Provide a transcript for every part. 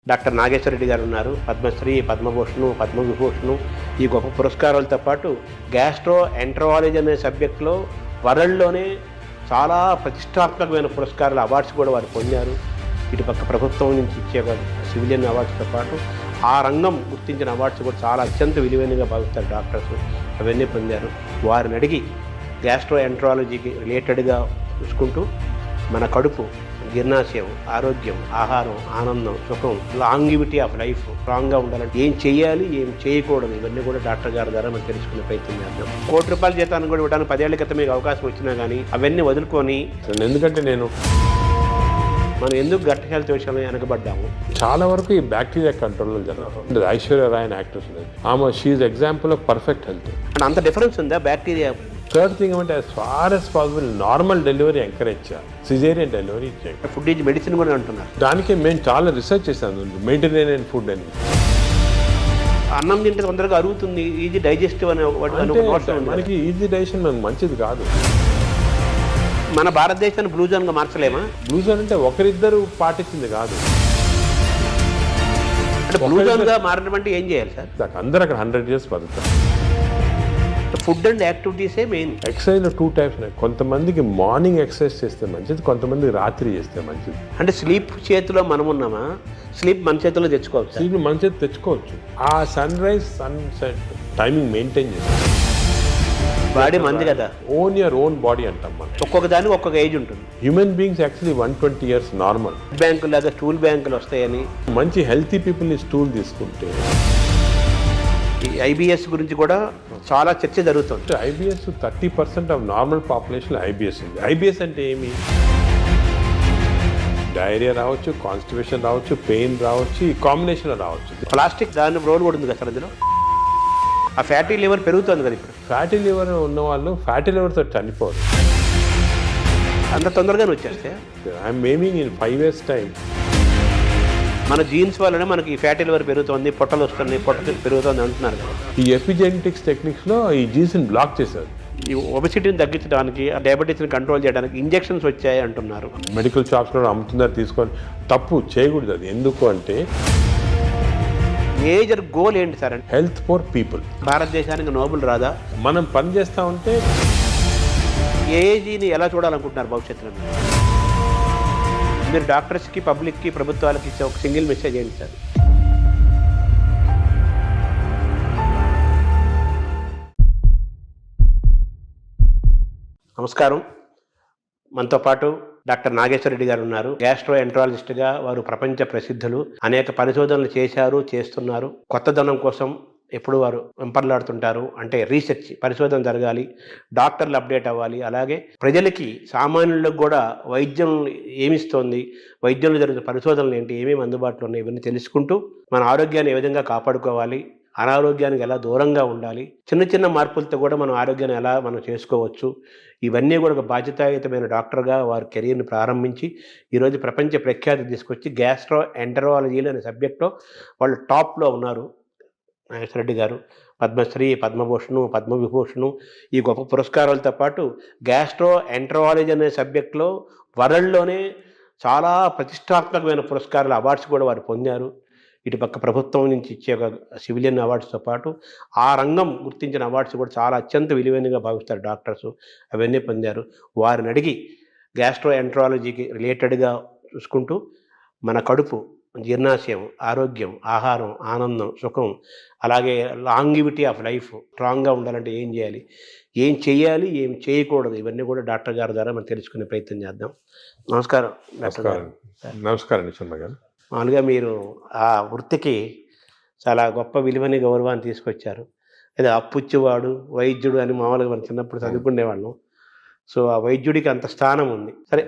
Doctor Nageswara Reddy గారు ఉన్నారు. పద్మశ్రీ, పద్మభూషణ్, పద్మవిభూషణ్ ఈ గొప్ప పురస్కారాలతో పాటు గ్యాస్ట్రో ఎంటరాలజీ అనే సబ్జెక్టులో వరల్డ్లోనే చాలా ప్రతిష్టాత్మకమైన పురస్కారాలు, అవార్డ్స్ కూడా వారు పొందారు. ఇటుపక్క ప్రభుత్వం నుంచి ఇచ్చే సివిలియన్ అవార్డ్స్తో పాటు ఆ రంగం గుర్తించిన అవార్డ్స్ కూడా చాలా అత్యంత విలువైనగా భావిస్తారు డాక్టర్స్. అవన్నీ పొందారు. వారిని అడిగి గ్యాస్ట్రో ఎంటరాలజీకి రిలేటెడ్గా చూసుకుంటూ మన కడుపు, జీర్ణాశయం, ఆరోగ్యం, ఆహారం, ఆనందం, సుఖం, లాంగివిటీ ఆఫ్ లైఫ్ స్ట్రాంగ్గా ఉండాలంటే ఏం చేయాలి, ఏం చేయకూడదు, ఇవన్నీ కూడా డాక్టర్ గారి ద్వారా మనం తెలుసుకునే ప్రయత్నం చేద్దాం. ₹1,00,00,000 జీతాన్ని కూడా ఇవ్వడానికి 10 ఏళ్ల క్రితం మీకు అవకాశం వచ్చినా కానీ అవన్నీ వదులుకొని, ఎందుకంటే మనం ఎందుకు గట్ హెల్త్ విషయంలో వెనకబడ్డాము. చాలా వరకు ఈ బ్యాక్టీరియా కంట్రోల్లో జరుగుతుంది. ఐశ్వర్య రాయ్ అని యాక్ట్రెస్ ఉంది, ఆమె she's example of perfect health. అంత డిఫరెన్స్ ఉందా బ్యాక్టీరియా? థర్డ్ థింగ్ అంటే as far as possible normal delivery encourage చేయాలి, సిజేరియన్ డెలివరీ చేయాలి. ఫుడ్ ఈజ్ మెడిసిన్ కూడా అంటున్నారు. దానికి మేము చాలా రీసెర్చ్ చేసాము, మెయింటైన్ ఫుడ్ అని. అన్నం తింటే తొందరగా అరుగుతుంది, ఈజీ డైజెస్టివ్ అనే మనకి ఈజీ డైజెషన్ మనకు మంచిది కాదు. మన భారతదేశాన్ని బ్లూ జోన్గా మార్చలేమా? బ్లూ జోన్ అంటే ఒకరిద్దరు పాటించింది కాదు. అంటే బ్లూ జోన్గా మారడం అంటే ఏం చేయాలి సార్? అందరూ అక్కడ 100 years బతుకుతారు. ఫుడ్ అండ్ యాక్టివిటీసే మెయిన్. ఎక్సర్సైజ్లో 2 types ఉన్నాయి. కొంతమందికి మార్నింగ్ ఎక్సర్సైజ్ చేస్తే మంచిది, కొంతమంది రాత్రి చేస్తే మంచిది. అంటే స్లీప్ చేతిలో మనం ఉన్నామా, స్లీప్ మన చేతిలో తెచ్చుకోవచ్చు? స్లీప్ మన చేతి తెచ్చుకోవచ్చు. ఆ sun rise sunset timing maintain చేయాలి. బాడీ మంది కదా, ఓన్ యువర్ ఓన్ బాడీ అంటాం మనం. ఒక్కొక్క దానికి ఒక్కొక్క ఏజ్ ఉంటుంది. Human beings actually 120 years normal. Bank లాగా స్టూల్ బ్యాంకులు వస్తాయని మంచి హెల్తీ పీపుల్ని స్టూల్ తీసుకుంటే. ఈ ఐబిఎస్ గురించి కూడా చాలా చర్చ జరుగుతుంది. IBS 30% of normal population IBS ఉంది. ఐబిఎస్ అంటే ఏమి? డైరియా రావచ్చు, కాన్స్టిపేషన్ రావచ్చు, పెయిన్ రావచ్చు, ఈ కాంబినేషన్లో రావచ్చు. ప్లాస్టిక్ దాని రోల్ కూడా ఉంది కదా సార్ అందులో. ఆ ఫ్యాటీ లివర్ పెరుగుతుంది కదా ఇప్పుడు. ఫ్యాటీ లివర్ ఉన్న వాళ్ళు ఫ్యాటీ లివర్తో చనిపోరు అంత తొందరగానే వచ్చేస్తే. I'm aiming in 5 years time. మన జీన్స్ వల్లనే మనకి ఈ ఫ్యాటీ లివర్ పెరుగుతుంది, పొట్టలు వస్తుంది, పొట్ట పెరుగుతుంది అంటున్నారు కదా. ఈ ఎపిజెనెటిక్స్ టెక్నిక్స్లో ఈ జీన్స్ని బ్లాక్ చేశారు. ఈ ఒబెసిటీని తగ్గించడానికి, డయాబెటీస్ని కంట్రోల్ చేయడానికి ఇంజెక్షన్స్ వచ్చాయి అంటున్నారు. మెడికల్ షాప్స్లో అమ్ముతున్నారు, తీసుకొని. తప్పు చేయకూడదు అది. ఎందుకు అంటే మేజర్ గోల్ ఏంటి సార్ అంటే హెల్త్ ఫర్ పీపుల్. భారతదేశానికి నోబెల్ రాదా? మనం పని చేస్తూ ఉంటే ఏజీని ఎలా చూడాలనుకుంటున్నారు భవిష్యత్తులో? మీరు డాక్టర్స్కి, పబ్లిక్కి, ప్రభుత్వాలకి ఇచ్చే ఒక సింగిల్ మెసేజ్ ఏంటి సార్? నమస్కారం. మనతో పాటు డాక్టర్ నాగేశ్వర రెడ్డి గారు ఉన్నారు. గ్యాస్ట్రో ఎంటరాలజిస్ట్గా వారు ప్రపంచ ప్రసిద్ధులు. అనేక పరిశోధనలు చేశారు, చేస్తున్నారు. కొత్తదనం కోసం ఎప్పుడు వారు వెంపర్లాడుతుంటారు. అంటే రీసెర్చ్, పరిశోధన జరగాలి, డాక్టర్లు అప్డేట్ అవ్వాలి. అలాగే ప్రజలకి, సామాన్యులకు కూడా వైద్యం ఏమిస్తోంది, వైద్యంలో జరుగుతున్న పరిశోధనలు ఏంటి, ఏమేమి అందుబాటులో ఉన్నాయి, ఇవన్నీ తెలుసుకుంటూ మన ఆరోగ్యాన్ని ఏ విధంగా కాపాడుకోవాలి, అనారోగ్యానికి ఎలా దూరంగా ఉండాలి, చిన్న చిన్న మార్పులతో కూడా మనం ఆరోగ్యాన్ని ఎలా మనం చేసుకోవచ్చు, ఇవన్నీ కూడా ఒక బాధ్యతాయుతమైన డాక్టర్గా వారి కెరీర్ని ప్రారంభించి ఈరోజు ప్రపంచ ప్రఖ్యాతి తీసుకొచ్చి గ్యాస్ట్రో ఎంటరాలజీలు అనే సబ్జెక్ట్లో వాళ్ళు టాప్లో ఉన్నారు. నాగేశ్వర రెడ్డి గారు పద్మశ్రీ, పద్మభూషణ్, పద్మవిభూషణ్ ఈ గొప్ప పురస్కారాలతో పాటు గ్యాస్ట్రో ఎంటరాలజీ అనే సబ్జెక్టులో వరల్డ్లోనే చాలా ప్రతిష్టాత్మకమైన పురస్కారాలు, అవార్డ్స్ కూడా వారు పొందారు. ఇటుపక్క ప్రభుత్వం నుంచి ఇచ్చే సివిలియన్ అవార్డ్స్తో పాటు ఆ రంగం గుర్తించిన అవార్డ్స్ కూడా చాలా అత్యంత విలువైనగా భావిస్తారు డాక్టర్స్. అవన్నీ పొందారు. వారిని అడిగి గ్యాస్ట్రో ఎంటరాలజీకి రిలేటెడ్గా చూసుకుంటూ మన కడుపు, జీర్ణాశయం, ఆరోగ్యం, ఆహారం, ఆనందం, సుఖం, అలాగే లాంగివిటీ ఆఫ్ లైఫ్ స్ట్రాంగ్గా ఉండాలంటే ఏం చేయాలి, ఏం చేయాలి, ఏం చేయకూడదు, ఇవన్నీ కూడా డాక్టర్ గారి ద్వారా మనం తెలుసుకునే ప్రయత్నం చేద్దాం. నమస్కారం డాక్టర్ గారు. నమస్కారం నిశ్చంద గారు. మామూలుగా మీరు ఆ వృత్తికి చాలా గొప్ప విలువని, గౌరవాన్ని తీసుకొచ్చారు. అదే అప్పుచ్చువాడు వైద్యుడు అని మామూలుగా మనం చిన్నప్పుడు చదువుకునేవాళ్ళం. సో ఆ వైద్యుడికి అంత స్థానం ఉంది. సరే,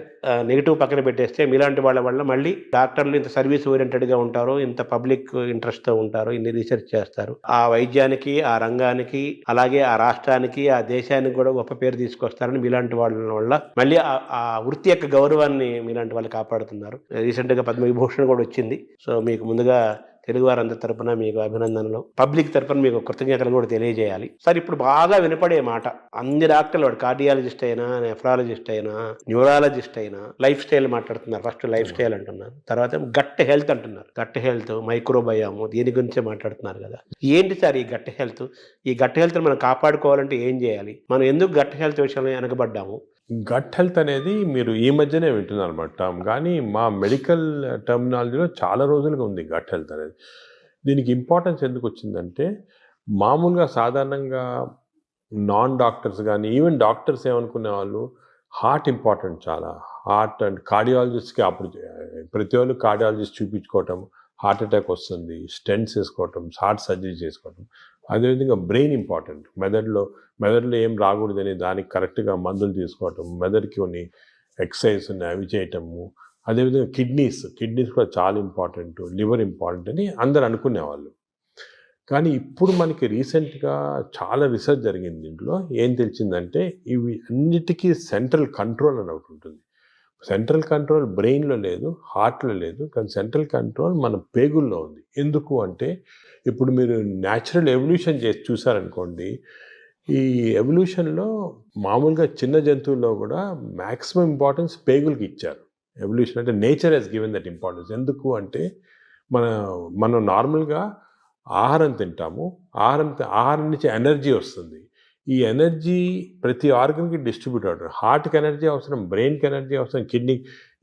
నెగిటివ్ పక్కన పెట్టేస్తే మీలాంటి వాళ్ళ వల్ల మళ్ళీ డాక్టర్లు ఇంత సర్వీస్ ఓరియంటెడ్గా ఉంటారు, ఇంత పబ్లిక్ ఇంట్రెస్ట్తో ఉంటారు, ఇన్ని రీసెర్చ్ చేస్తారు. ఆ వైద్యానికి, ఆ రంగానికి, అలాగే ఆ రాష్ట్రానికి, ఆ దేశానికి కూడా గొప్ప పేరు తీసుకొస్తారని మీలాంటి వాళ్ళ వల్ల మళ్ళీ ఆ వృత్తి యొక్క గౌరవాన్ని మీలాంటి వాళ్ళు కాపాడుతున్నారు. రీసెంట్గా పద్మవిభూషణ్ కూడా వచ్చింది. సో మీకు ముందుగా తెలుగు వారందరి తరపున మీకు అభినందనలు, పబ్లిక్ తరపున మీకు కృతజ్ఞతలు కూడా తెలియజేయాలి. సార్ ఇప్పుడు బాగా వినపడే మాట అన్ని డాక్టర్లు, వాడు కార్డియాలజిస్ట్ అయినా, నెఫ్రాలజిస్ట్ అయినా, న్యూరాలజిస్ట్ అయినా లైఫ్ స్టైల్ మాట్లాడుతున్నారు. ఫస్ట్ లైఫ్ స్టైల్ అంటున్నారు, తర్వాత గట్ హెల్త్ అంటున్నారు. గట్ హెల్త్, మైక్రోబయామ్, దీని గురించే మాట్లాడుతున్నారు కదా. ఏంటి సార్ ఈ గట్ హెల్త్? ఈ గట్ హెల్త్ మనం కాపాడుకోవాలంటే ఏం చేయాలి? మనం ఎందుకు గట్ హెల్త్ విషయంలో వెనకబడ్డాము? గట్ హెల్త్ అనేది మీరు ఈ మధ్యనే వింటున్నారు అన్నమాట టర్మ్, కానీ మా మెడికల్ టర్మినాలజీలో చాలా రోజులుగా ఉంది గట్ హెల్త్ అనేది. దీనికి ఇంపార్టెన్స్ ఎందుకు వచ్చిందంటే, మామూలుగా సాధారణంగా నాన్ డాక్టర్స్ కానీ ఈవెన్ డాక్టర్స్ ఏమనుకునే వాళ్ళు హార్ట్ ఇంపార్టెంట్, చాలా హార్ట్ అండ్ కార్డియాలజిస్ట్కి అప్పుడు ప్రతి వాళ్ళు కార్డియాలజిస్ట్ చూపించుకోవటం, హార్ట్ అటాక్ వస్తుంది, స్టెంట్స్ వేసుకోవటం, హార్ట్ సర్జరీ చేసుకోవటం. అదేవిధంగా బ్రెయిన్ ఇంపార్టెంట్, మెదడులో ఏం రాకూడదని దానికి కరెక్ట్గా మందులు తీసుకోవటం, మెదడుకి కొన్ని ఎక్సర్సైజ్ ఉన్నాయి అవి చేయటము. అదేవిధంగా కిడ్నీస్ కూడా చాలా ఇంపార్టెంట్, లివర్ ఇంపార్టెంట్ అని అందరు అనుకునేవాళ్ళు. కానీ ఇప్పుడు మనకి రీసెంట్గా చాలా రీసెర్చ్ జరిగింది. దీంట్లో ఏం తెలిసిందంటే, ఇవి అన్నిటికీ సెంట్రల్ కంట్రోల్ అని ఒకటి ఉంటుంది. సెంట్రల్ కంట్రోల్ బ్రెయిన్లో లేదు, హార్ట్లో లేదు, కానీ సెంట్రల్ కంట్రోల్ మన పేగుల్లో ఉంది. ఎందుకు అంటే, ఇప్పుడు మీరు న్యాచురల్ ఎవల్యూషన్ చేసి చూసారనుకోండి, ఈ ఎవల్యూషన్లో మామూలుగా చిన్న జంతువుల్లో కూడా మ్యాక్సిమం ఇంపార్టెన్స్ పేగులకి ఇచ్చారు. ఎవల్యూషన్ అంటే nature has given that importance. ఎందుకు అంటే, మనం నార్మల్గా ఆహారం తింటాము, ఆహారం నుంచి ఎనర్జీ వస్తుంది. ఈ ఎనర్జీ ప్రతి ఆర్గన్కి డిస్ట్రిబ్యూట్ అవుతుంది. హార్ట్కి ఎనర్జీ అవసరం, బ్రెయిన్కి ఎనర్జీ అవసరం, కిడ్నీ.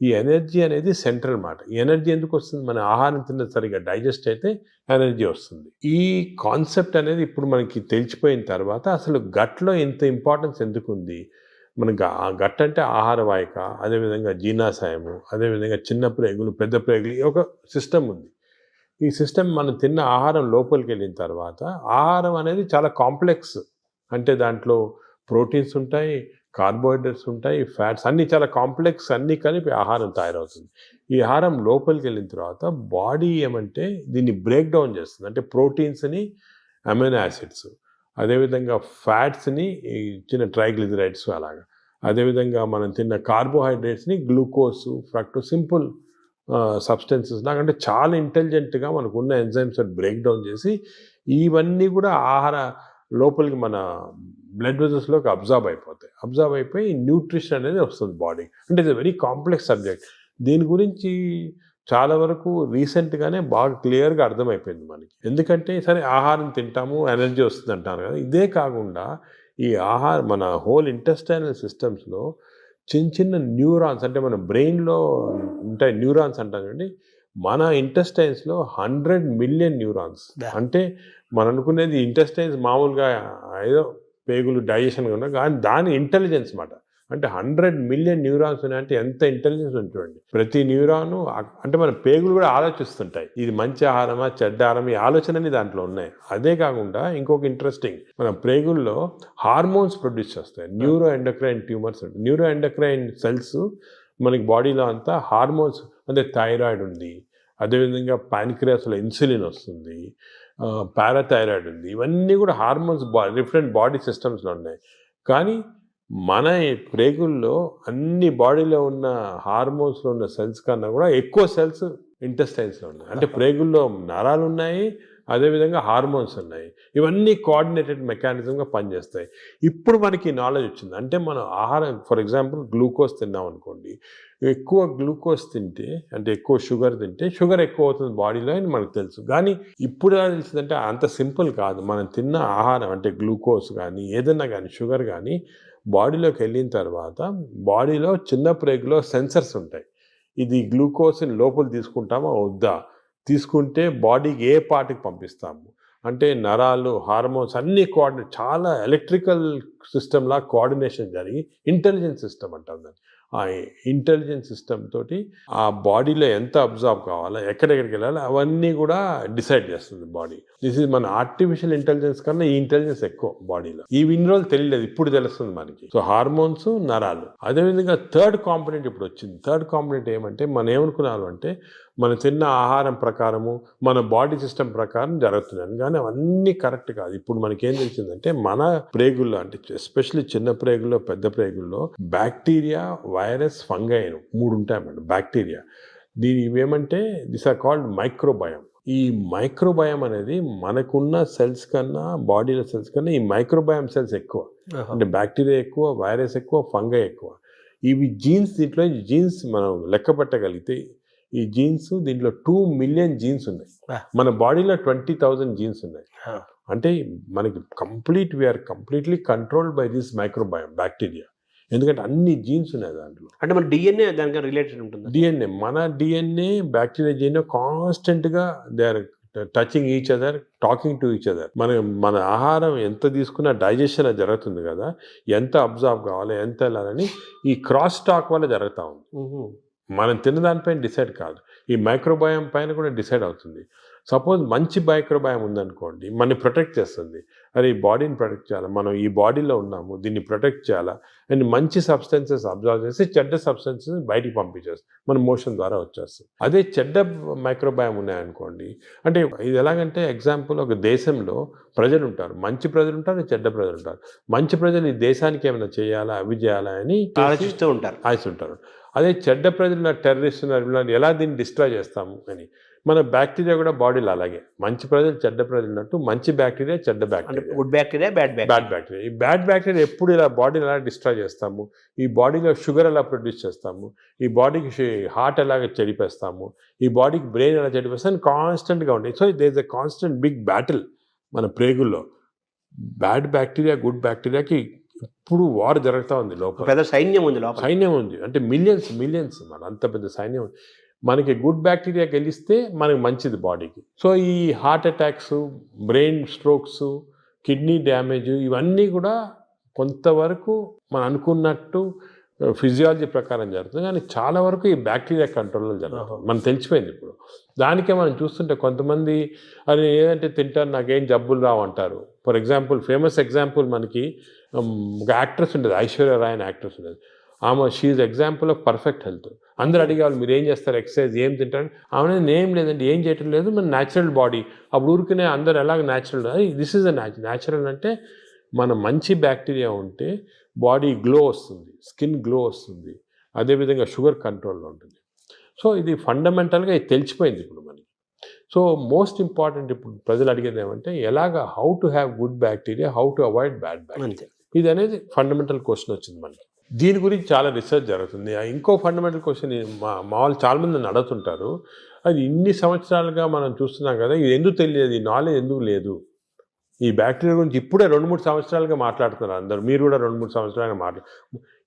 ఈ ఎనర్జీ అనేది సెంట్రల్ మాట. ఈ ఎనర్జీ ఎందుకు వస్తుంది? మన ఆహారం తిన్న సరిగా డైజెస్ట్ అయితే ఎనర్జీ వస్తుంది. ఈ కాన్సెప్ట్ అనేది ఇప్పుడు మనకి తెలిసిపోయిన తర్వాత అసలు గట్లో ఇంత ఇంపార్టెన్స్ ఎందుకు ఉంది? మన గట్ అంటే ఆహార వాహిక, అదేవిధంగా జీర్ణాశయము, అదేవిధంగా చిన్న ప్రేగులు, పెద్ద ప్రేగులు, ఒక సిస్టమ్ ఉంది. ఈ సిస్టమ్ మనం తిన్న ఆహారం లోపలికి వెళ్ళిన తర్వాత, ఆహారం అనేది చాలా కాంప్లెక్స్. అంటే దాంట్లో ప్రోటీన్స్ ఉంటాయి, కార్బోహైడ్రేట్స్ ఉంటాయి, ఫ్యాట్స్, అన్నీ చాలా కాంప్లెక్స్, అన్నీ కలిపి ఆహారం తయారవుతుంది. ఈ ఆహారం లోపలికి వెళ్ళిన తర్వాత బాడీ ఏమంటే దీన్ని బ్రేక్ డౌన్ చేస్తుంది. అంటే ప్రోటీన్స్ని అమైనో యాసిడ్స్, అదేవిధంగా ఫ్యాట్స్ని చిన్న ట్రైగ్లిజరైడ్స్ అలాగా, అదేవిధంగా మనం తిన్న కార్బోహైడ్రేట్స్ని గ్లూకోజ్, ఫ్రక్టోజ్, సింపుల్ సబ్స్టెన్సెస్ లాగా, అంటే చాలా ఇంటెలిజెంట్గా మనకున్న ఎంజైమ్స్ బ్రేక్ డౌన్ చేసి ఇవన్నీ కూడా ఆహార లోపలికి మన బ్లడ్ వెజల్స్లోకి అబ్జర్వ్ అయిపోయి న్యూట్రిషన్ అనేది వస్తుంది బాడీ. అంటే ఇట్స్ వెరీ కాంప్లెక్స్ సబ్జెక్ట్. దీని గురించి చాలా వరకు రీసెంట్గానే బాగా క్లియర్గా అర్థమైపోయింది మనకి. ఎందుకంటే సరే ఆహారం తింటాము, ఎనర్జీ వస్తుంది అంటారు కదా, ఇదే కాకుండా ఈ మన హోల్ ఇంటెస్టైనల్ సిస్టమ్స్లో చిన్న న్యూరాన్స్, అంటే మన బ్రెయిన్లో ఉంటాయి న్యూరాన్స్ అంటాం కండి, మన ఇంటెస్టైన్స్లో 100 మిలియన్ న్యూరాన్స్. అంటే మనం అనుకునేది ఇంటెస్టైన్స్ మామూలుగా ఏదో పేగులు డైజెషన్ ఉన్నా, కానీ దాని ఇంటెలిజెన్స్ మాట. అంటే 100 మిలియన్ న్యూరాన్స్ ఉన్నాయంటే ఎంత ఇంటెలిజెన్స్ ఉంటుంది. ప్రతి న్యూరాను అంటే మన పేగులు కూడా ఆలోచిస్తుంటాయి, ఇది మంచి ఆహారమా చెడ్డ ఆహారం, ఈ ఆలోచనని దాంట్లో ఉన్నాయి. అదే కాకుండా ఇంకొక ఇంట్రెస్టింగ్, మన పేగుల్లో హార్మోన్స్ ప్రొడ్యూస్ చేస్తాయి, neuro endocrine tumours. Neuro endocrine cells మనకి బాడీలో అంతా హార్మోన్స్, అంటే థైరాయిడ్ ఉంది, అదేవిధంగా ప్యాన్క్రియాస్లో ఇన్సులిన్ వస్తుంది, పారాథైరాయిడ్ ఉంది. ఇవన్నీ కూడా హార్మోన్స్ డిఫరెంట్ బాడీ సిస్టమ్స్లో ఉన్నాయి. కానీ మన ప్రేగుల్లో అన్ని బాడీలో ఉన్న హార్మోన్స్లో ఉన్న సెల్స్ కన్నా కూడా ఎక్కువ సెల్స్ ఇంటెస్టైన్స్లో ఉన్నాయి. అంటే ప్రేగుల్లో నరాలు ఉన్నాయి, అదేవిధంగా హార్మోన్స్ ఉన్నాయి. ఇవన్నీ కోఆర్డినేటెడ్ మెకానిజంగా పనిచేస్తాయి. ఇప్పుడు మనకి నాలెడ్జ్ వచ్చింది. అంటే మనం ఆహారం, ఫర్ ఎగ్జాంపుల్ గ్లూకోజ్ తిన్నాం అనుకోండి, ఎక్కువ గ్లూకోజ్ తింటే, అంటే ఎక్కువ షుగర్ తింటే షుగర్ ఎక్కువ అవుతుంది బాడీలో అని మనకు తెలుసు. కానీ ఇప్పుడు తెలిసిందంటే అంత సింపుల్ కాదు. మనం తిన్న ఆహారం అంటే గ్లూకోజ్ కానీ ఏదన్నా కానీ షుగర్ కానీ బాడీలోకి వెళ్ళిన తర్వాత బాడీలో చిన్న ప్రేగులో సెన్సర్స్ ఉంటాయి. ఇది గ్లూకోజ్ని లోపల తీసుకుంటామా వద్దా, తీసుకుంటే బాడీకి ఏ పార్ట్కి పంపిస్తాము, అంటే నరాలు, హార్మోన్స్ అన్నీ కోఆర్డినేట్, చాలా ఎలక్ట్రికల్ సిస్టమ్లా కోఆర్డినేషన్ జరిగి ఇంటెలిజెన్స్ సిస్టమ్ అంటాం దాన్ని. ఆ ఇంటెలిజెన్స్ సిస్టమ్ తోటి ఆ బాడీలో ఎంత అబ్జర్వ్ కావాలో, ఎక్కడెక్కడికి వెళ్ళాలో అవన్నీ కూడా డిసైడ్ చేస్తుంది బాడీ. దిస్ ఈజ్ మన ఆర్టిఫిషియల్ ఇంటెలిజెన్స్ కన్నా ఈ ఇంటెలిజెన్స్ ఎక్కువ బాడీలో. ఇన్ని రోజులు తెలియలేదు, ఇప్పుడు తెలుస్తుంది మనకి. సో హార్మోన్స్, నరాలు. అదేవిధంగా థర్డ్ కాంపోనెంట్ ఇప్పుడు వచ్చింది. థర్డ్ కాంపోనెంట్ ఏమంటే, మనం ఏమనుకున్నాము అంటే మనం తిన్న ఆహారం ప్రకారము మన బాడీ సిస్టమ్ ప్రకారం జరుగుతున్నాయి, కానీ అవన్నీ కరెక్ట్ కాదు. ఇప్పుడు మనకేం తెలిసిందంటే మన ప్రేగుల్లో, అంటే ఎస్పెషల్లీ చిన్న ప్రేగుల్లో, పెద్ద ప్రేగుల్లో బ్యాక్టీరియా, వైరస్, ఫంగై 3 ఉంటాయన్నమాట. బ్యాక్టీరియా, ఇవేమంటే దిస్ ఆర్ కాల్డ్ మైక్రోబయామ్. ఈ మైక్రోబయామ్ అనేది మనకున్న సెల్స్ కన్నా, బాడీలో సెల్స్ కన్నా ఈ మైక్రోబయామ్ సెల్స్ ఎక్కువ. అంటే బ్యాక్టీరియా ఎక్కువ, వైరస్ ఎక్కువ, ఫంగై ఎక్కువ. ఇవి జీన్స్, దీంట్లో జీన్స్ మనం లెక్క పెట్టగలిగితే ఈ జీన్స్ దీంట్లో 2 మిలియన్ జీన్స్ ఉన్నాయి. మన బాడీలో 20,000 జీన్స్ ఉన్నాయి. అంటే మనకి we're completely controlled by this microbiome bacteria. ఎందుకంటే అన్ని జీన్స్ ఉన్నాయి దాంట్లో. అంటే మన డిఎన్ఏ దానికి రిలేటెడ్ ఉంటుంది. డిఎన్ఏ, మన డిఎన్ఏ బ్యాక్టీరియా డిఎన్ఏ కాన్స్టెంట్గా they are touching each other, talking to each other. మన ఆహారం ఎంత తీసుకున్నా డైజెషన్ అది జరుగుతుంది కదా, ఎంత అబ్జర్వ్ కావాలి, ఎంత వెళ్ళాలని ఈ క్రాస్ టాక్ వల్ల జరుగుతూ ఉంది. మనం తిన్నదానిపైన డిసైడ్ కాదు, ఈ మైక్రోబయామ్ పైన కూడా డిసైడ్ అవుతుంది. సపోజ్ మంచి మైక్రోబయామ్ ఉందనుకోండి, మనని ప్రొటెక్ట్ చేస్తుంది. అరే ఈ బాడీని ప్రొటెక్ట్ చేయాలి, మనం ఈ బాడీలో ఉన్నాము, దీన్ని ప్రొటెక్ట్ చేయాలా అండ్ మంచి సబ్స్టెన్సెస్ అబ్జర్వ్ చేసి చెడ్డ సబ్స్టెన్సెస్ బయటికి పంపించేస్తుంది, మన మోషన్ ద్వారా వచ్చేస్తుంది. అదే చెడ్డ మైక్రోబయామ్ ఉన్నాయనుకోండి, అంటే ఇది ఎలాగంటే ఎగ్జాంపుల్, ఒక దేశంలో ప్రజలు ఉంటారు, మంచి ప్రజలు ఉంటారు, చెడ్డ ప్రజలు ఉంటారు. మంచి ప్రజలు ఈ దేశానికి ఏమైనా చేయాలా, అవి చేయాలా అని ఆలోచిస్తూ ఉంటారు. అదే చెడ్డ ప్రజలు టెర్రరిస్ట్ ఎలా దీన్ని డిస్ట్రాయ్ చేస్తాము అని. మన బ్యాక్టీరియా కూడా బాడీలో అలాగే, మంచి ప్రజలు చెడ్డ ప్రజలు ఉన్నట్టు మంచి బ్యాక్టీరియా, చెడ్డ bacteria, good bacteria, bad bacteria. ఈ బ్యాడ్ బ్యాక్టీరియా ఎప్పుడు ఇలా బాడీని ఎలా డిస్ట్రాయ్ చేస్తాము, ఈ బాడీలో షుగర్ ఎలా ప్రొడ్యూస్ చేస్తాము, ఈ బాడీకి హార్ట్ ఎలాగ చెడిపేస్తాము, ఈ బాడీకి బ్రెయిన్ ఎలా చెడిపేస్తాము, కాన్స్టెంట్గా ఉంటాయి. So there is a constant big battle మన ప్రేగుల్లో. బ్యాడ్ బ్యాక్టీరియా, గుడ్ బ్యాక్టీరియాకి ఇప్పుడు వార్ జరుగుతూ ఉంది. లోపల పెద్ద సైన్యం ఉంది, లోపల సైన్యం ఉంది. అంటే మిలియన్స్ మన అంత పెద్ద సైన్యం. మనకి గుడ్ బ్యాక్టీరియా గెలిస్తే మనకి మంచిది బాడీకి. సో ఈ heart attacks, brain strokes, kidney damage ఇవన్నీ కూడా కొంతవరకు మనం అనుకున్నట్టు ఫిజియాలజీ ప్రకారం జరుగుతుంది, కానీ చాలా వరకు ఈ బ్యాక్టీరియా కంట్రోల్లో జరుగుతుంది. మనకు తెలిసిపోయింది ఇప్పుడు. దానికే మనం చూస్తుంటే కొంతమంది అది ఏదంటే తింటారు, నాకేం జబ్బులు రావు అంటారు. ఫర్ ఎగ్జాంపుల్, ఫేమస్ ఎగ్జాంపుల్ మనకి ఒక యాక్ట్రెస్ ఉండేది, ఐశ్వర్య రాయ్ అని యాక్ట్రెస్ ఉండేది. ఆమె she's example of perfect health. అందరు అడిగేవాళ్ళు మీరు ఏం చేస్తారు, ఎక్సర్సైజ్ ఏం తింటారు, ఆమె ఏం లేదండి, ఏం చేయటం లేదు, మన న్యాచురల్ బాడీ. అప్పుడు ఊరికనే అందరు ఎలాగ natural, this is a natural. అంటే మన మంచి బ్యాక్టీరియా ఉంటే బాడీ గ్లో వస్తుంది, స్కిన్ గ్లో వస్తుంది, అదేవిధంగా షుగర్ కంట్రోల్లో ఉంటుంది. సో ఇది ఫండమెంటల్గా ఇది తెలిసిపోయింది ఇప్పుడు మనకి. సో మోస్ట్ ఇంపార్టెంట్ ఇప్పుడు ప్రజలు అడిగేది ఏమంటే how to have good bacteria, how to avoid bad bacteria. ఇది అనేది ఫండమెంటల్ క్వశ్చన్ వచ్చింది మనకి. దీని గురించి చాలా రీసెర్చ్ జరుగుతుంది. ఇంకో ఫండమెంటల్ క్వశ్చన్ మా వాళ్ళు చాలామంది నన్ను అడుగుతుంటారు, అది ఇన్ని సంవత్సరాలుగా మనం చూస్తున్నాం కదా, ఇది ఎందుకు తెలియదు, ఈ నాలెడ్జ్ ఎందుకు లేదు? ఈ బ్యాక్టీరియా గురించి ఇప్పుడే 2-3 సంవత్సరాలుగా మాట్లాడుతున్నారు అందరూ, మీరు కూడా 2-3 సంవత్సరాలుగా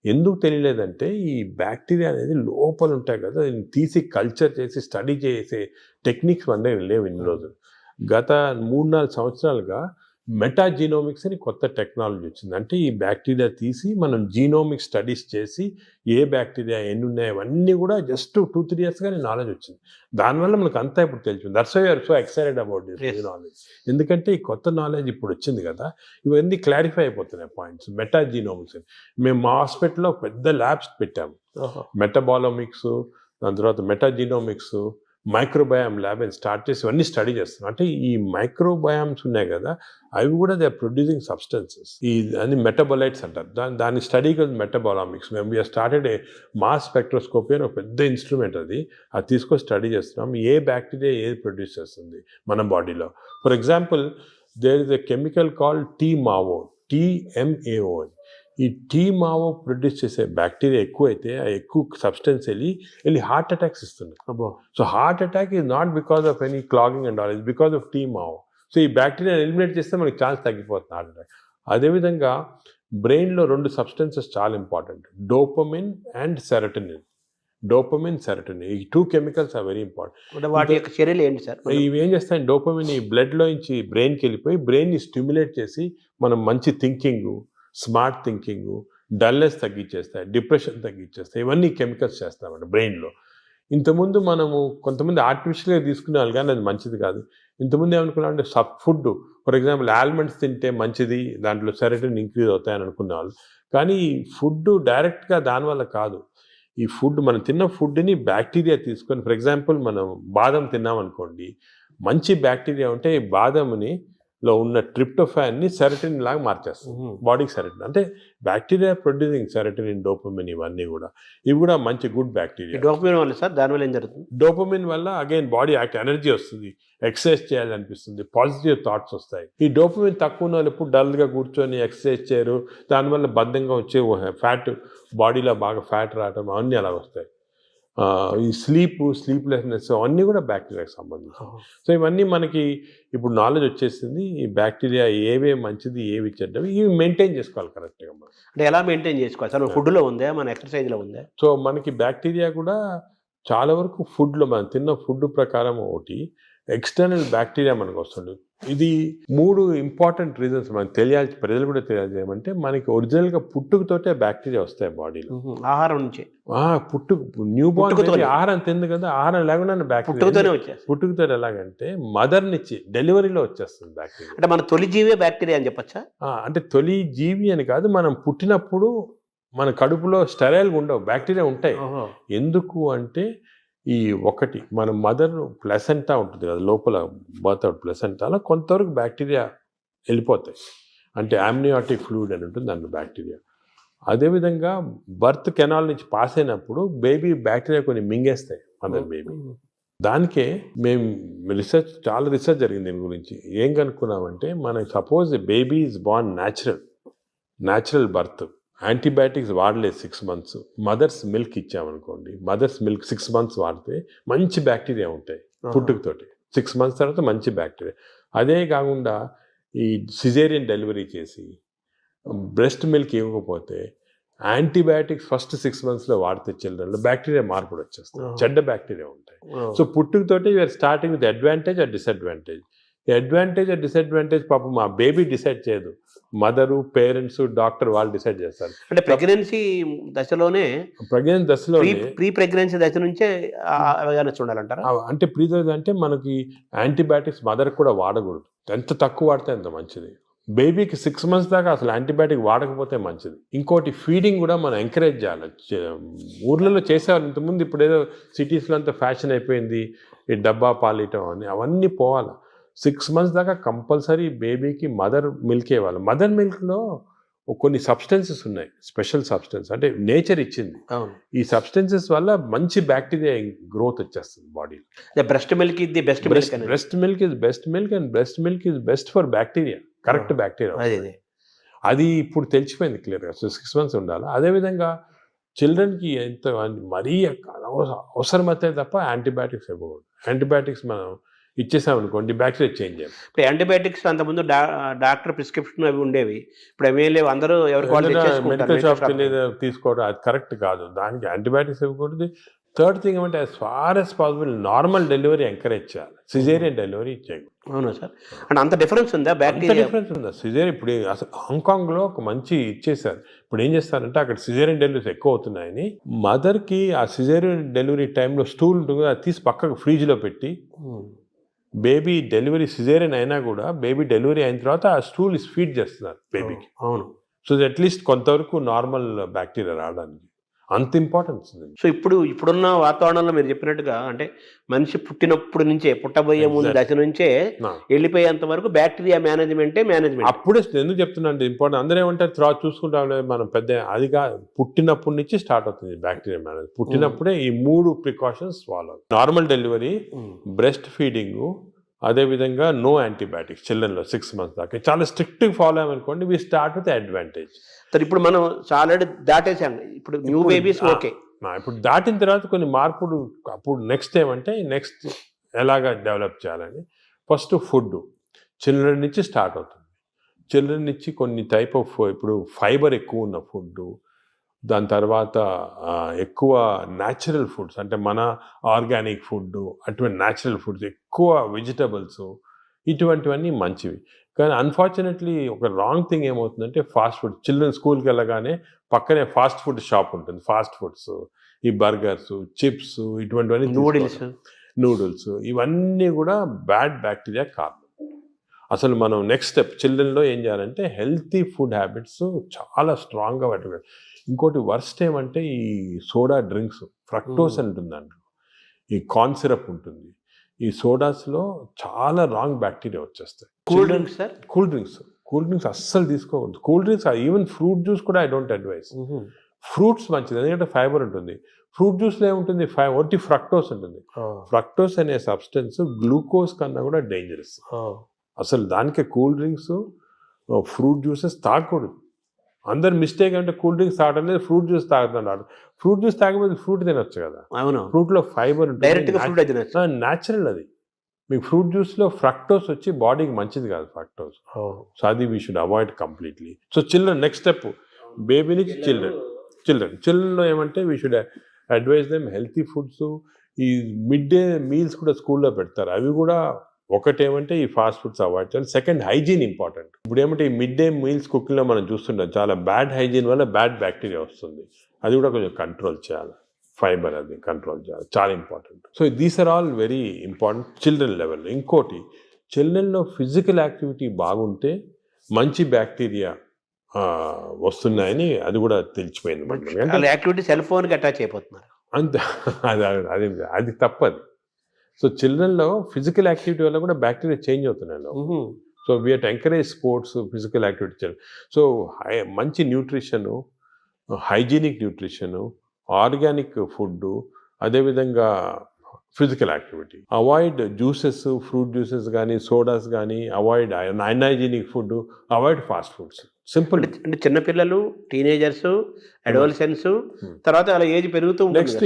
ఎందుకు తెలియలేదంటే, ఈ బ్యాక్టీరియా అనేది లోపల ఉంటాయి కదా, దీన్ని తీసి కల్చర్ చేసి స్టడీ చేసే టెక్నిక్స్ మన దగ్గర లేవు ఇన్ని రోజులు. గత 3-4 సంవత్సరాలుగా మెటాజీనోమిక్స్ అని కొత్త టెక్నాలజీ వచ్చింది. అంటే ఈ బ్యాక్టీరియా తీసి మనం జీనోమిక్ స్టడీస్ చేసి ఏ బ్యాక్టీరియా ఎన్ని ఉన్నాయి అవన్నీ కూడా జస్ట్ 2-3 ఇయర్స్గానే నాలెడ్జ్ వచ్చింది. దానివల్ల మనకు అంతా ఇప్పుడు తెలిసింది. That's why are so excited about this knowledge. ఎందుకంటే ఈ కొత్త నాలెడ్జ్ ఇప్పుడు వచ్చింది కదా, ఇవన్నీ క్లారిఫై అయిపోతున్నాయి పాయింట్స్. మెటాజీనోమిక్స్ అని మేము మా హాస్పిటల్లో పెద్ద ల్యాబ్స్ పెట్టాము. మెటబాలోమిక్స్, దాని తర్వాత మెటాజీనోమిక్స్, మైక్రోబయామ్ ల్యాబ్ అని స్టార్ట్ చేసి ఇవన్నీ స్టడీ చేస్తున్నాం. అంటే ఈ మైక్రోబయామ్స్ ఉన్నాయి కదా, అవి కూడా దే ఆర్ ప్రొడ్యూసింగ్ సబ్స్టెన్సెస్, ఈ అన్ని మెటబోలైట్స్ అంటారు. దాని స్టడీకి మెటబాలామిక్స్. మేము we're started a mass spectroscopy అని ఒక పెద్ద ఇన్స్ట్రుమెంట్, అది తీసుకొని స్టడీ చేస్తున్నాం. ఏ బ్యాక్టీరియా ఏది ప్రొడ్యూస్ చేస్తుంది మన బాడీలో. For example, there is a chemical called TMAO, TMAO. ఈ TMAO ప్రొడ్యూస్ చేసే బ్యాక్టీరియా ఎక్కువైతే ఆ ఎక్కువ సబ్స్టెన్స్ వెళ్ళి హార్ట్ అటాక్స్ ఇస్తుంది. So heart attack is not because of any clogging and all, is because of TMAO. So ఈ bacteria eliminate చేస్తే మనకి ఛాన్స్ తగ్గిపోతుంది హార్ట్ అటాక్. అదేవిధంగా బ్రెయిన్లో 2 సబ్స్టెన్సెస్ చాలా ఇంపార్టెంట్, డోపమిన్ అండ్ సెరటోనిన్. ఈ 2 కెమికల్స్ ఆర్ వెరీ ఇంపార్టెంట్. వాటి యొక్క చర్యలు ఏంటి సార్? ఇవి ఏం చేస్తాయి, డోపమిన్ ఈ బ్లడ్లో నుంచి బ్రెయిన్కి వెళ్ళిపోయి బ్రెయిన్ని స్టిమ్యులేట్ చేసి మనం మంచి థింకింగ్, స్మార్ట్ థింకింగ్, డల్నెస్ తగ్గించేస్తాయి, డిప్రెషన్ తగ్గించేస్తాయి. ఇవన్నీ కెమికల్స్ చేస్తామండి బ్రెయిన్లో. ఇంతకుముందు మనము కొంతమంది ఆర్టిఫిషియల్గా తీసుకునేవాళ్ళు, కానీ అది మంచిది కాదు. ఇంతకుముందు ఏమనుకున్నామంటే ఫుడ్, ఫర్ ఎగ్జాంపుల్ ఆల్మండ్స్ తింటే మంచిది, దాంట్లో సెరటోనిన్ ఇంక్రీజ్ అవుతాయని అనుకునేవాళ్ళు. కానీ ఫుడ్ డైరెక్ట్గా దానివల్ల కాదు. ఈ ఫుడ్, మనం తిన్న ఫుడ్ని బ్యాక్టీరియా తీసుకొని, ఫర్ ఎగ్జాంపుల్ మనం బాదం తిన్నామనుకోండి, మంచి బ్యాక్టీరియా ఉంటే ఈ బాదంని లో ఉన్న ట్రిప్టోఫాన్ని సెరటిన్ లాగా మార్చేస్తుంది బాడీకి. సెరటిన్ అంటే బ్యాక్టీరియా ప్రొడ్యూసింగ్ సెరటిన్, డోపమిన్, ఇవన్నీ కూడా ఇవి కూడా మంచి గుడ్ బ్యాక్టీరియా. డోపమిన్ వల్ల సార్ దానివల్ల ఏం జరుగుతుంది? డోపమిన్ వల్ల అగైన్ బాడీ యాక్ట్, ఎనర్జీ వస్తుంది, ఎక్సర్సైజ్ చేయాలనిపిస్తుంది, పాజిటివ్ థాట్స్ వస్తాయి. ఈ డోపమిన్ తక్కువ ఉన్న వాళ్ళు ఎప్పుడు డల్గా కూర్చొని ఎక్సర్సైజ్ చేయరు, దానివల్ల బద్ధంగా వచ్చే ఫ్యాట్, బాడీలో బాగా ఫ్యాట్ రావడం అవన్నీ అలా వస్తాయి. ఈ స్లీప్లెస్నెస్ అవన్నీ కూడా బ్యాక్టీరియాకి సంబంధించి. సో ఇవన్నీ మనకి ఇప్పుడు నాలెడ్జ్ వచ్చేసింది. ఈ బ్యాక్టీరియా ఏవే మంచిది, ఏవి చెడ్డవి, ఇవి మెయింటైన్ చేసుకోవాలి కరెక్ట్గా మనం. అంటే ఎలా మెయింటైన్ చేసుకోవాలి సార్? ఫుడ్లో ఉందా, మన ఎక్సర్సైజ్లో ఉందా? సో మనకి బ్యాక్టీరియా కూడా చాలా వరకు ఫుడ్లో, మనం తిన్న ఫుడ్ ప్రకారం ఒకటి, ఎక్స్టర్నల్ బ్యాక్టీరియా మనకు వస్తుంది. ఇది 3 ఇంపార్టెంట్ రీజన్స్ మనకు తెలియాలి, ప్రజలు కూడా తెలియాలి. ఏమంటే మనకి ఒరిజినల్గా పుట్టుకతోటే బ్యాక్టీరియా వస్తాయి బాడీలో, ఆహారం నుంచి. న్యూ బార్న్ ఆహారం తింది కదా, ఆహారం లేకుండా బ్యాక్టీరియా పుట్టుకతో. ఎలాగంటే మదర్ నుంచి డెలివరీలో వచ్చేస్తుంది బ్యాక్టీరియా. అంటే మన తొలి జీవే బ్యాక్టీరియా అని చెప్పచ్చా? అంటే తొలి జీవి అని కాదు, మనం పుట్టినప్పుడు మన కడుపులో స్టెరైల్గా ఉండవు, బ్యాక్టీరియా ఉంటాయి. ఎందుకు అంటే ఈ ఒకటి మన మదర్ ప్లెసెంటా ఉంటుంది కదా, లోపల బర్త్ అవుట్ ప్లెసెంటాలో కొంతవరకు బ్యాక్టీరియా వెళ్ళిపోతాయి. అంటే ఆమ్నియాటిక్ ఫ్లూయిడ్ అని ఉంటుంది దాంట్లో బ్యాక్టీరియా. అదేవిధంగా బర్త్ కెనాల్ నుంచి పాస్ అయినప్పుడు బేబీ బ్యాక్టీరియా కొన్ని మింగేస్తాయి మదర్ బేబీ. దానికే మేము చాలా రీసెర్చ్ జరిగింది దీని గురించి. ఏం కనుక్కున్నామంటే, మనకి suppose baby is born natural birth, antibiotics వాడలేదు 6 months, మదర్స్ మిల్క్ ఇచ్చామనుకోండి, మదర్స్ మిల్క్ 6 months వాడితే మంచి బ్యాక్టీరియా ఉంటాయి పుట్టుకతోటి. 6 months తర్వాత మంచి బ్యాక్టీరియా. అదే కాకుండా ఈ సిజేరియన్ డెలివరీ చేసి బ్రెస్ట్ మిల్క్ ఇవ్వకపోతే యాంటీబయాటిక్స్ ఫస్ట్ 6 monthsలో వాడితే చిల్డ్రన్లో బ్యాక్టీరియా మార్పులు వచ్చేస్తాయి, చెడ్డ బ్యాక్టీరియా ఉంటాయి. సో పుట్టుకతోటి we're starting with advantage or disadvantage. Advantage or disadvantage పాపం మా బేబీ డిసైడ్ చేయదు, మదరు, పేరెంట్స్, డాక్టర్ వాళ్ళు డిసైడ్ చేస్తారు. అంటే ప్రెగ్నెన్సీ దశలోనే ప్రీ ప్రెగ్నెన్సీ దశ నుంచే చూడాలంటారా? అంటే ప్రీ అంటే మనకి యాంటీబయాటిక్స్ మదర్ కూడా వాడకూడదు, ఎంత తక్కువ వాడితే అంత మంచిది. బేబీకి 6 months దాకా అసలు యాంటీబయాటిక్ వాడకపోతే మంచిది. ఇంకోటి ఫీడింగ్ కూడా మనం ఎంకరేజ్ చేయాలి. ఊర్లలో చేసేవాళ్ళు ఇంతకుముందు, ఇప్పుడు ఏదో సిటీస్లో అంతా ఫ్యాషన్ అయిపోయింది ఈ డబ్బా పాలియటం అని, అవన్నీ పోవాలి. 6 months దాకా కంపల్సరీ బేబీకి మదర్ మిల్క్ ఇవ్వాలి. మదర్ మిల్క్లో కొన్ని సబ్స్టెన్సెస్ ఉన్నాయి, స్పెషల్ సబ్స్టెన్స్, అంటే నేచర్ ఇచ్చింది. ఈ సబ్స్టెన్సెస్ వల్ల మంచి బ్యాక్టీరియా గ్రోత్ వచ్చేస్తుంది బాడీలో. బ్రెస్ట్ మిల్క్ ఇది best milk, breast milk is best milk and breast milk is best for bacteria, correct bacteria. అది ఇప్పుడు తెలిసిపోయింది క్లియర్గా. సో 6 months ఉండాలి. అదేవిధంగా చిల్డ్రన్కి ఎంత మరీ అవసరమైతే తప్ప యాంటీబయాటిక్స్ ఇవ్వకూడదు. యాంటీబయాటిక్స్ మనం ఇచ్చేసామనుకోండి బ్యాక్టీరియా చేంజ్ అయ్యాం. ఇప్పుడు యాంటీబయాటిక్స్ అంతకుముందు డాక్టర్ ప్రిస్క్రిప్షన్ అవి ఉండేవి, ఇప్పుడు అవి లేవు, అందరూ మెడికల్ షాప్కి వెళ్ళి తీసుకోవడం అది కరెక్ట్ కాదు. దానికి యాంటీబయాటిక్స్ ఇవ్వకూడదు. థర్డ్ థింగ్ ఏమంటే, as far as possible normal delivery encourage చేయాలి, సిజేరియన్ డెలివరీ చేయకూడదు. అవునా సార్? అంటే అంత డిఫరెన్స్ ఉందా? బ్యాక్టీరియా డిఫరెన్స్ ఉందా? సిజేరియన్ ఇప్పుడు అసలు హాంకాంగ్లో ఒక మంచి ఇచ్చేసారు. ఇప్పుడు ఏం చేస్తారంటే, అక్కడ సిజేరియన్ డెలివరీస్ ఎక్కువ అవుతున్నాయని మదర్కి ఆ సిజేరియన్ డెలివరీ టైంలో స్టూల్ ఉంటుంది, అది తీసి పక్కకు ఫ్రిడ్జ్లో పెట్టి బేబీ డెలివరీ సిజేరియన్ అయినా కూడా బేబీ డెలివరీ అయిన తర్వాత ఆ స్టూల్ ఫీడ్ చేస్తున్నారు బేబీకి. అవును. సో అట్లీస్ట్ కొంతవరకు నార్మల్ బ్యాక్టీరియా రావడానికి అంత ఇంపార్టెన్స్ ఉంది. సో ఇప్పుడున్న వాతావరణంలో మీరు చెప్పినట్టుగా, అంటే మనిషి పుట్టినప్పుడు నుంచే, పుట్టబోయే ముందు దశ నుంచే వెళ్ళిపోయేంత వరకు బ్యాక్టీరియా మేనేజ్మెంట్. అప్పుడే ఎందుకు చెప్తున్నా అంటే ఇంపార్టెంట్. అందరూ ఏమంటారు తర్వాత చూసుకుంటాం మనం, పెద్ద అదిగా పుట్టినప్పటి నుంచి స్టార్ట్ అవుతుంది బ్యాక్టీరియా మేనేజ్మెంట్. పుట్టినప్పుడే ఈ 3 precautions follow: normal delivery, breast feeding, అదేవిధంగా నో యాంటీబయాటిక్స్ చిల్డ్రన్లో 6 months దాకా. చాలా స్ట్రిక్ట్గా ఫాలో అయ్యామనుకోండి, వీ స్టార్ట్ విత్ అడ్వాంటేజ్. ఇప్పుడు మనం ఆల్రెడీ దాటేసాం, ఇప్పుడు న్యూ బేబీస్ ఓకే. ఇప్పుడు దాటిన తర్వాత కొన్ని మార్పులు. అప్పుడు నెక్స్ట్ ఏమంటే, నెక్స్ట్ ఎలాగా డెవలప్ చేయాలని, ఫస్ట్ ఫుడ్ చిల్డ్రన్ నుంచి స్టార్ట్ అవుతుంది. చిల్డ్రన్ నుంచి కొన్ని టైప్ ఆఫ్, ఇప్పుడు ఫైబర్ ఎక్కువ ఉన్న ఫుడ్, దాని తర్వాత ఎక్కువ న్యాచురల్ ఫుడ్స్, అంటే మన ఆర్గానిక్ ఫుడ్, అటువంటి న్యాచురల్ ఫుడ్స్, ఎక్కువ వెజిటబుల్స్, ఇటువంటివన్నీ మంచివి. కానీ అన్ఫార్చునేట్లీ ఒక రాంగ్ థింగ్ ఏమవుతుందంటే, ఫాస్ట్ ఫుడ్. చిల్డ్రన్ స్కూల్కి వెళ్ళగానే పక్కనే ఫాస్ట్ ఫుడ్ షాప్ ఉంటుంది, ఫాస్ట్ ఫుడ్స్, ఈ బర్గర్స్, చిప్స్, ఇటువంటివన్నీ, నూడిల్స్, ఇవన్నీ కూడా బ్యాడ్ బ్యాక్టీరియా కారణం. అసలు మనం నెక్స్ట్ స్టెప్ చిల్డ్రన్లో ఏం చేయాలంటే, హెల్తీ ఫుడ్ హ్యాబిట్స్ చాలా స్ట్రాంగ్గా పెట్టాలి. ఇంకోటి వర్స్ట్ ఏమంటే, ఈ సోడా డ్రింక్స్, ఫ్రక్టోస్ ఉంటుంది దాంట్లో, ఈ కార్న్ సిరప్ ఉంటుంది, ఈ సోడాస్లో చాలా రాంగ్ బ్యాక్టీరియా వచ్చేస్తాయి. Cool drinks sir? Cool drinks అస్సలు తీసుకోకూడదు. Cool drinks even fruit juice కూడా ఐ డోంట్ అడ్వైస్. ఫ్రూట్స్ మంచిది, ఎందుకంటే ఫైబర్ ఉంటుంది. ఫ్రూట్ జ్యూస్లో ఏముంటుంది, ఒట్టి ఫ్రక్టోస్ ఉంటుంది. ఫ్రక్టోస్ అనే సబ్స్టెన్స్ గ్లూకోజ్ కన్నా కూడా డేంజరస్. అసలు దానికే కూల్ డ్రింక్స్, ఫ్రూట్ జ్యూసెస్ తాగకూడదు. అందరు మిస్టేక్ అంటే కూల్ డ్రింక్స్ తాగడం లేదు, ఫ్రూట్ జ్యూస్ తాగుతున్నాడు. ఫ్రూట్ జ్యూస్ తాగకపోతే ఫ్రూట్ తినొచ్చు కదా. అవును, ఫ్రూట్లో ఫైబర్ ఉంటుంది, న్యాచురల్ అది. మీకు ఫ్రూట్ జ్యూస్లో ఫ్రక్టోస్ వచ్చి బాడీకి మంచిది కాదు ఫ్రక్టోస్. సో అది we should avoid completely. So children next step, baby నుంచి చిల్డ్రన్లో ఏమంటే we should advise them healthy foods. ఈ మిడ్ డే మీల్స్ కూడా స్కూల్లో పెడతారు, అవి కూడా ఒకటేమంటే ఈ ఫాస్ట్ ఫుడ్స్ అవాయిడ్ చేయాలి. Second, hygiene important. ఇప్పుడు ఏమంటే ఈ మిడ్ డే మీల్స్ కుకింగ్లో మనం చూస్తుంటాం, చాలా బ్యాడ్ హైజీన్ వల్ల బ్యాడ్ బ్యాక్టీరియా వస్తుంది. అది కూడా కొంచెం కంట్రోల్ చేయాలి. ఫైబర్ అది కంట్రోల్ చేయాలి, చాలా important. So these are all very important children లెవెల్లో. ఇంకోటి, చిల్డ్రన్లో ఫిజికల్ యాక్టివిటీ బాగుంటే మంచి బ్యాక్టీరియా వస్తున్నాయని అది కూడా తెలిసిపోయింది మనకి. అంటే యాక్టివిటీ సెల్ ఫోన్కి అటాచ్ అయిపోతున్నారు అంతే, అది తప్పది. సో చిల్డ్రన్లో ఫిజికల్ యాక్టివిటీ వల్ల కూడా బ్యాక్టీరియా చేంజ్ అవుతున్నాయి. So we have to encourage sports, physical activity. So మంచి nutrition, hygienic nutrition, organic food, అదేవిధంగా physical activity. Avoid juices, fruit juices కానీ సోడాస్ కానీ, avoid unhygienic food, avoid fast foods. Simple. అంటే చిన్నపిల్లలు, teenagers, adolescence, తర్వాత అలా age పెరుగుతూ next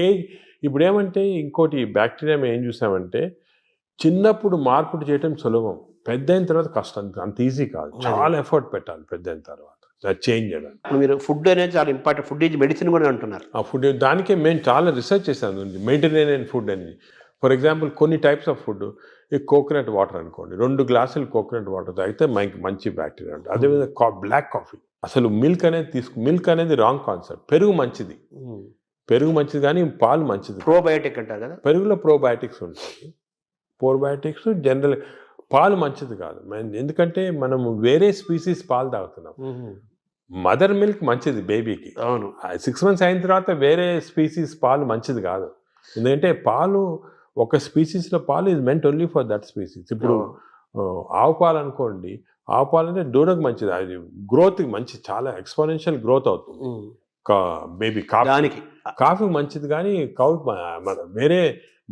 age. ఇప్పుడు ఏమంటే ఇంకోటి బ్యాక్టీరియా ఏం చూసామంటే, చిన్నప్పుడు మార్పులు చేయటం సులభం, పెద్ద అయిన తర్వాత కష్టం. అంత ఈజీ కాదు, చాలా ఎఫర్ట్ పెట్టాలి పెద్ద అయిన తర్వాత చేంజ్ చేయడానికి. మీరు ఫుడ్ అనేది చాలా ఇంపార్టెంట్, ఫుడ్ ఈజ్ మెడిసిన్ కూడా అంటున్నారు. ఆ ఫుడ్ దానికే మేము చాలా రీసెర్చ్ చేసాము, మెడిటరేనియన్ ఫుడ్ అని. ఫర్ ఎగ్జాంపుల్ కొన్ని టైప్స్ ఆఫ్ ఫుడ్, ఈ కోకోనట్ వాటర్ అనుకోండి, 2 గ్లాసులు కోకోనట్ వాటర్ తాగితే మంచి బ్యాక్టీరియా ఉంటుంది. అదేవిధంగా బ్లాక్ కాఫీ. అసలు మిల్క్ అనేది రాంగ్ కాన్సెప్ట్. పెరుగు మంచిది కానీ పాలు మంచిది. ప్రోబయోటిక్ అంటారు కదా, పెరుగులో ప్రోబయోటిక్స్ ఉంటాయి. ప్రోబయోటిక్స్ జనరల్, పాలు మంచిది కాదు. ఎందుకంటే మనం వేరే స్పీసీస్ పాలు తాగుతున్నాం. మదర్ మిల్క్ మంచిది బేబీకి. అవును, 6 months అయిన తర్వాత వేరే స్పీసీస్ పాలు మంచిది కాదు. ఎందుకంటే పాలు, ఒక స్పీసీస్లో పాలు is meant only for that species. ఇప్పుడు ఆవు పాలు అనుకోండి, ఆవు పాలు అంటే దూడకు మంచిది, అది గ్రోత్కి మంచిది, చాలా ఎక్స్పోనెన్షియల్ గ్రోత్ అవుతుంది బేబీ. కాఫీ మంచిది కానీ వేరే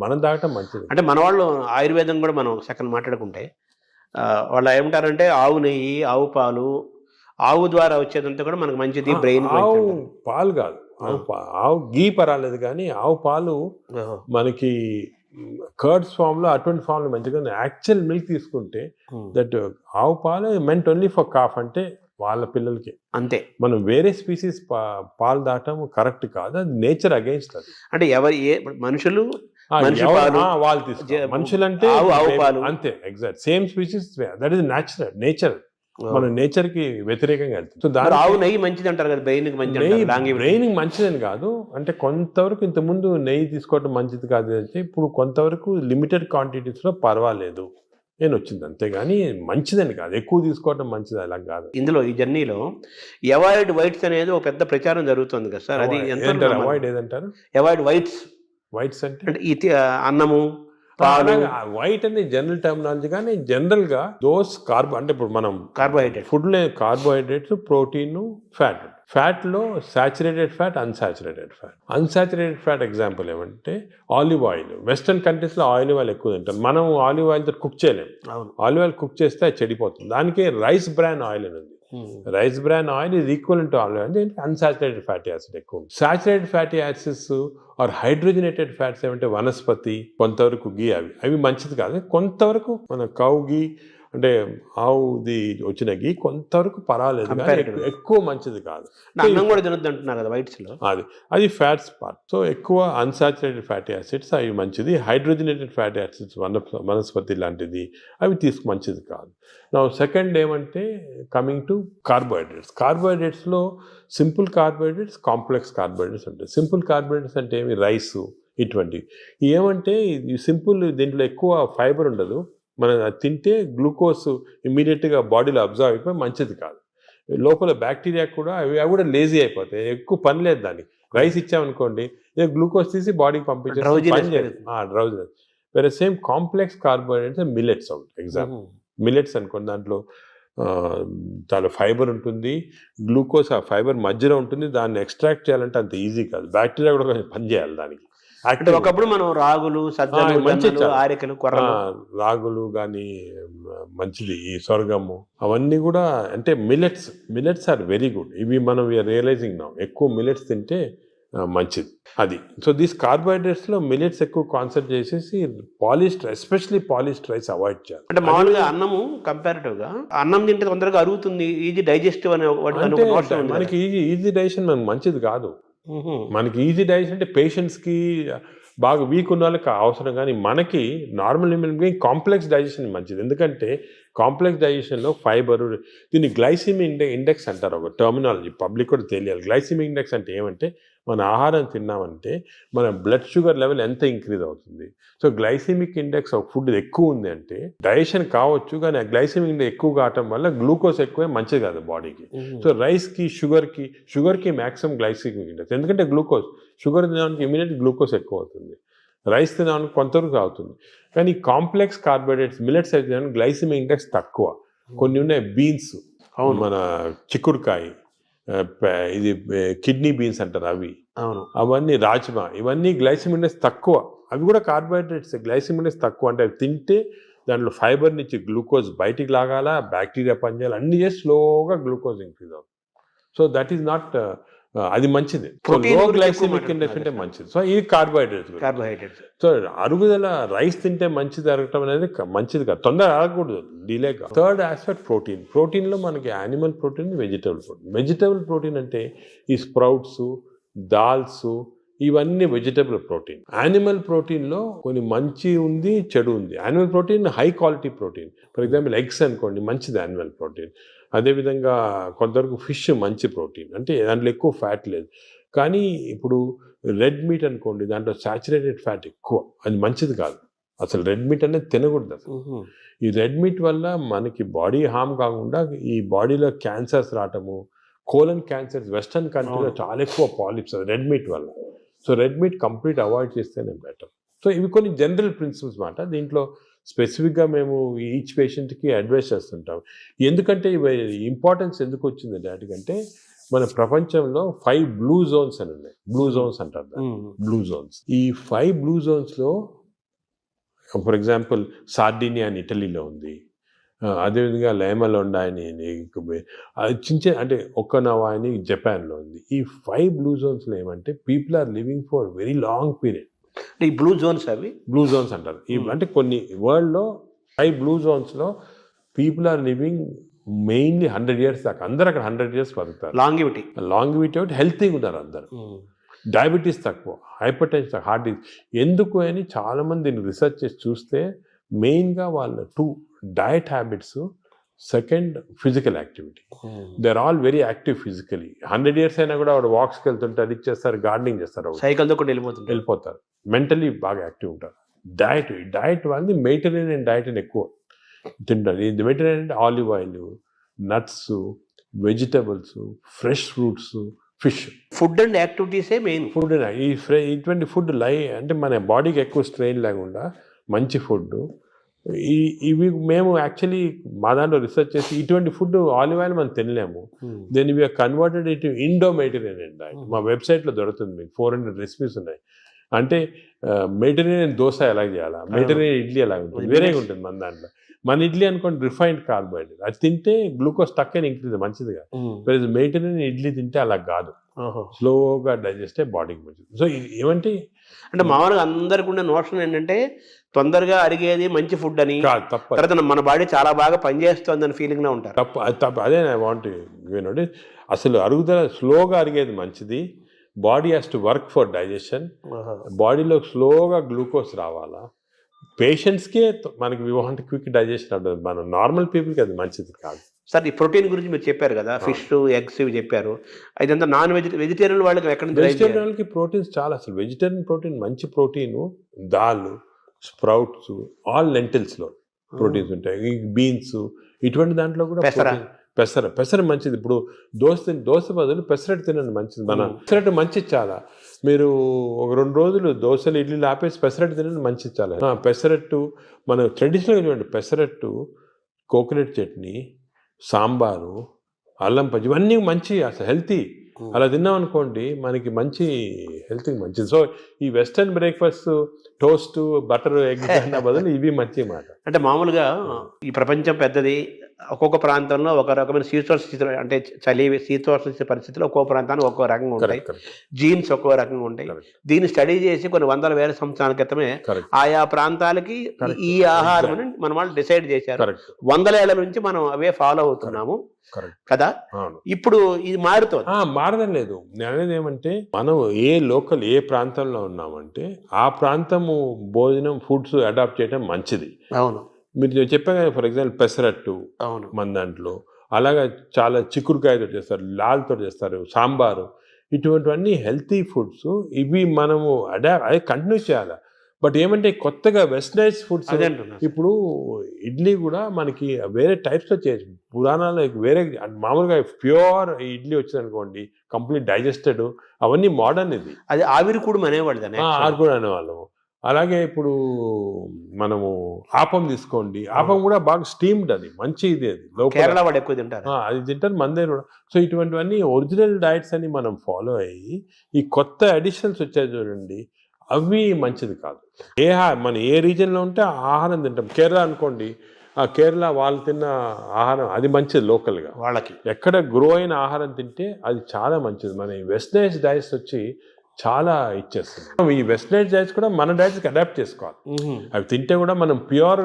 మనం తాగటం మంచిది. అంటే మన వాళ్ళు ఆయుర్వేదం కూడా మనం సెకండ్ మాట్లాడుకుంటే వాళ్ళు ఏమంటారంటే ఆవు నెయ్యి, ఆవు పాలు, ఆవు ద్వారా వచ్చేదంతా కూడా మనకు మంచిది, బ్రెయిన్. ఆవు పాలు కాదు, ఆవు గీ పర్వాలేదు కానీ ఆవు పాలు మనకి కర్డ్స్ ఫామ్లో, అటువంటి ఫామ్లో మంచిగా. యాక్చువల్ మిల్క్ తీసుకుంటే దట్ ఆవు పాలు మెంట్ ఓన్లీ ఫర్ కాఫ్, అంటే వాళ్ళ పిల్లలకి అంతే. మనం వేరే స్పీసీస్ పాలు దాటం కరెక్ట్ కాదు, అది నేచర్ అగైన్స్ట్. అది అంటే మనుషులు వాళ్ళు తీసుకో, మనుషులంటే అంతే, exact same species, that is nature. మన నేచర్ కి వ్యతిరేకంగా వెళ్తుంది. సో ఆవు నెయ్యి మంచిది అంటారు కదా, బ్రెయిన్ మంచిదని కాదు, అంటే కొంతవరకు ఇంతకుముందు నెయ్యి తీసుకోవడం మంచిది కాదు అంటే, ఇప్పుడు కొంతవరకు లిమిటెడ్ క్వాంటిటీస్ లో పర్వాలేదు నేను వచ్చింది, అంతేగాని మంచిదని కాదు, ఎక్కువ తీసుకోవడం మంచిది అలా కాదు. ఇందులో ఈ జర్నీలో అవాయిడ్ వైట్స్ అనేది ఒక పెద్ద ప్రచారం జరుగుతుంది కదా సార్, అది అవాయిడ్ ఏదంటారు? అవాయిడ్ వైట్స్ అంటే అన్నము, వైట్ అనేది జనరల్ టర్మినాలజీ, కానీ జనరల్ గా దోస్ అంటే ఇప్పుడు మనం కార్బోహైడ్రేట్ ఫుడ్ లో కార్బోహైడ్రేట్స్, ప్రోటీన్, ఫ్యాట్ లో saturated fat, unsaturated fat example ఏమంటే ఆలివ్ ఆయిల్. వెస్టర్న్ కంట్రీస్ లో ఆలివ్ ఆయిల్ ఎక్కువ తింటాం, మనం ఆలివ్ ఆయిల్ తో కుక్ చేయలేము. ఆలివ్ ఆయిల్ కుక్ చేస్తే అది చెడిపోతుంది. దానికే రైస్ బ్రాన్ ఆయిల్ అని ఉంది. Rice bran oil is equal to olive oil, unsaturated fatty acid ఎక్కువ. Saturated fatty acids are hydrogenated fats ఏమంటే వనస్పతి, కొంతవరకు గీ, అవి మంచిది కాదు. కొంతవరకు మన కౌ గీ అంటే ఆవుది వచ్చిన గీ కొంతవరకు పర్వాలేదు, ఎక్కువ మంచిది కాదు. అన్నం కూడా తినొద్దు అంటున్నారు కదా వైట్స్ లో, అది ఫ్యాట్స్ పార్ట్. సో ఎక్కువ అన్సాచురేటెడ్ ఫ్యాటీ యాసిడ్స్ అవి మంచిది. హైడ్రోజనేటెడ్ ఫ్యాటీ యాసిడ్స్ వనస్పతి లాంటిది అవి మంచిది కాదు. నా సెకండ్ ఏమంటే కమింగ్ టు కార్బోహైడ్రేట్స్లో సింపుల్ కార్బోహైడ్రేట్స్, కాంప్లెక్స్ కార్బోహైడ్రేట్స్ ఉంటాయి. సింపుల్ కార్బోహైడ్రేట్స్ అంటే ఏమి, రైసు ఇటువంటివి. ఏమంటే సింపుల్, దీంట్లో ఎక్కువ ఫైబర్ ఉండదు, మనం తింటే గ్లూకోజ్ ఇమ్మీడియట్గా బాడీలో అబ్జర్వ్ అయిపోయి మంచిది కాదు. లోపల బ్యాక్టీరియా కూడా అవి కూడా లేజీ అయిపోతాయి, ఎక్కువ పని లేదు దానికి. రైస్ ఇచ్చామనుకోండి, గ్లూకోజ్ తీసి బాడీకి పంపించేసి డ్రౌజినెస్. వేరే same complex carbohydrates millets out example. Millets అనుకోండి, దాంట్లో చాలా ఫైబర్ ఉంటుంది, గ్లూకోజ్ ఆ ఫైబర్ మధ్యలో ఉంటుంది, దాన్ని ఎక్స్ట్రాక్ట్ చేయాలంటే అంత ఈజీ కాదు, బ్యాక్టీరియా కూడా కొంచెం పనిచేయాలి దానికి. అంటే ఒకప్పుడు మనం రాగులు, సజ్జలు, జొన్నలు, ఆరికలు, కొర్రలు, రాగులు కానీ మంచిది, ఈ సొరగము అవన్నీ కూడా అంటే మిల్లెట్స్ ఆర్ వెరీ గుడ్. ఇవి మనం రియలైజింగ్ నా ఎక్కువ మిల్లెట్స్ తింటే మంచిది అది. సో దీస్ కార్బోహైడ్రేట్స్లో మిల్లెట్స్ ఎక్కువ కాన్సన్ట్రేట్ చేసేసి ఎస్పెషలీ పాలిష్డ్ రైస్ అవాయిడ్ చేయాలి. అంటే మామూలుగా అన్నము కంపారిటివ్ గా అన్నం తింటే తొందరగా అరుగుతుంది, ఈజీ డైజెస్టివ్ అనే మనకి ఈజీ డైజెషన్ మనకు మంచిది కాదు. మనకి ఈజీ డైజెషన్ అంటే పేషెంట్స్కి బాగా వీక్ ఉన్న వాళ్ళకి అవసరం, కానీ మనకి normal human being complex digestion మంచిది. ఎందుకంటే కాంప్లెక్స్ డైజెషన్లో ఫైబర్, దీన్ని గ్లైసిమిక్ ఇండెక్స్ అంటారు, ఒక టర్మినాలజీ పబ్లిక్ కూడా తెలియాలి. గ్లైసిమిక్ ఇండెక్స్ అంటే ఏమంటే మన ఆహారం తిన్నామంటే మన బ్లడ్ షుగర్ లెవెల్ ఎంత ఇంక్రీజ్ అవుతుంది. సో గ్లైసిమిక్ ఇండెక్స్ ఒక ఫుడ్ ఎక్కువ ఉంది అంటే డైజెషన్ కావచ్చు, కానీ ఆ గ్లైసిమిక్ ఇండెక్స్ ఎక్కువ కావటం వల్ల గ్లూకోజ్ ఎక్కువే మంచిది కాదు బాడీకి. సో రైస్కి షుగర్కి మ్యాక్సిమం గ్లైసిమిక్ ఇండెక్స్, ఎందుకంటే షుగర్ తినడానికి ఇమీడియట్ గ్లూకోజ్ ఎక్కువ అవుతుంది, రైస్ తినడానికి కొంతవరకు అవుతుంది. కానీ కాంప్లెక్స్ కార్బోహైడ్రేట్స్ మిల్లెట్స్ అయితే గ్లైసిమిక్ ఇండెక్స్ తక్కువ. కొన్ని ఉన్నాయి బీన్స్, మన చిక్కుడుకాయ, ఇది కిడ్నీ బీన్స్ అంటారు అవి, అవన్నీ రాజ్మా, ఇవన్నీ గ్లైసిమిక్ ఇండెక్స్ తక్కువ. అవి కూడా కార్బోహైడ్రేట్స్, గ్లైసిమిక్ ఇండెక్స్ తక్కువ. అంటే అవి తింటే దాంట్లో ఫైబర్ నుంచి గ్లూకోజ్ బయటికి లాగాల, బ్యాక్టీరియా పనిచేయాలి, అన్ని చేసి స్లోగా గ్లూకోజ్ ఇంక్రీజ్ అవుతుంది. సో దట్ ఈస్ నాట్ అది మంచిది. లో గ్లైసిమిక్ ఇండెక్స్ అంటే మంచిది. సో ఇది కార్బోహైడ్రేట్స్. సో అరుగుదల రైస్ తింటే మంచిది అరగటం అనేది మంచిది కాదు, తొందరగా అరగకూడదు, డిలేగా. థర్డ్ ఆస్పెక్ట్ ప్రోటీన్లో మనకి యానిమల్ ప్రోటీన్, వెజిటబుల్ ప్రోటీన్ అంటే ఈ స్ప్రౌట్స్, దాల్స్, ఇవన్నీ వెజిటబుల్ ప్రోటీన్. యానిమల్ ప్రోటీన్లో కొన్ని మంచి ఉంది, చెడు ఉంది. Animal protein high quality protein, for example eggs అనుకోండి, మంచిది యానిమల్ ప్రోటీన్. అదేవిధంగా కొంతవరకు ఫిష్ మంచి ప్రోటీన్, అంటే దాంట్లో ఎక్కువ ఫ్యాట్ లేదు. కానీ ఇప్పుడు రెడ్ మీట్ అనుకోండి, దాంట్లో సాచురేటెడ్ ఫ్యాట్ ఎక్కువ, అది మంచిది కాదు. అసలు రెడ్ మీట్ అనేది తినకూడదు అసలు. ఈ రెడ్ మీట్ వల్ల మనకి బాడీ హార్మ్ కాకుండా ఈ బాడీలో క్యాన్సర్స్ రావటము, కోలన్ క్యాన్సర్స్ వెస్టర్న్ కంట్రీలో చాలా ఎక్కువ పాలిప్స్ రెడ్ మీట్ వల్ల. So red meat complete avoid చేస్తేనే బెటర్. సో ఇవి కొన్ని జనరల్ ప్రిన్సిపల్స్ మాట. దీంట్లో స్పెసిఫిక్గా మేము ఈచ్ పేషెంట్కి అడ్వైస్ చేస్తుంటాం. ఎందుకంటే ఇవి ఇంపార్టెన్స్ ఎందుకు వచ్చింది వాటికంటే, మన ప్రపంచంలో 5 బ్లూ జోన్స్ అని ఉన్నాయి. బ్లూ జోన్స్ అంటారు దాన్ని, బ్లూ జోన్స్. ఈ 5 బ్లూ జోన్స్లో ఫర్ ఎగ్జాంపుల్ సార్డినియా అని ఇటలీలో ఉంది, అదేవిధంగా లైమలోండా అని చిన్న అంటే ఒక్కనవా అని జపాన్లో ఉంది. ఈ 5 బ్లూ జోన్స్లో ఏమంటే people are living for very long period. ఈ బ్లూ జోన్స్ బ్లూ జోన్స్ అంటారు. అంటే కొన్ని వరల్డ్లో 5 బ్లూ జోన్స్లో people are living mainly 100 years దాకా. అందరు అక్కడ 100 years బతుకుతారు. లాంగివిటీ ఒకటి, హెల్తీగా ఉన్నారు అందరు. డయాబెటీస్ తక్కువ, హైపర్ టెన్షన్, హార్ట్ డిసీజ్. ఎందుకు అని చాలామంది దీన్ని రీసెర్చ్ చేసి చూస్తే మెయిన్గా వాళ్ళ 2 diet habits, second physical activity. They are all very active physically. 100 years అయినా కూడా వాడు వాక్స్కి వెళ్తుంటారు, అది చేస్తారు, గార్డెనింగ్ చేస్తారు, సైకిల్తో కూడా వెళ్ళిపోతారు. మెంటలీ బాగా యాక్టివ్ ఉంటారు. డయట్ వాళ్ళది మెడిటరేనియన్ డయట్ అని ఎక్కువ తింటారు. ఇది మెడిటరేనియన్ అంటే olive oil, nuts, vegetables, fresh fruits, fish. Food and యాక్టివిటీసే మెయిన్. ఫుడ్ ఇటువంటి ఫుడ్ అంటే మన బాడీకి ఎక్కువ స్ట్రెయిన్ లేకుండా మంచి ఫుడ్. ఇవి మేము యాక్చువల్లీ మా దాంట్లో రీసెర్చ్ చేసి ఇటువంటి ఫుడ్ ఆలివ్ ఆయిల్ మనం తినలేము. Then we are converted it Indo Mediterranean diet. మా వెబ్సైట్లో దొరుకుతుంది, మీకు 400 రెసిపీస్ ఉన్నాయి. అంటే మెడిటరేనియన్ దోశ ఎలా చేయాలా, మెడిటరేనియన్ ఇడ్లీ ఎలా ఉంటుంది, వేరేగా ఉంటుంది మన దాంట్లో. మన ఇడ్లీ అనుకోండి రిఫైన్డ్ కార్బోహైడ్రేట్, అది తింటే గ్లూకోజ్ తక్కువ ఇంక్రీజ్ మంచిదిగా. మెడిటరేనియన్ ఇడ్లీ తింటే అలా కాదు, స్లోగా డైజెస్ట్ అయ్యి బాడీకి మంచిది. సో ఏమంటే అంటే మామూలుగా అందరికి ఉండే నోషన్ ఏంటంటే తొందరగా అరిగేది మంచి ఫుడ్ అని, తర్వాత మన బాడీ చాలా బాగా పనిచేస్తుంది అని ఫీలింగ్ లో ఉంటారు. తప్పు అదే ఐ వాంట్ యూనో. అసలు అరుగుదల స్లోగా అరిగేది మంచిది. Body has to work for digestion. బాడీలో స్లోగా గ్లూకోజ్ రావాలా. పేషెంట్స్కే మనకి వి వాంట్ క్విక్ డైజెషన్ ఉంటుంది, మన నార్మల్ పీపుల్కి అది మంచిది కాదు. సార్ ఈ ప్రోటీన్ గురించి మీరు చెప్పారు కదా, ఫిష్, ఎగ్స్ ఇవి చెప్పారు. ఇదంతా వెజిటేరియన్ వాళ్ళకి ఎక్కడ నుంచి? వెజిటేరియన్ వాళ్ళకి ప్రోటీన్స్ చాలా, అసలు వెజిటేరియన్ ప్రోటీన్ మంచి ప్రోటీను, దాల్, స్ప్రౌట్స్, ఆల్ లెంటిల్స్లో ప్రోటీన్స్ ఉంటాయి. ఈ బీన్స్ ఇటువంటి దాంట్లో కూడా పెసర మంచిది. ఇప్పుడు దోశ బదులు పెసరట్టు తినండి, మంచిది. పెసరట్టు మంచిది చాలా. మీరు ఒక 2 రోజులు దోశలు ఇడ్లీలు ఆపేసి పెసరట్టు తినండి, మంచిది చాలా. పెసరట్టు మన ట్రెడిషనల్గా చూడండి, పెసరట్టు, కోకోనట్ చట్నీ, సాంబారు, అల్లం పచ్చి, ఇవన్నీ మంచి, అసలు హెల్తీ. అలా తిన్నాం అనుకోండి మనకి మంచి హెల్త్కి మంచిది. సో ఈ western breakfast, toast, butter, egg అన్న బదులు ఇవి మంచి మాట. అంటే మామూలుగా ఈ ప్రపంచం పెద్దది, ఒక్కొక్క ప్రాంతంలో ఒక రకమైన శీతోష్ణ, అంటే చలి శీతోష్ణ పరిస్థితుల్లో ఒక్కో ప్రాంతానికి ఒక్కో రకంగా ఉంటాయి, జీన్స్ ఒక్కో రకంగా ఉంటాయి. దీన్ని స్టడీ చేసి కొన్ని వందల వేల సంవత్సరాల క్రితమే ఆయా ప్రాంతాలకి ఈ ఆహారం మన వాళ్ళు డిసైడ్ చేశారు. 100 ఏళ్ల నుంచి మనం అవే ఫాలో అవుతున్నాము కదా. ఇప్పుడు ఇది మారడం లేదు. నేను అనేది ఏమంటే, మనం ఏ ప్రాంతంలో ఉన్నామంటే ఆ ప్రాంతము భోజనం, ఫుడ్స్ అడాప్ట్ చేయడం మంచిది. అవును, మీరు చెప్పాను ఫర్ ఎగ్జాంపుల్ పెసరట్టు మన దాంట్లో, అలాగా చాలా చిక్కుడుకాయతో చేస్తారు, లాల్తో చేస్తారు, సాంబారు, ఇటువంటివన్నీ హెల్తీ ఫుడ్స్. ఇవి మనము అదే కంటిన్యూ చేయాలి. బట్ ఏమంటే కొత్తగా వెస్టర్నైజ్ ఫుడ్స్, ఇప్పుడు ఇడ్లీ కూడా మనకి వేరే టైప్స్లో చేయొచ్చు. పురాణాలు వేరే, మామూలుగా ప్యూర్ ఇడ్లీ వచ్చింది అనుకోండి, కంప్లీట్ డైజెస్టెడ్, అవన్నీ మోడర్న్. ఇది అది ఆవిరి కూడా అనేవాళ్ళము. అలాగే ఇప్పుడు మనము ఆపం తీసుకోండి, ఆపం కూడా బాగా స్టీమ్డ్, అది మంచి ఇది. అది కేరళ వాళ్ళు ఎక్కువ తింటారు, అది తింటారు మన దగ్గర కూడా. సో ఇటువంటివన్నీ ఒరిజినల్ డైట్స్ అని మనం ఫాలో అయ్యి, ఈ కొత్త అడిషన్స్ వచ్చాయి చూడండి, అవి మంచిది కాదు. మన ఏ రీజన్లో ఉంటే ఆ ఆహారం తింటాం. కేరళ అనుకోండి, ఆ కేరళ వాళ్ళు తిన్న ఆహారం అది మంచిది, లోకల్గా వాళ్ళకి ఎక్కడ గ్రో అయిన ఆహారం తింటే అది చాలా మంచిది. మన ఈ వెస్టర్నైజ్ డైట్స్ వచ్చి చాలా ఇచ్చేస్తుంది. ఈ వెస్టర్నైజ్ డైట్స్ కూడా మన డైట్స్కి అడాప్ట్ చేసుకోవాలి. అవి తింటే కూడా మనం ప్యూర్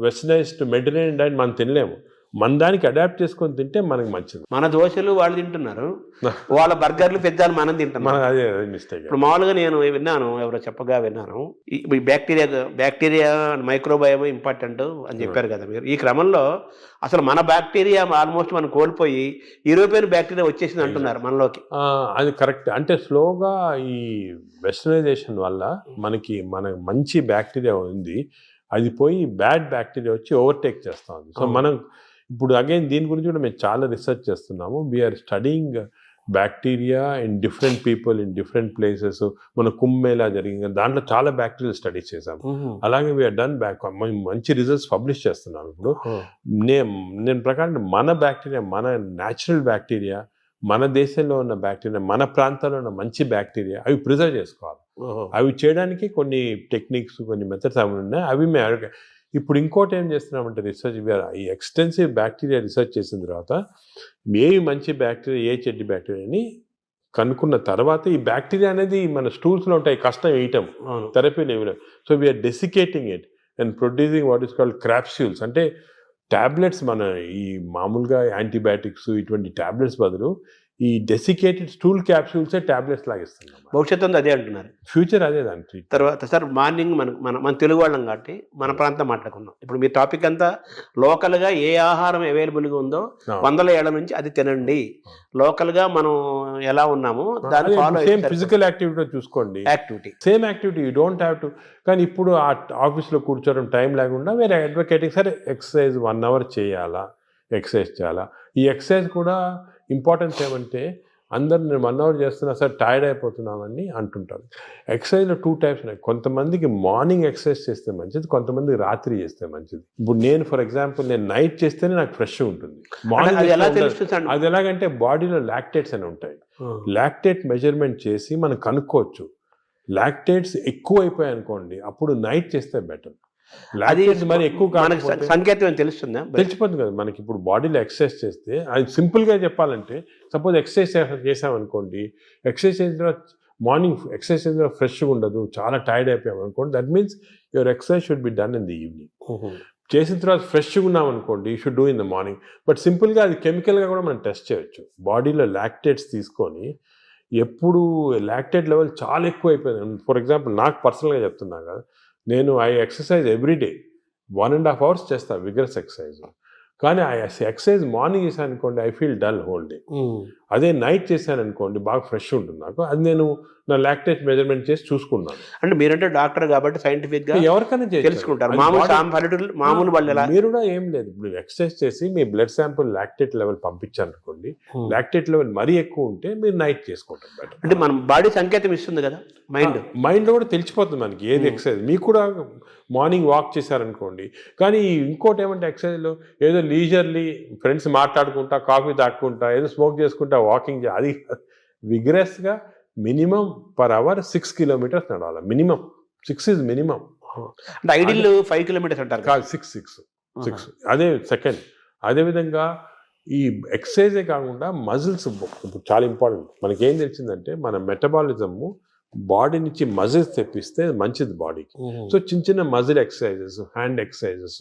వెస్టర్నైజ్డ్ మెడిటరేనియన్ డైట్ మనం తినలేము. మన దానికి అడాప్ట్ చేసుకొని తింటే మనకి మంచిది. మన దోశలు వాళ్ళు తింటున్నారు, వాళ్ళ బర్గర్లు, పిజ్జాలు మనం తింటున్నాం. అదే మిస్టేక్. ఇప్పుడు మామూలుగా నేను విన్నాను, ఎవరో చెప్పగా విన్నాను, ఈ బ్యాక్టీరియా మైక్రోబయోమ్ ఇంపార్టెంట్ అని చెప్పారు కదా మీరు. ఈ క్రమంలో అసలు మన బ్యాక్టీరియా ఆల్మోస్ట్ మనం కోల్పోయి యూరోపియన్ బ్యాక్టీరియా వచ్చేసింది అంటున్నారు మనలోకి. అది కరెక్ట్. అంటే స్లోగా ఈ వెస్టర్నైజేషన్ వల్ల మనకి మంచి బ్యాక్టీరియా ఉంది, అది పోయి బ్యాడ్ బ్యాక్టీరియా వచ్చి ఓవర్టేక్ చేస్తా ఉంది. సో మనం ఇప్పుడు అగైన్ దీని గురించి కూడా మేము చాలా రీసెర్చ్ చేస్తున్నాము. We're studying bacteria in different people in different places. మన కుంభమేళా జరిగింది, దాంట్లో చాలా బ్యాక్టీరియల్ స్టడీస్ చేసాము. అలాగే వీఆర్ డన్ మంచి రిజల్ట్స్ పబ్లిష్ చేస్తున్నాం. ఇప్పుడు నేను ప్రకారం మన బ్యాక్టీరియా, మన న్యాచురల్ బ్యాక్టీరియా, మన దేశంలో ఉన్న బ్యాక్టీరియా, మన ప్రాంతాల్లో ఉన్న మంచి బ్యాక్టీరియా, అవి ప్రిజర్వ్ చేసుకోవాలి. అవి చేయడానికి కొన్ని టెక్నిక్స్, కొన్ని మెథడ్స్ అవి ఉన్నాయి. అవి మేము ఇప్పుడు ఇంకోటి ఏం చేస్తున్నామంటే రీసెర్చ్, ఈ ఎక్స్టెన్సివ్ బ్యాక్టీరియా రీసెర్చ్ చేసిన తర్వాత ఏవి మంచి బ్యాక్టీరియా, ఏ చెడ్డి బ్యాక్టీరియా అని కనుక్కున్న తర్వాత, ఈ బ్యాక్టీరియా అనేది మన స్టూల్స్లో ఉంటాయి, కష్టం వేయటం, థెరపీలు ఏమి. So we're desiccating it and producing what is called capsules. అంటే ట్యాబ్లెట్స్, మన ఈ మామూలుగా యాంటీబయాటిక్స్ ఇటువంటి ట్యాబ్లెట్స్ బదులు ఈ డెసికేటెడ్ స్టూల్ క్యాప్సూల్సే ట్యాబ్లెట్స్ లాగా ఇస్తున్నాం. భవిష్యత్తు అదే అంటున్నారు, ఫ్యూచర్ అదే దానికి. తర్వాత సార్ మార్నింగ్ మన తెలుగు వాళ్ళం కాబట్టి మన ప్రాంతం మాట్లాడుకున్నాం. ఇప్పుడు మీ టాపిక్ అంతా లోకల్గా ఏ ఆహారం అవైలబుల్గా ఉందో 100 ఏళ్ల నుంచి అది తినండి. లోకల్గా మనం ఎలా ఉన్నామో దాన్ని ఫాలో. సేమ్ ఫిజికల్ యాక్టివిటీ చూసుకోండి, same activity, you don't have to. కానీ ఇప్పుడు ఆ ఆఫీస్లో కూర్చోవడం టైం లేకుండా వేరే అడ్వకేటింగ్, సరే ఎక్సర్సైజ్ 1 అవర్ చేయాలా, ఎక్సర్సైజ్ చేయాలా. ఈ ఎక్సర్సైజ్ కూడా ఇంపార్టెన్స్ ఏమంటే, అందరు నేను 1 అవర్ చేస్తున్నా సార్ టైర్డ్ అయిపోతున్నామని అంటుంటారు. ఎక్సర్సైజ్లో 2 టైప్స్ ఉన్నాయి. కొంతమందికి మార్నింగ్ ఎక్సర్సైజ్ చేస్తే మంచిది, కొంతమందికి రాత్రి చేస్తే మంచిది. ఇప్పుడు నేను ఫర్ ఎగ్జాంపుల్ నేను నైట్ చేస్తేనే నాకు ఫ్రెష్ ఉంటుంది. మార్నింగ్ అది ఎలాగంటే బాడీలో లాక్టేట్స్ అని ఉంటాయి. లాక్టేట్ మెజర్మెంట్ చేసి మనం కనుక్కోవచ్చు. లాక్టేట్స్ ఎక్కువ అయిపోయాయి అనుకోండి, అప్పుడు నైట్ చేస్తే బెటర్. అది మరి ఎక్కువ సంకేతం తెలుస్తుందా? తెలిసిపోతుంది కదా మనకి. ఇప్పుడు బాడీలో ఎక్సర్సైజ్ చేస్తే, అది సింపుల్గా చెప్పాలంటే, సపోజ్ ఎక్సర్సైజ్ చేసామనుకోండి, ఎక్సర్సైజ్ చేసిన తర్వాత మార్నింగ్ ఎక్సర్సైజ్ చేసిన తర్వాత ఫ్రెష్గా ఉండదు, చాలా టైర్డ్ అయిపోయాం అనుకోండి, that means your exercise should be done in the evening. చేసిన తర్వాత ఫ్రెష్గా ఉన్నాం అనుకోండి, you should do in the morning. But సింపుల్గా అది కెమికల్గా కూడా మనం టెస్ట్ చేయొచ్చు. బాడీలో లాక్టేట్స్ తీసుకొని, ఎప్పుడు లాక్టేట్ లెవెల్ చాలా ఎక్కువ అయిపోయింది, ఫర్ ఎగ్జాంపుల్ నాకు పర్సనల్గా చెప్తున్నా కదా, నేను ఐ ఎక్సర్సైజ్ ఎవ్రీడే 1.5 hours చేస్తాను విగరస్ ఎక్సర్సైజ్. కానీ ఆ ఎక్సర్సైజ్ మార్నింగ్ చేశాను అనుకోండి, I feel dull whole day. అదే నైట్ చేశాను అనుకోండి బాగా ఫ్రెష్ ఉంటుంది నాకు. అది నేను నా లాక్టేజ్ మెజర్మెంట్ చేసి చూసుకున్నాను. అంటే మీరంటే డాక్టర్ కాబట్టి సైంటిఫిక్ గా ఎవరికైనా తెలుసుకుంటారు. మామూలు పల్లెటూరు మామూలు వాళ్ళు ఎలా మీరు కూడా ఏం లేదు, ఇప్పుడు ఎక్సర్సైజ్ చేసి మీ బ్లడ్ శాంపుల్ లాక్టేట్ లెవెల్ పంపించారనుకోండి, లాక్టేట్ లెవెల్ మరీ ఎక్కువ ఉంటే మీరు నైట్ చేసుకుంటారు బెటర్. అంటే మనం బాడీ సంకేతం ఇస్తుంది కదా మైండ్ లో కూడా తెలిసిపోతుంది మనకి ఏది ఎక్సర్సైజ్. మీకు కూడా మార్నింగ్ వాక్ చేశారనుకోండి, కానీ ఇంకోటి ఏమంటే ఎక్సర్సైజ్లో ఏదో లీజర్లీ ఫ్రెండ్స్ మాట్లాడుకుంటా కాఫీ తాక్కుంటా ఏదో స్మోక్ చేసుకుంటా వాకింగ్ అది విగ్రెస్గా మినిమం పర్ అవర్ 6 kilometers నడవాలి. Minimum 6 is minimum. అంటే ఐడియల్ 5 kilometers అంటారు కాదు, 6. అదే సెకండ్. అదేవిధంగా ఈ ఎక్సర్సైజే కాకుండా మజిల్స్ చాలా ఇంపార్టెంట్. మనకి ఏం తెలిసిందంటే మన మెటబాలిజము బాడీ నుంచి మజిల్స్ తెప్పిస్తే మంచిది బాడీకి. సో చిన్న చిన్న మజిల్ ఎక్సర్సైజెస్, హ్యాండ్ ఎక్సర్సైజెస్,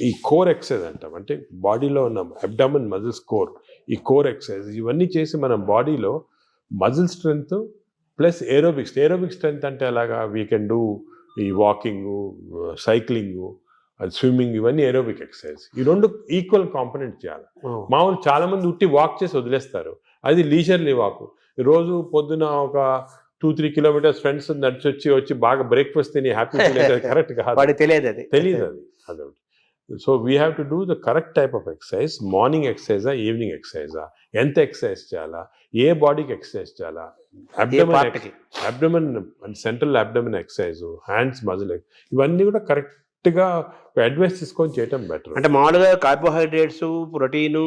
ఈ కోర్ ఎక్సర్సైజ్ అంటాం, అంటే బాడీలో ఉన్న అబ్డామిన్ మజిల్స్ కోర్, ఈ కోర్ ఎక్సర్సైజ్ ఇవన్నీ చేసి మన బాడీలో muscle strength plus aerobics. Aerobic strength అంటే అలాగా వీ కెన్ డూ ఈ వాకింగ్, సైక్లింగ్, స్విమ్మింగ్, ఇవన్నీ ఏరోబిక్ ఎక్సర్సైజ్. ఈ రెండు ఈక్వల్ కాంపనెంట్ చేయాలి. మామూలు చాలా మంది ఉట్టి వాక్ చేసి వదిలేస్తారు, అది లీజర్లీ వాక్. రోజు పొద్దున ఒక 2-3 kilometers ఫ్రెండ్స్ వచ్చి బాగా బ్రేక్ఫాస్ట్ తిని హ్యాపీ కరెక్ట్ కాదు, తెలియదు అది. So we have to do the correct type of exercise. Morning ఎక్సర్సైజా, ఈవినింగ్ ఎక్సర్సైజా, ఎంత ఎక్సర్సైజ్ చేయాలా, ఏ బాడీకి ఎక్సర్సైజ్ చేయాలా, abdomen central abdomen exercise, hands muscle, ఇవన్నీ కూడా కరెక్ట్గా అడ్వైస్ తీసుకొని చేయటం బెటర్. అంటే మామూలుగా కార్బోహైడ్రేట్స్, ప్రోటీను,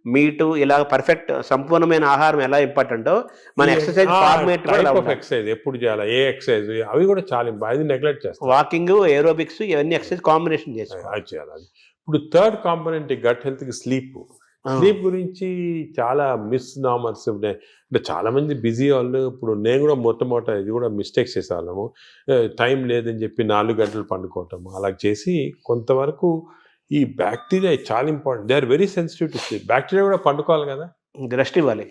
మీటు ఇలా పర్ఫెక్ట్ సంపూర్ణమైన ఆహారం ఎలా ఇంపార్టెంటో మన ఎక్సర్సైజ్ ఫార్మేట్ ఎక్సర్సైజ్ ఎప్పుడు చేయాలి, ఏ ఎక్సర్సైజ్, అవి కూడా చాలా అది నెగ్లెక్ట్ చేస్తాం. వాకింగ్, ఏరోబిక్స్ ఇవన్నీ ఎక్సర్సైజ్ కాంబినేషన్ చేయాలి. ఇప్పుడు థర్డ్ కాంపోనెంట్ గట్ హెల్త్ కి స్లీప్. స్లీప్ గురించి చాలా మిస్నామర్స్ ఉన్నాయి. అంటే చాలా మంది బిజీ వాళ్ళు, ఇప్పుడు నేను కూడా మొట్టమొదట ఇది కూడా మిస్టేక్స్ చేసేవాళ్ళము. టైం లేదని చెప్పి 4 గంటలు పండుకోవటం అలా చేసి కొంతవరకు ఈ బ్యాక్టీరియా చాలా important. They are very sensitive to sleep. Bacteria కూడా పండుకోవాలి కదా, రెస్ట్ ఇవ్వాలి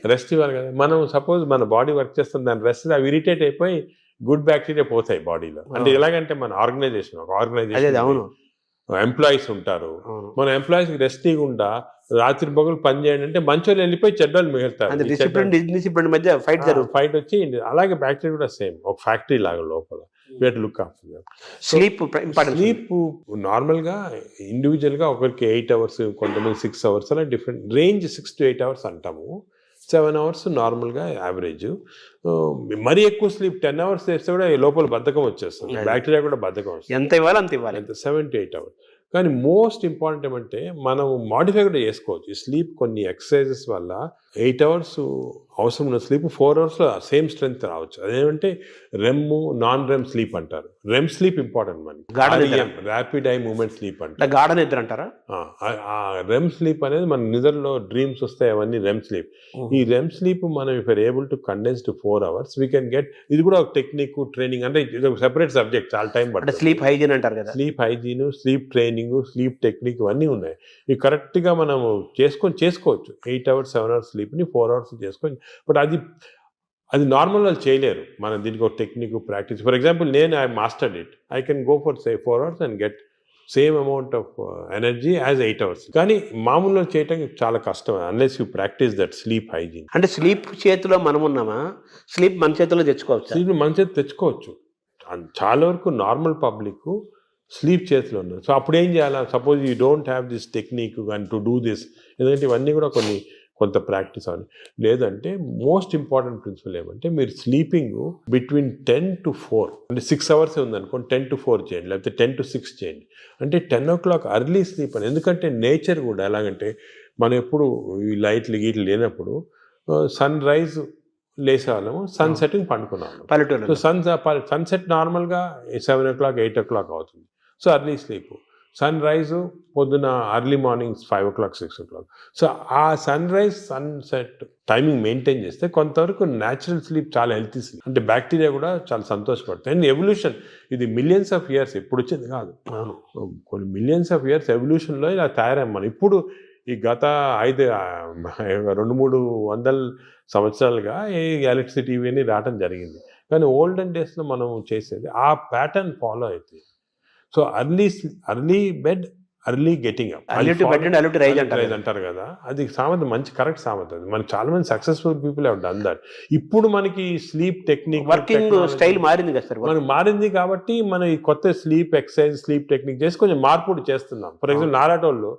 కదా. మనం సపోజ్ మన బాడీ వర్క్ చేస్తుంది, దాని రెస్ట్ అవి ఇరిటేట్ అయిపోయి గుడ్ బ్యాక్టీరియా పోతాయి బాడీలో. అంటే ఎలాగంటే మన ఆర్గనైజేషన్ ఎంప్లాయీస్ ఉంటారు, మన ఎంప్లాయీస్కి రెస్ట్ ఇవ్వకుండా రాత్రి పగలు పని చేయండి అంటే మంచి వాళ్ళు వెళ్ళిపోయి చెడ్డలు మిగులుతారు. డిసిప్లిన్ మధ్య ఫైట్ వచ్చి అలాగే బ్యాక్టీరియా కూడా సేమ్ ఒక ఫ్యాక్టరీ లాగా లోపల. లుక్ ఆఫ్టర్ స్లీప్ నార్మల్గా ఇండివిజువల్గా ఒకరికి 8 hours, కొంతమంది 6 hours, అలా డిఫరెంట్ రేంజ్. 6 to 8 hours అంటాము, 7 hours నార్మల్గా యావరేజ్. మరీ ఎక్కువ స్లీప్ 10 hours చేస్తే కూడా లోపల బద్ధకం వచ్చేస్తుంది, బ్యాక్టీరియా కూడా బద్ధకం వస్తుంది. ఎంత ఇవ్వాలి అంత ఇవ్వాలి, 7 to 8 hours. కానీ మోస్ట్ ఇంపార్టెంట్ ఏమంటే మనం మాడిఫై కూడా చేసుకోవచ్చు ఈ స్లీప్. కొన్ని ఎక్సర్సైజెస్ వల్ల 8 hours అవసరం ఉన్న స్లీప్ 4 hours సేమ్ స్ట్రెంగ్త్ రావచ్చు. అదేమంటే రెమ్, నాన్ రెమ్ స్లీప్ అంటారు. రెమ్ స్లీప్ ఇంపార్టెంట్ మనకి, ర్యాపిడ్ ఐ మూమెంట్ స్లీప్ అంటారు, గాఢ నిద్ర అంటారా. రెమ్ స్లీప్ అనేది మన నిద్రలో డ్రీమ్స్ వస్తాయి, అవన్నీ రెమ్ స్లీప్. ఈ రెమ్ స్లీప్ మనం if are able to condense to 4 hours we can get. ఇది కూడా ఒక టెక్నిక్, ట్రైనింగ్, అంటే ఇది ఒక సెపరేట్ సబ్జెక్ట్, చాలా టైం పడుతుంది. స్లీప్ హైజీన్ అంటారు కదా, sleep hygiene, sleep training, sleep technique ఇవన్నీ ఉన్నాయి. ఇవి కరెక్ట్గా మనం చేసుకోవచ్చు. 8 hours 7 hours స్లీప్ని 4 hours చేసుకొని. బట్ అది నార్మల్ వాళ్ళు చేయలేరు. మనం దీనికి ఒక టెక్నిక్, ప్రాక్టీస్. ఫర్ ఎగ్జాంపుల్ నేను I mastered it, I can go for 4 hours and get same amount of energy as 8 hours. కానీ మామూలుగా చేయటం చాలా కష్టం unless you practice that sleep hygiene. అంటే స్లీప్ చేతిలో మనం ఉన్నామా, స్లీప్ మన చేతిలో తెచ్చుకోవచ్చు. స్లీప్ మన చేతి తెచ్చుకోవచ్చు. చాలా వరకు నార్మల్ పబ్లిక్ స్లీప్ చేతిలో ఉన్నారు. సో అప్పుడు ఏం చేయాలి, suppose you don't have this technique and to do this, ఎందుకంటే ఇవన్నీ కూడా కొంత ప్రాక్టీస్ అవ్వాలి. లేదంటే మోస్ట్ ఇంపార్టెంట్ ప్రిన్సిపల్ ఏమంటే మీరు స్లీపింగ్ బిట్వీన్ 10 to 4, అంటే 6 hours ఉందనుకోండి 10 to 4 చేయండి, లేకపోతే 10 to 6 చేయండి. అంటే 10 o'clock అర్లీ స్లీప్ అని. ఎందుకంటే నేచర్ కూడా ఎలాగంటే మనం ఎప్పుడు ఈ లైట్లు గీట్లు లేనప్పుడు సన్ రైజ్ లేసేవాళ్ళము, సన్ సెట్టింగ్ పండుకున్నాము పల్లెటూరు. సో సన్సెట్ నార్మల్గా 7 o'clock 8 o'clock అవుతుంది. So early sleep. Sun rise పొద్దున early morning 5 o'clock 6 o'clock. So ఆ sun rise sunset timing maintain చేస్తే కొంతవరకు న్యాచురల్ స్లీప్ చాలా హెల్తీ స్లీప్. అంటే బ్యాక్టీరియా కూడా చాలా సంతోషపడతాయి. అండ్ ఎవల్యూషన్ ఇది మిలియన్స్ ఆఫ్ ఇయర్స్ ఎప్పుడు వచ్చేది కాదు, కొన్ని మిలియన్స్ ఆఫ్ ఇయర్స్ ఎవల్యూషన్లో ఇలా తయారయ్యాం మనం. ఇప్పుడు ఈ గత 200-300 సంవత్సరాలుగా ఈ ఎలక్ట్రిసిటీ ఇవన్నీ రావడం జరిగింది. కానీ ఓల్డెన్ డేస్లో మనం చేసేది ఆ ప్యాటర్న్ ఫాలో అవుతుంది. So early bed, early getting up, Early to bed and early to rise అంటారు కదా. అంటారు కదా, అది సామెత మంచి కరెక్ట్ సామెత. అది మనకి చాలా మంది successful people have done that. ఇప్పుడు మనకి స్లీప్ టెక్నిక్, వర్కింగ్ స్టైల్ మారింది కదా సార్. మనకు మారింది కాబట్టి మనం ఈ కొత్త స్లీప్ ఎక్సర్సైజ్, స్లీప్ టెక్నిక్ చేసి కొంచెం మార్పు చేస్తున్నాం. ఫర్ ఎగ్జాంపుల్ నారాటోల్లో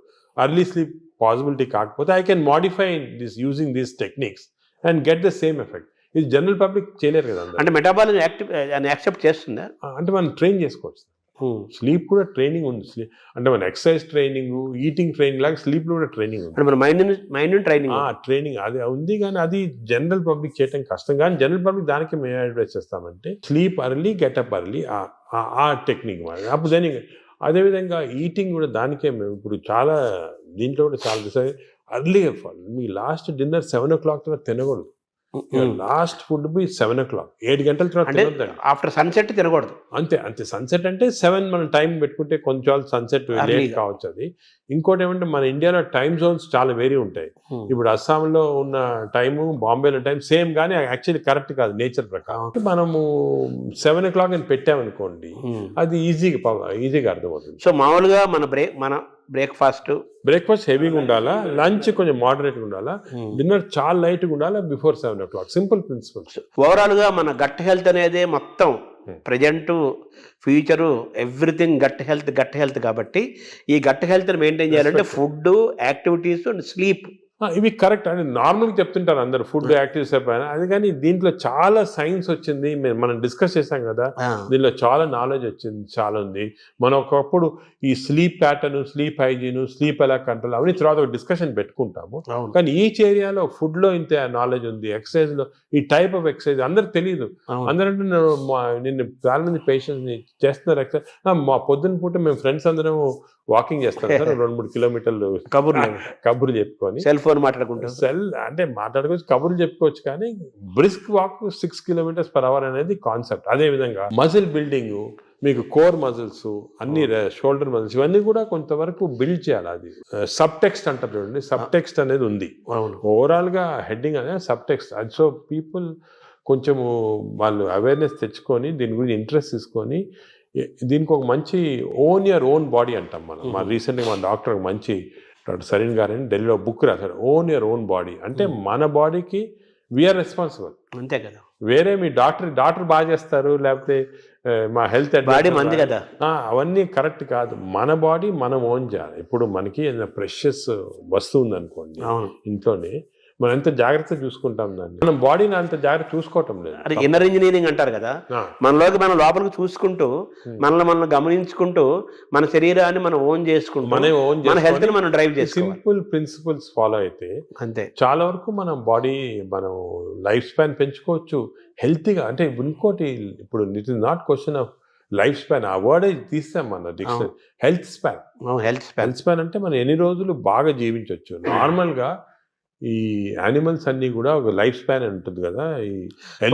ఎర్లీ స్లీప్ పాసిబిలిటీ కాకపోతే I can modify this using these techniques and get the same effect. ఇది జనరల్ పబ్లిక్ చేయలేరు కదా అందరూ. అంటే మెటాబాలిజం యాక్సెప్ట్ చేస్తుందా? అంటే మనం ట్రైన్ చేసుకోవచ్చు. స్లీప్ కూడా ట్రైనింగ్ ఉంది. అంటే మన ఎక్సర్సైజ్ ట్రైనింగ్, ఈటింగ్ ట్రైనింగ్ లాగా స్లీప్ లో కూడా ట్రైనింగ్ ఉంది. అంటే మన మైండ్ ట్రైనింగ్ ట్రైనింగ్ అది ఉంది, కానీ అది జనరల్ పబ్లిక్ చేయడం కష్టం. కానీ జనరల్ పబ్లిక్ దానికి మేము అడ్వైస్ చేస్తామంటే స్లీప్ అర్లీ, గెటప్ అర్లీ, ఆ టెక్నిక్ మరి. అప్పుడు దాని అదేవిధంగా ఈటింగ్ కూడా దానికే మేము ఇప్పుడు చాలా దీంట్లో కూడా చాలా అర్లీ. మీ లాస్ట్ డిన్నర్ 7 o'clock తర్వాత తినకూడదు. లాస్ట్ ఫుడ్ బి 7 o'clock, 7 గంటల తర్వాత తినొద్దండి. ఆఫ్టర్ సన్సెట్ తినకూడదు. అంతే. సన్సెట్ అంటే 7 మనం టైం పెట్టుకుంటే కొంచెం సన్సెట్ లేట్ కావచ్చు. అది ఇంకోటి ఏమంటే మన ఇండియాలో టైం జోన్స్ చాలా వేరీ ఉంటాయి. ఇప్పుడు అస్సాంలో ఉన్న టైము, బాంబేలో టైం సేమ్, కానీ యాక్చువల్లీ కరెక్ట్ కాదు నేచర్ ప్రకారం. మనము 7 o'clock అని పెట్టామనుకోండి, అది ఈజీగా అర్థమవుతుంది. సో మామూలుగా మన బ్రేక్ఫాస్ట్ హెవీగా ఉండాలా, లంచ్ కొంచెం మోడరేట్గా ఉండాలా, డిన్నర్ చాలా లైట్గా ఉండాలా before 7 o'clock. Simple principles. Overall గా మన గట్ హెల్త్ అనేది మొత్తం present, future, everything gut health కాబట్టి ఈ గట్ హెల్త్ మెయింటైన్ చేయాలంటే ఫుడ్, యాక్టివిటీస్ అండ్ స్లీప్ ఇవి కరెక్ట్ అని నార్మల్గా చెప్తుంటారు అందరు, ఫుడ్, యాక్టివిటీస్ అయిపోయినా. అది కానీ దీంట్లో చాలా సైన్స్ వచ్చింది. మనం డిస్కస్ చేసాం కదా, దీనిలో చాలా నాలెడ్జ్ వచ్చింది, చాలా ఉంది. మనం ఒకప్పుడు ఈ sleep pattern, sleep hygiene, sleep ఎలా కంట్రోల్ అవన్నీ తర్వాత ఒక డిస్కషన్ పెట్టుకుంటాము. కానీ ఈచ్ ఏరియాలో ఫుడ్లో ఇంత నాలెడ్జ్ ఉంది, ఎక్సర్సైజ్లో ఈ టైప్ ఆఫ్ ఎక్సర్సైజ్ అందరికి తెలియదు. అందరంటే నిన్న చాలా మంది పేషెంట్స్ చేస్తున్నారు ఎక్సర్సైజ్. మా పొద్దున్న పూట మేము ఫ్రెండ్స్ అందరం వాకింగ్ చేస్తాం సార్, 2-3 kilometers కబుర్లు చెప్పుకొని, సెల్ ఫోన్ మాట్లాడుకుంటాం. అంటే మాట్లాడుకోవచ్చు, కబుర్లు చెప్పుకోవచ్చు. కానీ బ్రిస్క్ వాక్ 6 km/h అనేది కాన్సెప్ట్. అదే విధంగా మజిల్ బిల్డింగ్, మీకు కోర్ మజిల్స్, అన్ని షోల్డర్ మజిల్స్, ఇవన్నీ కూడా కొంతవరకు బిల్డ్ చేయాలి. అది సబ్ టెక్స్ట్ అంటారు చూడండి, సబ్ టెక్స్ట్ అనేది ఉంది. ఓవరాల్ గా హెడ్డింగ్ అనేది సబ్ టెక్స్ట్. అది సో పీపుల్ కొంచెము వాళ్ళు అవేర్నెస్ తెచ్చుకొని దీని గురించి ఇంట్రెస్ట్ తీసుకొని దీనికి ఒక మంచి ఓన్ యువర్ ఓన్ బాడీ అంటాం మనం. మా రీసెంట్గా మన డాక్టర్ మంచి డాక్టర్ సరీన్ గారని ఢిల్లీలో బుక్ రాశారు, ఓన్ యువర్ ఓన్ బాడీ. అంటే మన బాడీకి వీఆర్ రెస్పాన్సిబుల్. అంతే కదా. వేరే మీ డాక్టర్ బాగా చేస్తారు, లేకపోతే మా హెల్త్ బాడీ మంది కదా, అవన్నీ కరెక్ట్ కాదు. మన బాడీ మనం ఓన్ చేయాలి. ఇప్పుడు మనకి ఏదైనా ప్రెషస్ వస్తువు ఉందనుకోండి ఇంట్లోనే, మనం ఎంత జాగ్రత్త చూసుకుంటాం దాన్ని, మనం బాడీని అంత జాగ్రత్త చూసుకోవటం లేదు. అది ఇన్నర్ ఇంజనీరింగ్ అంటారు కదా. మనలోకి మనం లోపలికి చూసుకుంటూ, మనల్ని గమనించుకుంటూ, మన శరీరాన్ని మనం ఓన్ చేసుకుంటూ, మన హెల్త్ ని మనం డ్రైవ్ చేసుకోవాలి. సింపుల్ ప్రిన్సిపల్స్ ఫాలో అయితే అంతే చాలా వరకు మనం బాడీ, మనం లైఫ్ స్పాన్ పెంచుకోవచ్చు హెల్తీగా. అంటే ఇంకోటి, ఇప్పుడు it is not question of life span, ఆ వర్డ్ తీస్తాం మన డిక్షనరీ. హెల్త్ స్పాన్ అంటే మనం ఎన్ని రోజులు బాగా జీవించవచ్చు. నార్మల్గా ఈ యానిమల్స్ అన్ని కూడా ఒక లైఫ్ స్పాన్ ఉంటుంది కదా, ఈ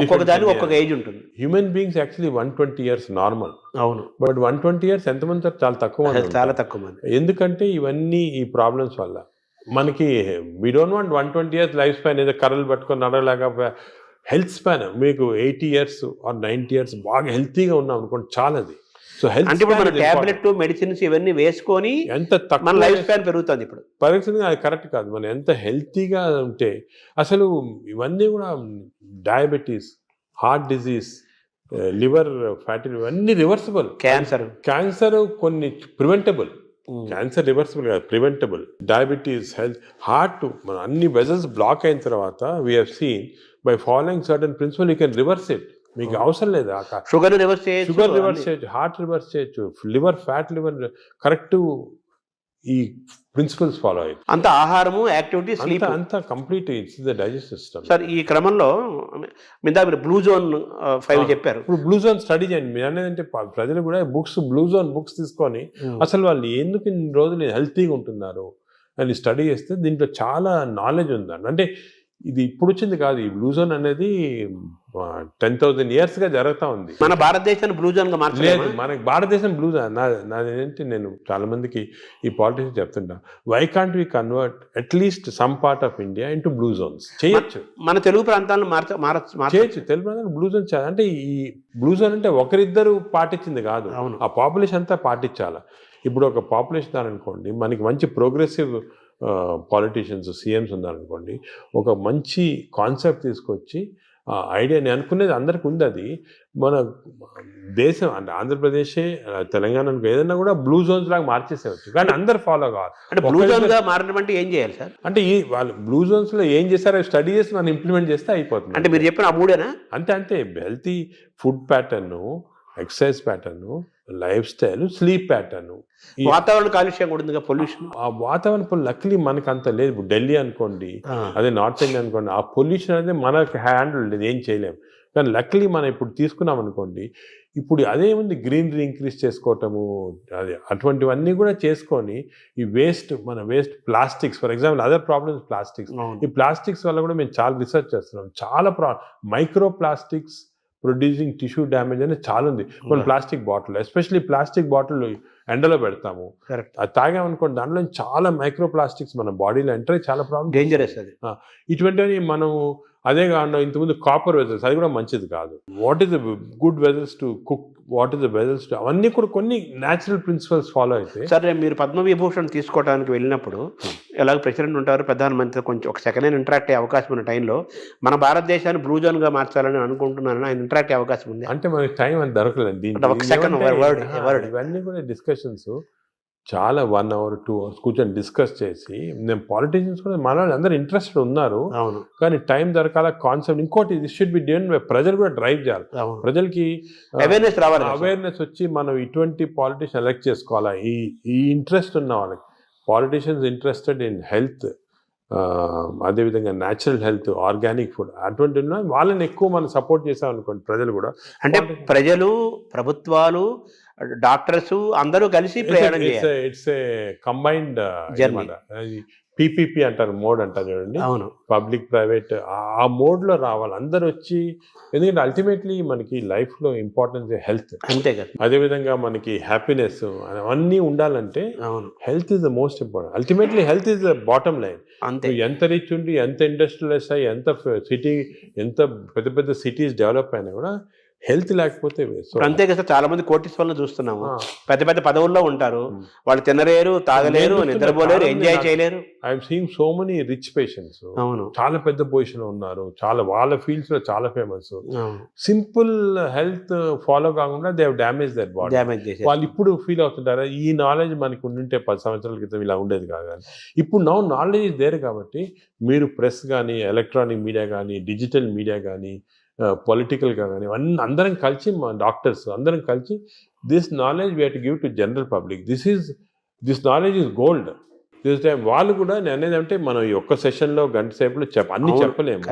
ఒక్కొక్క ఏజ్ ఉంటుంది. Human beings actually 120 years normal. అవును. బట్ 120 years ఎంతమంది చాలా తక్కువ మంది. ఎందుకంటే ఇవన్నీ ఈ ప్రాబ్లమ్స్ వల్ల మనకి we don't want 120 years life span, ఏదో కర్రలు పట్టుకొని నడవలేక. హెల్త్ స్పాన్ మీకు 80 years or 90 years బాగా హెల్తీగా ఉన్నాం అనుకోండి, చాలా. అది సో హెల్త్ అంటే ఇప్పుడు మన టాబ్లెట్, మెడిసిన్స్ ఇవన్నీ వేసుకొని ఎంత తక్కువ లైఫ్ స్పాన్ పెరుగుతుంది. ఇప్పుడు పెరుగుతుంది, అది కరెక్ట్ కాదు. మనం ఎంత హెల్తీగా ఉంటే అసలు ఇవన్నీ కూడా diabetes, heart disease, liver fatty, ఇవన్నీ రివర్సిబుల్. క్యాన్సర్ కొన్ని ప్రివెంటబుల్, క్యాన్సర్ రివర్సిబుల్ కాదు, ప్రివెంటబుల్. డయాబెటీస్, హెల్త్, హార్ట్, మన అన్ని వెజల్స్ బ్లాక్ అయిన తర్వాత we have seen by following certain principal you can reverse it. మీకు అవసరం లేదు. షుగర్ రివర్స్ చేయొచ్చు, హార్ట్ రివర్స్ చేయొచ్చు, లివర్ ఫ్యాట్, లివర్ కరెక్ట్. ఈ ప్రిన్సిపల్స్ ఫాలో అయ్యి అంత ఆహారము, యాక్టివిటీ, స్లీప్ అంతా complete it's the digestive system. Sir ఈ క్రమంలో మీరు బ్లూ జోన్ 5 చెప్పారు. ఇప్పుడు బ్లూ జోన్ స్టడీ చేయండి. మీరు అనేదంటే ప్రజలు కూడా బ్లూ జోన్ బుక్స్ తీసుకొని అసలు వాళ్ళు ఎందుకు ఇన్ని రోజులు హెల్తీగా ఉంటున్నారు అని స్టడీ చేస్తే దీంట్లో చాలా నాలెడ్జ్ ఉందండి. అంటే ఇది ఇప్పుడు వచ్చింది కాదు. ఈ బ్లూ జోన్ అనేది 10,000 yearsగా జరుగుతూ ఉంది. మన భారతదేశాన్ని బ్లూ జోన్గా మార్చలేదు. లేదు, మనకి భారతదేశం బ్లూ జోన్. నాదేంటి, నేను చాలా మందికి ఈ పాలిటిక్స్ చెప్తుంటా, why can't we convert at least some part of India into blue zones? చేయొచ్చు. మన తెలుగు ప్రాంతాలను చేయొచ్చు. తెలుగు ప్రాంతాలు బ్లూ జోన్ అంటే ఈ బ్లూ జోన్ అంటే ఒకరిద్దరు పాటించింది కాదు, అవును. ఆ పాపులేషన్ అంతా పాటించాలి. ఇప్పుడు ఒక పాపులేషన్ అనుకోండి, మనకి మంచి ప్రోగ్రెసివ్ పాలిటీషియన్స్ సీఎంస్ ఉన్నారనుకోండి, ఒక మంచి కాన్సెప్ట్ తీసుకొచ్చి ఐడియా, నేను అనుకునేది అందరికి ఉంది, అది మన దేశం అంటే ఆంధ్రప్రదేశ్ తెలంగాణ ఏదైనా కూడా బ్లూ జోన్స్ లాగా మార్చేసేవచ్చు, కానీ అందరు ఫాలో కావాలి. అంటే బ్లూ జోన్గా మారడం అంటే ఏం చేయాలి సార్? అంటే ఈ వాళ్ళు బ్లూ జోన్స్లో ఏం చేస్తారో స్టడీ చేసి మనం ఇంప్లిమెంట్ చేస్తే అయిపోతుంది. అంటే మీరు చెప్పిన ఆ మూడేనా? అంతే healthy food pattern, exercise pattern, life style, sleep pattern, వాతావరణ కాలుష్యం కూడా ఉంది, పొల్యూషన్. ఆ వాతావరణ లక్లీ మనకు అంత లేదు. ఇప్పుడు ఢిల్లీ అనుకోండి, అదే నార్త్ ఇండియా అనుకోండి, ఆ పొల్యూషన్ అనేది మనకు హ్యాండిల్ లేదు, ఏం చేయలేము. కానీ లక్లీ మనం ఇప్పుడు తీసుకున్నాం అనుకోండి, ఇప్పుడు అదే ఉంది, గ్రీనరీ ఇంక్రీజ్ చేసుకోవటము, అది అటువంటివన్నీ కూడా చేసుకొని ఈ మన waste plastics, for example other problems plastics. ఈ ప్లాస్టిక్స్ వల్ల కూడా మేము చాలా రీసెర్చ్ చేస్తున్నాం. చాలా micro plastics producing tissue damage అనేది చాలా ఉంది. కొన్ని plastic bottle, especially plastic bottle ఎండలో పెడతాము, అది తాగామనుకోండి, దాంట్లో చాలా మైక్రో ప్లాస్టిక్స్ మన బాడీలో ఎంటర్ అయ్యి చాలా ప్రాబ్లమ్, డేంజరస్ అది. ఇటువంటివి మనం అదే కాకుండా ఇంతకుముందు కాపర్ వెజల్స్, అది కూడా మంచిది కాదు. What is the good vessels to cook, what is the vessels to, అవన్నీ కూడా కొన్ని న్యాచురల్ ప్రిన్సిపల్స్ ఫాలో అయితే. సరే, మీరు పద్మవిభూషణ్ తీసుకోవడానికి వెళ్ళినప్పుడు ఎలాగో ప్రెసిడెంట్ ఉంటారు, ప్రధానమంత్రి, కొంచెం ఒక సెకండ్ హ్యాండ్ ఇంటరాక్ట్ అయ్యే అవకాశం ఉన్న టైంలో మన భారతదేశాన్ని బ్లూ జోన్గా మార్చాలని అనుకుంటున్నాను, ఆయన ఇంటరాక్ట్ అయ్యే అవకాశం ఉంది అంటే మనకి టైం అని దొరకలేదు. ఇవన్నీ కూడా డిస్కషన్స్ చాలా 1 hour 2 hours కూర్చొని డిస్కస్ చేసి, నేను పాలిటీషియన్స్ కూడా మన అందరూ ఇంట్రెస్టెడ్ ఉన్నారు, అవును, కానీ టైం దొరకాల కాన్సెప్ట్. ఇంకోటి, this should be done by ప్రజలు కూడా డ్రైవ్ చేయాలి, ప్రజలకి అవేర్నెస్ రావాలి, అవేర్నెస్ వచ్చి మనం ఇటువంటి పాలిటీషియన్ ఎలక్ట్ చేసుకోవాలా. ఈ ఇంట్రెస్ట్ ఉన్న వాళ్ళకి, పాలిటీషియన్స్ ఇంట్రెస్టెడ్ ఇన్ హెల్త్, అదేవిధంగా న్యాచురల్ హెల్త్, ఆర్గానిక్ ఫుడ్, అటువంటి వాళ్ళని ఎక్కువ మనం సపోర్ట్ చేసాం అనుకోండి, ప్రజలు కూడా. అంటే ప్రజలు, ప్రభుత్వాలు, డాక్టర్స్ అందరూ కలిసి ప్రయాణం చేయాలి. ఇట్స్ ఏ కంబైన్డ్ పీపీపీ అంటారు, మోడ్ అంటారు చూడండి, అవును, పబ్లిక్ ప్రైవేట్, ఆ మోడ్లో రావాలి అందరు వచ్చి. ఎందుకంటే అల్టిమేట్లీ మనకి లైఫ్లో ఇంపార్టెన్స్ హెల్త్, అంతే కదా. అదేవిధంగా మనకి హ్యాపీనెస్ అవన్నీ ఉండాలంటే health is the most important. Ultimately health is the bottom line. అంతే, ఎంత రిచ్ ఉండి, ఎంత ఇండస్ట్రియలైజ్ అయ్యి, ఎంత పెద్ద పెద్ద సిటీస్ డెవలప్ అయినా కూడా హెల్త్ లేకపోతే అంతే కదా. చాలా మంది కోటీశ్వరులను చూస్తున్నాము, పెద్ద పెద్ద పదవుల్లో ఉంటారు, వాళ్ళు తినలేరు, తాగలేరు, నిద్రపోలేరు, ఎంజాయ్ చేయలేరు. I'm seeing so many rich patients, అవును, చాలా పెద్ద పొజిషన్ లో ఉన్నారు, చాలా వాళ్ళ ఫీల్డ్స్ లో చాలా ఫేమస్. సింపుల్ హెల్త్ ఫాలో కాకుండా they have damage their body. వాళ్ళు ఇప్పుడు ఫీల్ అవుతుంటారు, ఈ నాలెడ్జ్ మనకి ఉండుంటే 10 సంవత్సరాల క్రితం ఇలా ఉండేది కాదు. కానీ ఇప్పుడు నాలెడ్జ్ ఇస్ దేర్ కాబట్టి, మీరు ప్రెస్ కానీ, ఎలక్ట్రానిక్ మీడియా కానీ, డిజిటల్ మీడియా కానీ, పొలిటికల్గా కానీ, అందరం కలిసి, మా డాక్టర్స్ అందరం కలిసి, this knowledge we have to give to general public. This knowledge is gold. This time వాళ్ళు కూడా, నేను అనేది అంటే, మనం ఈ ఒక్క సెషన్లో గంట సేపులో అన్ని చెప్పలేము.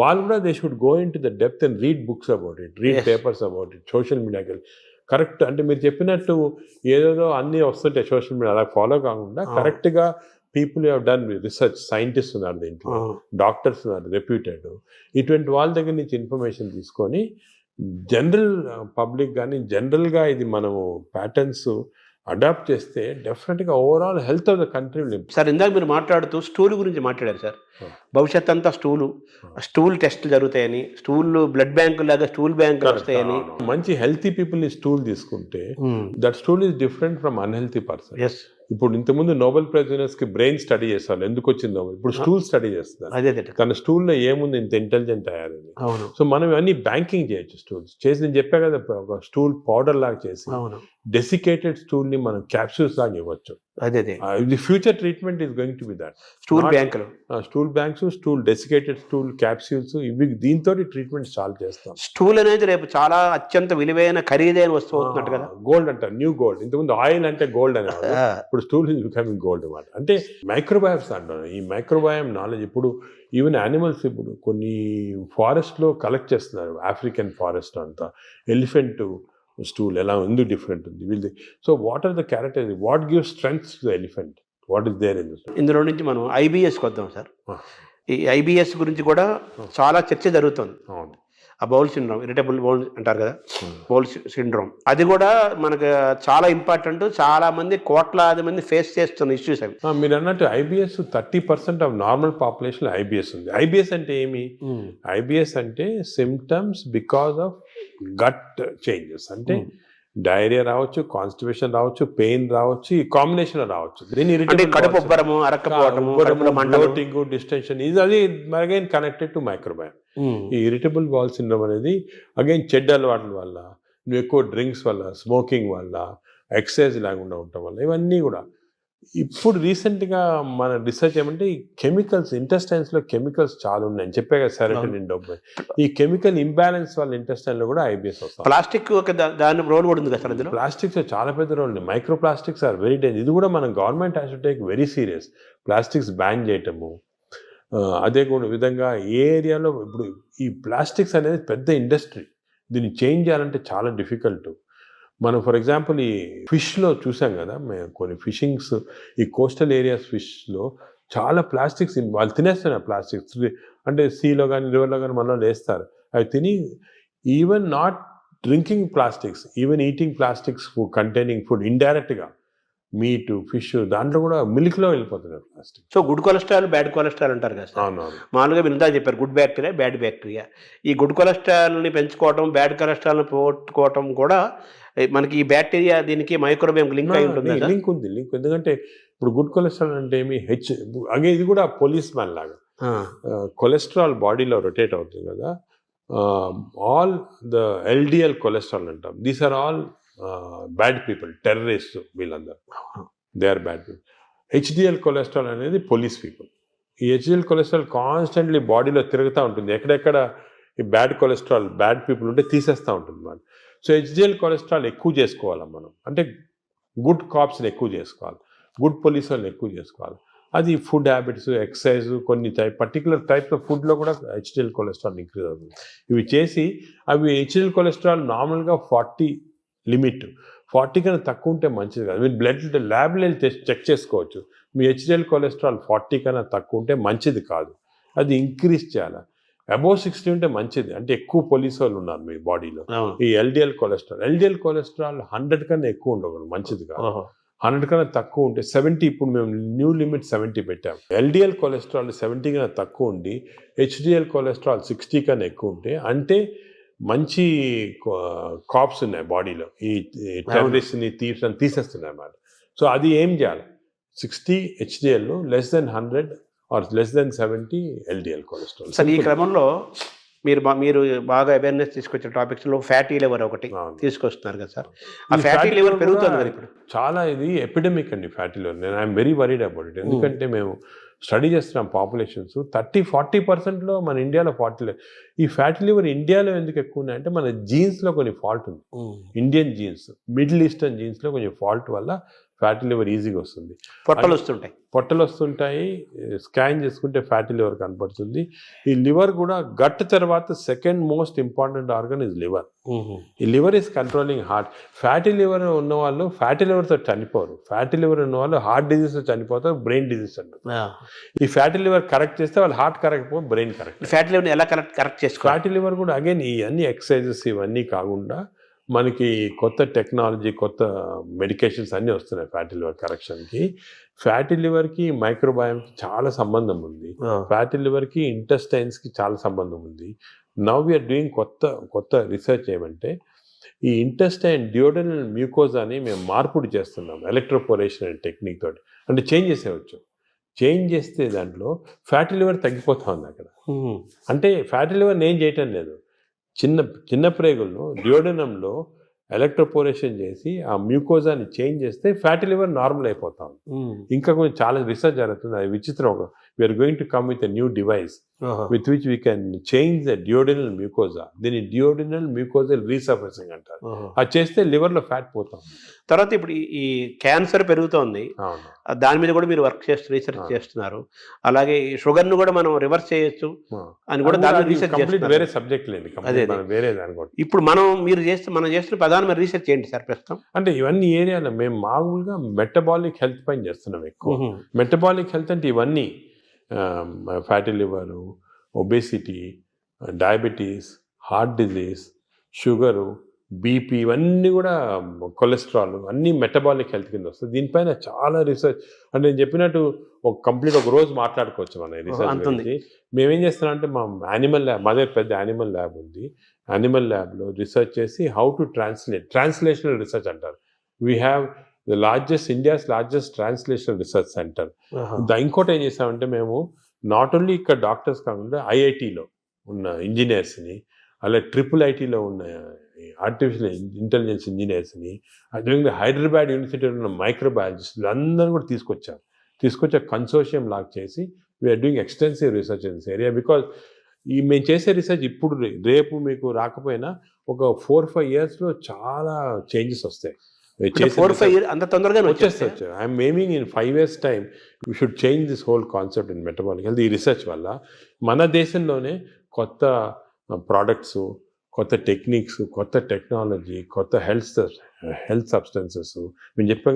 వాళ్ళు కూడా they should go in to the depth and read books about it, read papers about it, social మీడియాకి కరెక్ట్. అంటే మీరు చెప్పినట్టు ఏదేదో అన్నీ వస్తుంటాయి సోషల్ మీడియా, అలా ఫాలో కాకుండా కరెక్ట్గా people have done research, scientist ఉన్నారు దీంట్లో, డాక్టర్స్ ఉన్నారు రెప్యూటెడ్, ఇటువంటి వాళ్ళ దగ్గర నుంచి ఇన్ఫర్మేషన్ తీసుకొని జనరల్ పబ్లిక్ కానీ, జనరల్గా ఇది మనము ప్యాటర్న్స్ అడాప్ట్ చేస్తే డెఫినెట్గా overall health of the country. Sir, ఇందాక మీరు మాట్లాడుతూ స్టూల్ గురించి మాట్లాడారు సార్. భవిష్యత్ అంతా స్టూల్ టెస్టులు జరుగుతాయని, బ్లడ్ బ్యాంకు లాగా స్టూల్ బ్యాంకులు వస్తాయని. మంచి హెల్తీ పీపుల్ని స్టూల్ తీసుకుంటే that stool is different from unhealthy person. ఇప్పుడు ఇంతకుముందు నోబెల్ ప్రైజ్ విన్నర్స్కి బ్రెయిన్ స్టడీ చేస్తారు, ఎందుకు వచ్చింది నోబెల్, ఇప్పుడు స్టూల్ స్టడీ చేస్తున్నారు, తన స్టూల్లో ఏముంది ఇంత ఇంటెలిజెంట్ అయ్యారని. సో మనం అన్ని బ్యాంకింగ్ చేయొచ్చు, స్టూల్స్ చేసి. నేను చెప్పా కదా, ఒక స్టూల్ పౌడర్ లాగా చేసి డెసికేటెడ్ స్టూల్ ని మనం క్యాప్సూల్స్ లాగా ఇవ్వచ్చు. The future treatment is going to be that. Stool banks, stool desiccated stool capsules, ఇవి దీంతో ట్రీట్మెంట్ సాల్వ్ చేస్తాం. స్టూల్ అనేది రేపు చాలా అత్యంత విలువైన, ఖరీదైన వస్తువు అవుతున్నట్టు కదా. గోల్డ్ అంటారు, న్యూ గోల్డ్. ఇంతకుముందు ఆయిల్ అంటే గోల్డ్ అనేవాళ్ళు, ఇప్పుడు స్టూల్ ఈజ్ బికమింగ్ గోల్డ్ అన్నమాట. అంటే మైక్రోబయామ్స్ అంటారు, ఈ మైక్రోబయామ్ నాలెడ్జ్. ఇప్పుడు ఈవెన్ యానిమల్స్, ఇప్పుడు కొన్ని ఫారెస్ట్లో కలెక్ట్ చేస్తున్నారు, ఆఫ్రికన్ ఫారెస్ట్ అంతా, ఎలిఫెంట్ స్టూల్ ఎలా ఎందుకు డిఫరెంట్ ఉంది వీళ్ళది. So what are the characters, what gives strength to the elephant, what is there in this. ఇందులో నుంచి మనం IBSకి వద్దాం సార్. ఈ ఐబిఎస్ గురించి కూడా చాలా చర్చ జరుగుతుంది. అవును. ఆ బౌల్ సిండ్రోమ్, ఇరిటబుల్ బౌల్ అంటారు కదా, బౌల్ సిండ్రోమ్, అది కూడా మనకు చాలా ఇంపార్టెంట్. చాలా మంది, కోట్లాది మంది ఫేస్ చేస్తున్న ఇష్యూస్ అవి. మీరు అన్నట్టు IBS 30% of normal population IBS ఉంది. ఐబిఎస్ అంటే ఏమి? ఐబిఎస్ అంటే symptoms because of gut changes. అంటే డైరియా రావచ్చు, కాన్స్టిపేషన్ రావచ్చు, పెయిన్ రావచ్చు, ఈ కాంబినేషన్ రావచ్చు. అంటే కడుపు ఉబ్బరము, అరక్కపోవడము, బ్లోటింగ్, డిస్టెన్షన్, ఇది అది అగైన్ కనెక్టెడ్ టు మైక్రోబయామ్. ఈ ఇరిటబుల్ బౌల్ సిండ్రోమ్ అనేది అగైన్ చెడ్డ అలవాట్ల వల్ల, నువ్వు ఎక్కువ డ్రింక్స్ వల్ల, స్మోకింగ్ వల్ల, ఎక్సర్సైజ్ లేకుండా ఉండటం వల్ల, ఇవన్నీ కూడా. ఇప్పుడు రీసెంట్గా మన రీసెర్చ్ ఏమంటే ఈ కెమికల్స్, ఇంటెస్టైన్స్లో కెమికల్స్ చాలా ఉన్నాయని చెప్పే కదా, సెరోటోనిన్, డోపమైన్. ఈ కెమికల్ ఇంబ్యాలెన్స్ వల్ల ఇంటెస్టైన్లో కూడా ఐబిఎస్ వస్తుంది. ప్లాస్టిక్ ఒక దాని రోల్ కూడా ఉంది కదా సార్ అందులో. ప్లాస్టిక్స్ చాలా పెద్ద రోల్ ఉంది. Micro plastics are very danger. ఇది కూడా మన government has to take very serious. Plastics ban చేయటము, అదే కూడా విధంగా ఏ ఏరియాలో ఇప్పుడు ఈ ప్లాస్టిక్స్ అనేది పెద్ద ఇండస్ట్రీ. దీన్ని చేంజ్ చేయాలంటే చాలా డిఫికల్ట్. మనం ఫర్ ఎగ్జాంపుల్ ఈ ఫిష్లో చూసాం కదా, మేము కొన్ని ఫిషింగ్స్, ఈ కోస్టల్ ఏరియాస్ ఫిష్లో చాలా ప్లాస్టిక్స్ వాళ్ళు తినేస్తున్నారు. ప్లాస్టిక్స్ అంటే సీలో కానీ రివర్లో కానీ మనలో వేస్తారు. అవి తిని even not drinking plastics, even eating plastics containing food ఇండైరెక్ట్గా, మీట్, ఫిష్, దాంట్లో కూడా మిల్క్లో వెళ్ళిపోతున్నారు plastic. So good cholesterol, bad cholesterol అంటారు కదా సార్. అవునవును. మామూలుగా మీరు ఇందా చెప్పారు గుడ్ బ్యాక్టీరియా, బ్యాడ్ బ్యాక్టీరియా. ఈ గుడ్ కొలెస్ట్రాల్ని పెంచుకోవటం, బ్యాడ్ కొలెస్ట్రాల్ని పోగొట్టుకోవటం కూడా మనకి ఈ బ్యాక్టీరియా దీనికి మైక్రోబయామ్ లింక్ అయి ఉంటుంది. లింక్ ఉంది, లింక్. ఎందుకంటే ఇప్పుడు గుడ్ కొలెస్ట్రాల్ అంటే ఏమి, అగే ఇది కూడా పోలీస్ మ్యాన్ లాగా. కొలెస్ట్రాల్ బాడీలో రొటేట్ అవుతుంది కదా, ఆల్ ద ఎల్డిఎల్ కొలెస్ట్రాల్ అంటాం, these are all bad people, terrorist, వీళ్ళందరూ they are bad people. HDL cholesterol అనేది పోలీస్ పీపుల్. ఈ హెచ్డిఎల్ కొలెస్ట్రాల్ కాన్స్టెంట్లీ బాడీలో తిరుగుతూ ఉంటుంది. ఎక్కడెక్కడ ఈ బ్యాడ్ కొలెస్ట్రాల్, బ్యాడ్ పీపుల్ ఉంటే తీసేస్తూ ఉంటుంది మనం. సో హెచ్డిఎల్ కొలెస్ట్రాల్ ఎక్కువ చేసుకోవాలి మనం. అంటే గుడ్ కాప్స్ని ఎక్కువ చేసుకోవాలి, గుడ్ పోలీస్ వాళ్ళని ఎక్కువ చేసుకోవాలి. అది ఫుడ్ హ్యాబిట్స్, ఎక్సర్సైజ్, కొన్ని పర్టికులర్ టైప్స్ ఆఫ్ ఫుడ్లో కూడా హెచ్డిఎల్ కొలెస్ట్రాల్ ఇంక్రీజ్ అవుతుంది. ఇవి చేసి అవి హెచ్డిఎల్ కొలెస్ట్రాల్ నార్మల్గా 40 లిమిట్, 40 కన్నా తక్కువ ఉంటే మంచిది కాదు. మీరు బ్లడ్ ల్యాబ్లో చెక్ చేసుకోవచ్చు. మీ హెచ్డిఎల్ కొలెస్ట్రాల్ 40 కన్నా తక్కువ ఉంటే మంచిది కాదు, అది ఇంక్రీజ్ చేయాలి. అబోవ్ 60 ఉంటే మంచిది, అంటే ఎక్కువ పోలీసు వాళ్ళు ఉన్నారు మీ బాడీలో. ఈ ఎల్డిఎల్ కొలెస్ట్రాల్ 100 కన్నా ఎక్కువ ఉండకూడదు, మంచిది కాదు. 100 కన్నా తక్కువ ఉంటే 70, ఇప్పుడు మేము న్యూ లిమిట్ 70 పెట్టాము. ఎల్డిఎల్ కొలెస్ట్రాల్ 70 కన్నా తక్కువ ఉండి హెచ్డిఎల్ కొలెస్ట్రాల్ 60 కన్నా ఎక్కువ ఉంటే అంటే మంచి కాప్స్ ఉన్నాయి బాడీలో, ఈ టెర్రరిస్ట్ని, థీవ్స్ అని తీసేస్తున్నాయి అన్నమాట. సో అది ఏం చేయాలి, 60 HDL, less than 100 or less than 70 LDL cholesterol. Sir ఈ క్రమంలో మీరు బాగా అవేర్నెస్ తీసుకొచ్చే టాపిక్స్లో ఫ్యాటీ లివర్ ఒకటి తీసుకొస్తున్నారు కదా సార్. ఆ ఫ్యాటీ లివర్ పెరుగుతుంది కదా ఇప్పుడు చాలా. ఇది ఎపిడమిక్ అండి ఫ్యాటీ లివర్. నేను I'm very worried about it. ఎందుకంటే మేము స్టడీ చేస్తున్నాం పాపులేషన్స్ 30-40%లో మన ఇండియాలో ఈ ఫ్యాటీ లివర్ ఇండియాలో ఎందుకు ఎక్కువ ఉన్నాయంటే మన జీన్స్లో కొన్ని ఫాల్ట్ ఉంది. ఇండియన్ జీన్స్, మిడిల్ ఈస్టర్న్ జీన్స్లో కొంచెం ఫాల్ట్ వల్ల ఫ్యాటీ లివర్ ఈజీగా వస్తుంది. పొట్టలు వస్తుంటాయి. స్కాన్ చేసుకుంటే ఫ్యాటీ లివర్ కనపడుతుంది. ఈ లివర్ కూడా గట్ తర్వాత second most important organ is liver. ఈ liver is controlling heart. Fatty liver ఉన్న వాళ్ళు ఫ్యాటీ లివర్తో చనిపోరు. ఫ్యాటీ లివర్ ఉన్న వాళ్ళు హార్ట్ డిజీజ్తో చనిపోతారు, బ్రెయిన్ డిజీజ్ అంటారు. ఈ ఫ్యాటీ లివర్ కరెక్ట్ చేస్తే వాళ్ళు హార్ట్ కరెక్ట్ పోయి బ్రెయిన్ కరెక్ట్. ఫ్యాటీ లివర్ ఎలా కరెక్ట్ చేసుకోవాలి? ఫ్యాటీ లివర్ కూడా అగైన్ ఈ అన్ని ఎక్సర్సైజెస్ ఇవన్నీ కాకుండా మనకి కొత్త టెక్నాలజీ, కొత్త మెడికేషన్స్ అన్నీ వస్తున్నాయి ఫ్యాటీ లివర్ కరెక్షన్కి. ఫ్యాటీ లివర్కి మైక్రోబయామ్కి చాలా సంబంధం ఉంది. ఫ్యాటీ లివర్కి ఇంటెస్టైన్స్కి చాలా సంబంధం ఉంది. నౌ వీఆర్ డూయింగ్ కొత్త రీసెర్చ్ ఏమంటే ఈ ఇంటెస్టైన్ డియోడనల్ మ్యూకోజాని మేము మార్పుడు చేస్తున్నాం ఎలక్ట్రోపోరేషన్ అనే టెక్నిక్ తోటి. అంటే చేంజ్ చేసేవచ్చు. చేంజ్ చేస్తే దాంట్లో ఫ్యాటీ లివర్ తగ్గిపోతా ఉంది అక్కడ. అంటే ఫ్యాటీ లివర్ నేను చేయటం లేదు, చిన్న ప్రేగులను డియోడనంలో ఎలక్ట్రోపోరేషన్ చేసి ఆ మ్యూకోజాని చేంజ్ చేస్తే ఫ్యాటీ లివర్ నార్మల్ అయిపోతాం. ఇంకా కొంచెం చాలా రీసెర్చ్ జరుగుతుంది. అది విచిత్రం. We are going to come with a new device with which we can change the duodenal mucosa. దీన్ని డియోడినల్ మ్యూకోజల్ రీసర్ఫేసింగ్ అంటారు. అది చేస్తే లివర్లో ఫ్యాట్ పోతాం. తర్వాత ఇప్పుడు ఈ క్యాన్సర్ పెరుగుతోంది, దాని మీద కూడా మీరు రీసెర్చ్ చేస్తున్నారు. అలాగే ఈ షుగర్ను కూడా మనం రివర్స్ చేయొచ్చు అని కూడా దాని మీద రీసెర్చ్ చేస్తున్నారు. వేరే సబ్జెక్ట్ లేదు, వేరే దాని. ఇప్పుడు మనం చేస్తున్న ప్రధానమైన రీసెర్చ్ ఏంటి సార్ ప్రస్తుతం? అంటే ఇవన్నీ ఏరియాలో మేము మామూలుగా మెటబాలిక్ హెల్త్ పైన చేస్తున్నాం ఎక్కువ. మెటబాలిక్ హెల్త్ అంటే ఇవన్నీ fatty liver, obesity, diabetes, heart disease, sugar, BP, ఇవన్నీ కూడా కొలెస్ట్రాల్ అన్నీ మెటబాలిక్ హెల్త్ కింద వస్తుంది. దీనిపైన చాలా రీసెర్చ్, అంటే నేను చెప్పినట్టు ఒక రోజు మాట్లాడుకోవచ్చు మన రీసెర్చ్ అంతుంది. గురించి. మేమేం చేస్తున్నామంటే మా యానిమల్ ల్యాబ్, మాదే పెద్ద యానిమల్ ల్యాబ్ ఉంది. యానిమల్ ల్యాబ్లో రీసెర్చ్ చేసి హౌ టు ట్రాన్స్లేషనల్ రీసెర్చ్ అంటారు. We have India's largest translational research centre. ఇంకోటి ఏం చేసామంటే మేము నాట్ ఓన్లీ ఇక్కడ డాక్టర్స్ కాకుండా ఐఐటీలో ఉన్న ఇంజనీర్స్ని, అలా IIITలో ఉన్న ఆర్టిఫిషియల్ ఇంటెలిజెన్స్ ఇంజనీర్స్ని, అదేవిధంగా హైదరాబాద్ యూనివర్సిటీలో ఉన్న మైక్రోబయాలజిస్టులు అందరూ కూడా తీసుకొచ్చి కన్సోర్షియం లాగా చేసి we are doing extensive research in this area. Because మేము చేసే రీసెర్చ్ ఇప్పుడు రేపు మీకు రాకపోయినా ఒక 4-5 yearsలో చాలా చేంజెస్ వస్తాయి. 4-5 years అంత తొందరగా వచ్చేస్తాయి. I'm aiming in 5 years time we should change this whole concept in metabolic health. ఈ రీసెర్చ్ వల్ల మన దేశంలోనే కొత్త ప్రోడక్ట్స్, కొత్త టెక్నిక్స్, కొత్త టెక్నాలజీ, కొత్త హెల్త్ సబ్స్టెన్సెస్, మేము చెప్పాం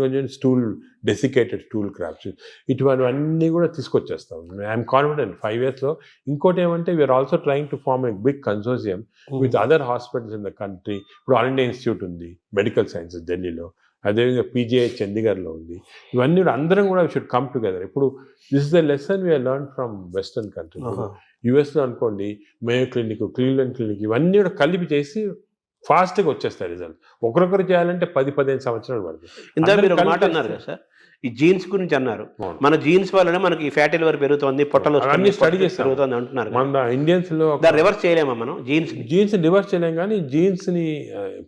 డెసికేటెడ్ స్టూల్ క్రాప్స్, ఇటువంటివన్నీ కూడా తీసుకొచ్చేస్తాం. ఐఎమ్ కాన్ఫిడెంట్ 5 yearsలో. ఇంకోటి ఏమంటే we are also trying to form a big consortium with other hospitals in the country. ఇప్పుడు ఆల్ ఇండియా ఇన్స్టిట్యూట్ ఉంది మెడికల్ సైన్సెస్ ఢిల్లీలో, అదేవిధంగా PGI చండీగఢ్లో ఉంది. ఇవన్నీ కూడా అందరం కూడా షుడ్ కమ్ టుగెదర్. ఇప్పుడు this is the lesson we are learn from western country. యుఎస్లో అనుకోండి మేయో క్లినిక్, క్లీవ్లాండ్ క్లినిక్, ఇవన్నీ కూడా కలిపి చేసి ఫాస్ట్గా వచ్చేస్తాయి రిజల్ట్. ఒకరొకరు చేయాలంటే 10-15 సంవత్సరాలు పడుతుంది. ఇందాక మీరు ఒక మాట అన్నారు కదా సార్, ఈ జీన్స్ గురించి అన్నారు. మన జీన్స్ వల్లనే మనకి ఫ్యాటీ లివర్ పెరుగుతుంది, పొట్టలు అన్ని స్టడీ చేసి పెరుగుతుంది అంటున్నారు. మన ఇండియన్స్లో రివర్స్ చేయలేమా మనం? జీన్స్ రివర్స్ చేయలేం, కానీ జీన్స్ని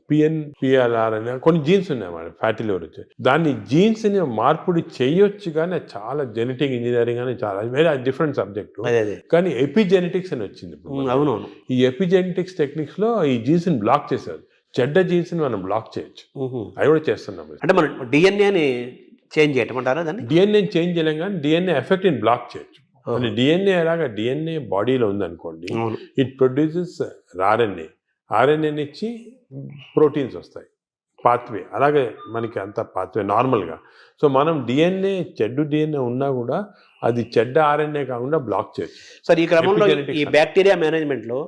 PNPLR అని కొన్ని జీన్స్ ఉన్నాయి మన ఫ్యాటీ లివర్ వచ్చి, దాన్ని జీన్స్ని మార్పిడి చేయొచ్చు. కానీ అది చాలా జెనెటిక్ ఇంజనీరింగ్ అని చాలా వేరే డిఫరెంట్ సబ్జెక్ట్. కానీ ఎపిజెనెటిక్స్ అని వచ్చింది. అవునవును. ఈ ఎపిజెనెటిక్స్ టెక్నిక్స్లో ఈ జీన్స్ని బ్లాక్ చేశారు. చెడ్డ జీన్స్ని మనం బ్లాక్ చేయొచ్చు. అవి కూడా చేస్తున్నాం. అంటే మనం డిఎన్ఏని చేంజ్ చేయటం అంటారా దాన్ని? డిఎన్ఏ చేంజ్ చేయలేం, కానీ డిఎన్ఏ ఎఫెక్ట్ని బ్లాక్ చేయొచ్చు. అంటే డిఎన్ఏ ఎలాగా, డిఎన్ఏ బాడీలో ఉందనుకోండి, ఇట్ ప్రొడ్యూసెస్ RNA ఇచ్చి ప్రోటీన్స్ వస్తాయి, పాత్వే. అలాగే మనకి అంత పాత్వే నార్మల్గా. సో మనం చెడ్డు డిఎన్ఏ ఉన్నా కూడా అది చెడ్డ RNA కాకుండా బ్లాక్ చేయొచ్చు. సార్, ఈ క్రమంలో ఈ బ్యాక్టీరియా మేనేజ్మెంట్లో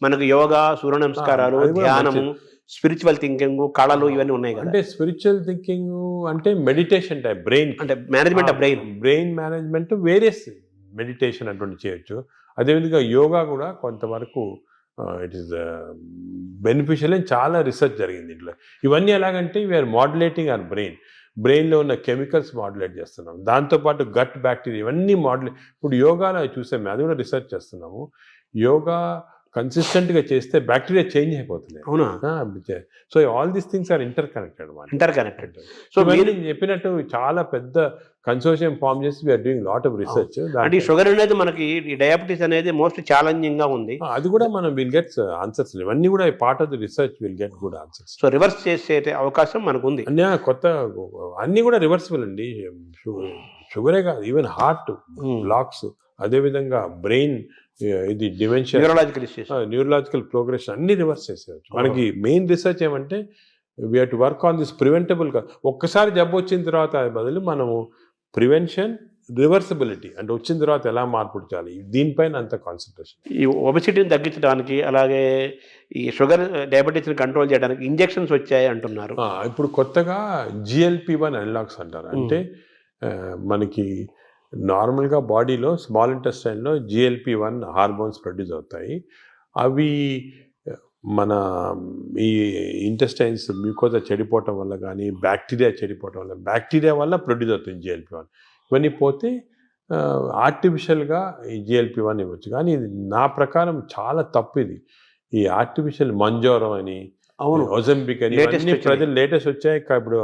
మనకు యోగా, సూర్య నమస్కారాలు, ధ్యానము, స్పిరిచువల్ థింకింగ్, కళలు, ఇవన్నీ ఉన్నాయి కదా. అంటే స్పిరిచువల్ థింకింగ్ అంటే మెడిటేషన్ టైప్, బ్రెయిన్ అంటే management of brain management, various meditation అటువంటి చేయొచ్చు. అదేవిధంగా యోగా కూడా కొంతవరకు ఇట్ ఈస్ బెనిఫిషియల్ అని చాలా రీసెర్చ్ జరిగింది ఇంట్లో. ఇవన్నీ ఎలాగంటే వీఆర్ మాడ్యులేటింగ్ అవర్ బ్రెయిన్లో ఉన్న కెమికల్స్ మాడ్యులేట్ చేస్తున్నాం. దాంతోపాటు గట్ బ్యాక్టీరియా ఇవన్నీ ఇప్పుడు యోగాలో చూసాము, అది కూడా రీసెర్చ్ చేస్తున్నాము. యోగా కన్సిస్టెంట్గా చేస్తే బ్యాక్టీరియా చేంజ్ అయిపోతుంది. అవునా? So all these things are interconnected. So మీరు చెప్పినట్టు చాలా పెద్ద కన్సోర్షియం ఫామ్ చేసి we are doing lot of research. అంటే షుగర్ అనేది మనకి, డయాబెటీస్ అనేది మోస్ట్ ఛాలెంజింగ్ గా ఉంది. అది కూడా మనం విల్ గెట్ ఆన్సర్స్. ఇవన్నీ కూడా part of the research will get good answers. So reverse చేసే అవకాశం మనకు ఉంది. కొత్త అన్నీ కూడా రివర్సిబుల్ అండి. షుగరే కాదు, ఈవెన్ హార్ట్ బ్లాక్స్, అదేవిధంగా బ్రెయిన్ ఇది డిమెన్షియా, న్యూరలాజికల్ ప్రోగ్రెషన్ అన్ని రివర్స్ చేసేయచ్చు. మనకి మెయిన్ రీసెర్చ్ ఏమంటే we have to work on this preventable. ఒక్కసారి జబ్బు వచ్చిన తర్వాత బదులు మనము ప్రివెన్షన్, రివర్సిబిలిటీ అంటే వచ్చిన తర్వాత ఎలా మార్పు చేయాలి, దీనిపైన అంత కాన్సన్ట్రేషన్. ఈ ఒబెసిటీని తగ్గించడానికి, అలాగే ఈ షుగర్ డయాబెటీస్ని కంట్రోల్ చేయడానికి ఇంజెక్షన్స్ వచ్చాయి అంటున్నారు. ఇప్పుడు కొత్తగా GLP-1 అనలాగ్స్ అంటారు. అంటే మనకి నార్మల్గా బాడీలో స్మాల్ ఇంటెస్టైన్లో GLP-1 హార్మోన్స్ ప్రొడ్యూస్ అవుతాయి. అవి మన ఈ ఇంటెస్టైన్స్ మ్యూకోజా చెడిపోవటం వల్ల కానీ, బ్యాక్టీరియా వల్ల ప్రొడ్యూస్ అవుతుంది GLP-1. ఇవన్నీ పోతే ఆర్టిఫిషియల్గా ఈ GLP-1 ఇవ్వచ్చు. కానీ ఇది నా ప్రకారం చాలా తప్పు. ఇది ఈ ఆర్టిఫిషియల్ మంజోరం అని, ఒజంబిక్ అని ప్రజలు లేటెస్ట్ వచ్చాయి. ఇప్పుడు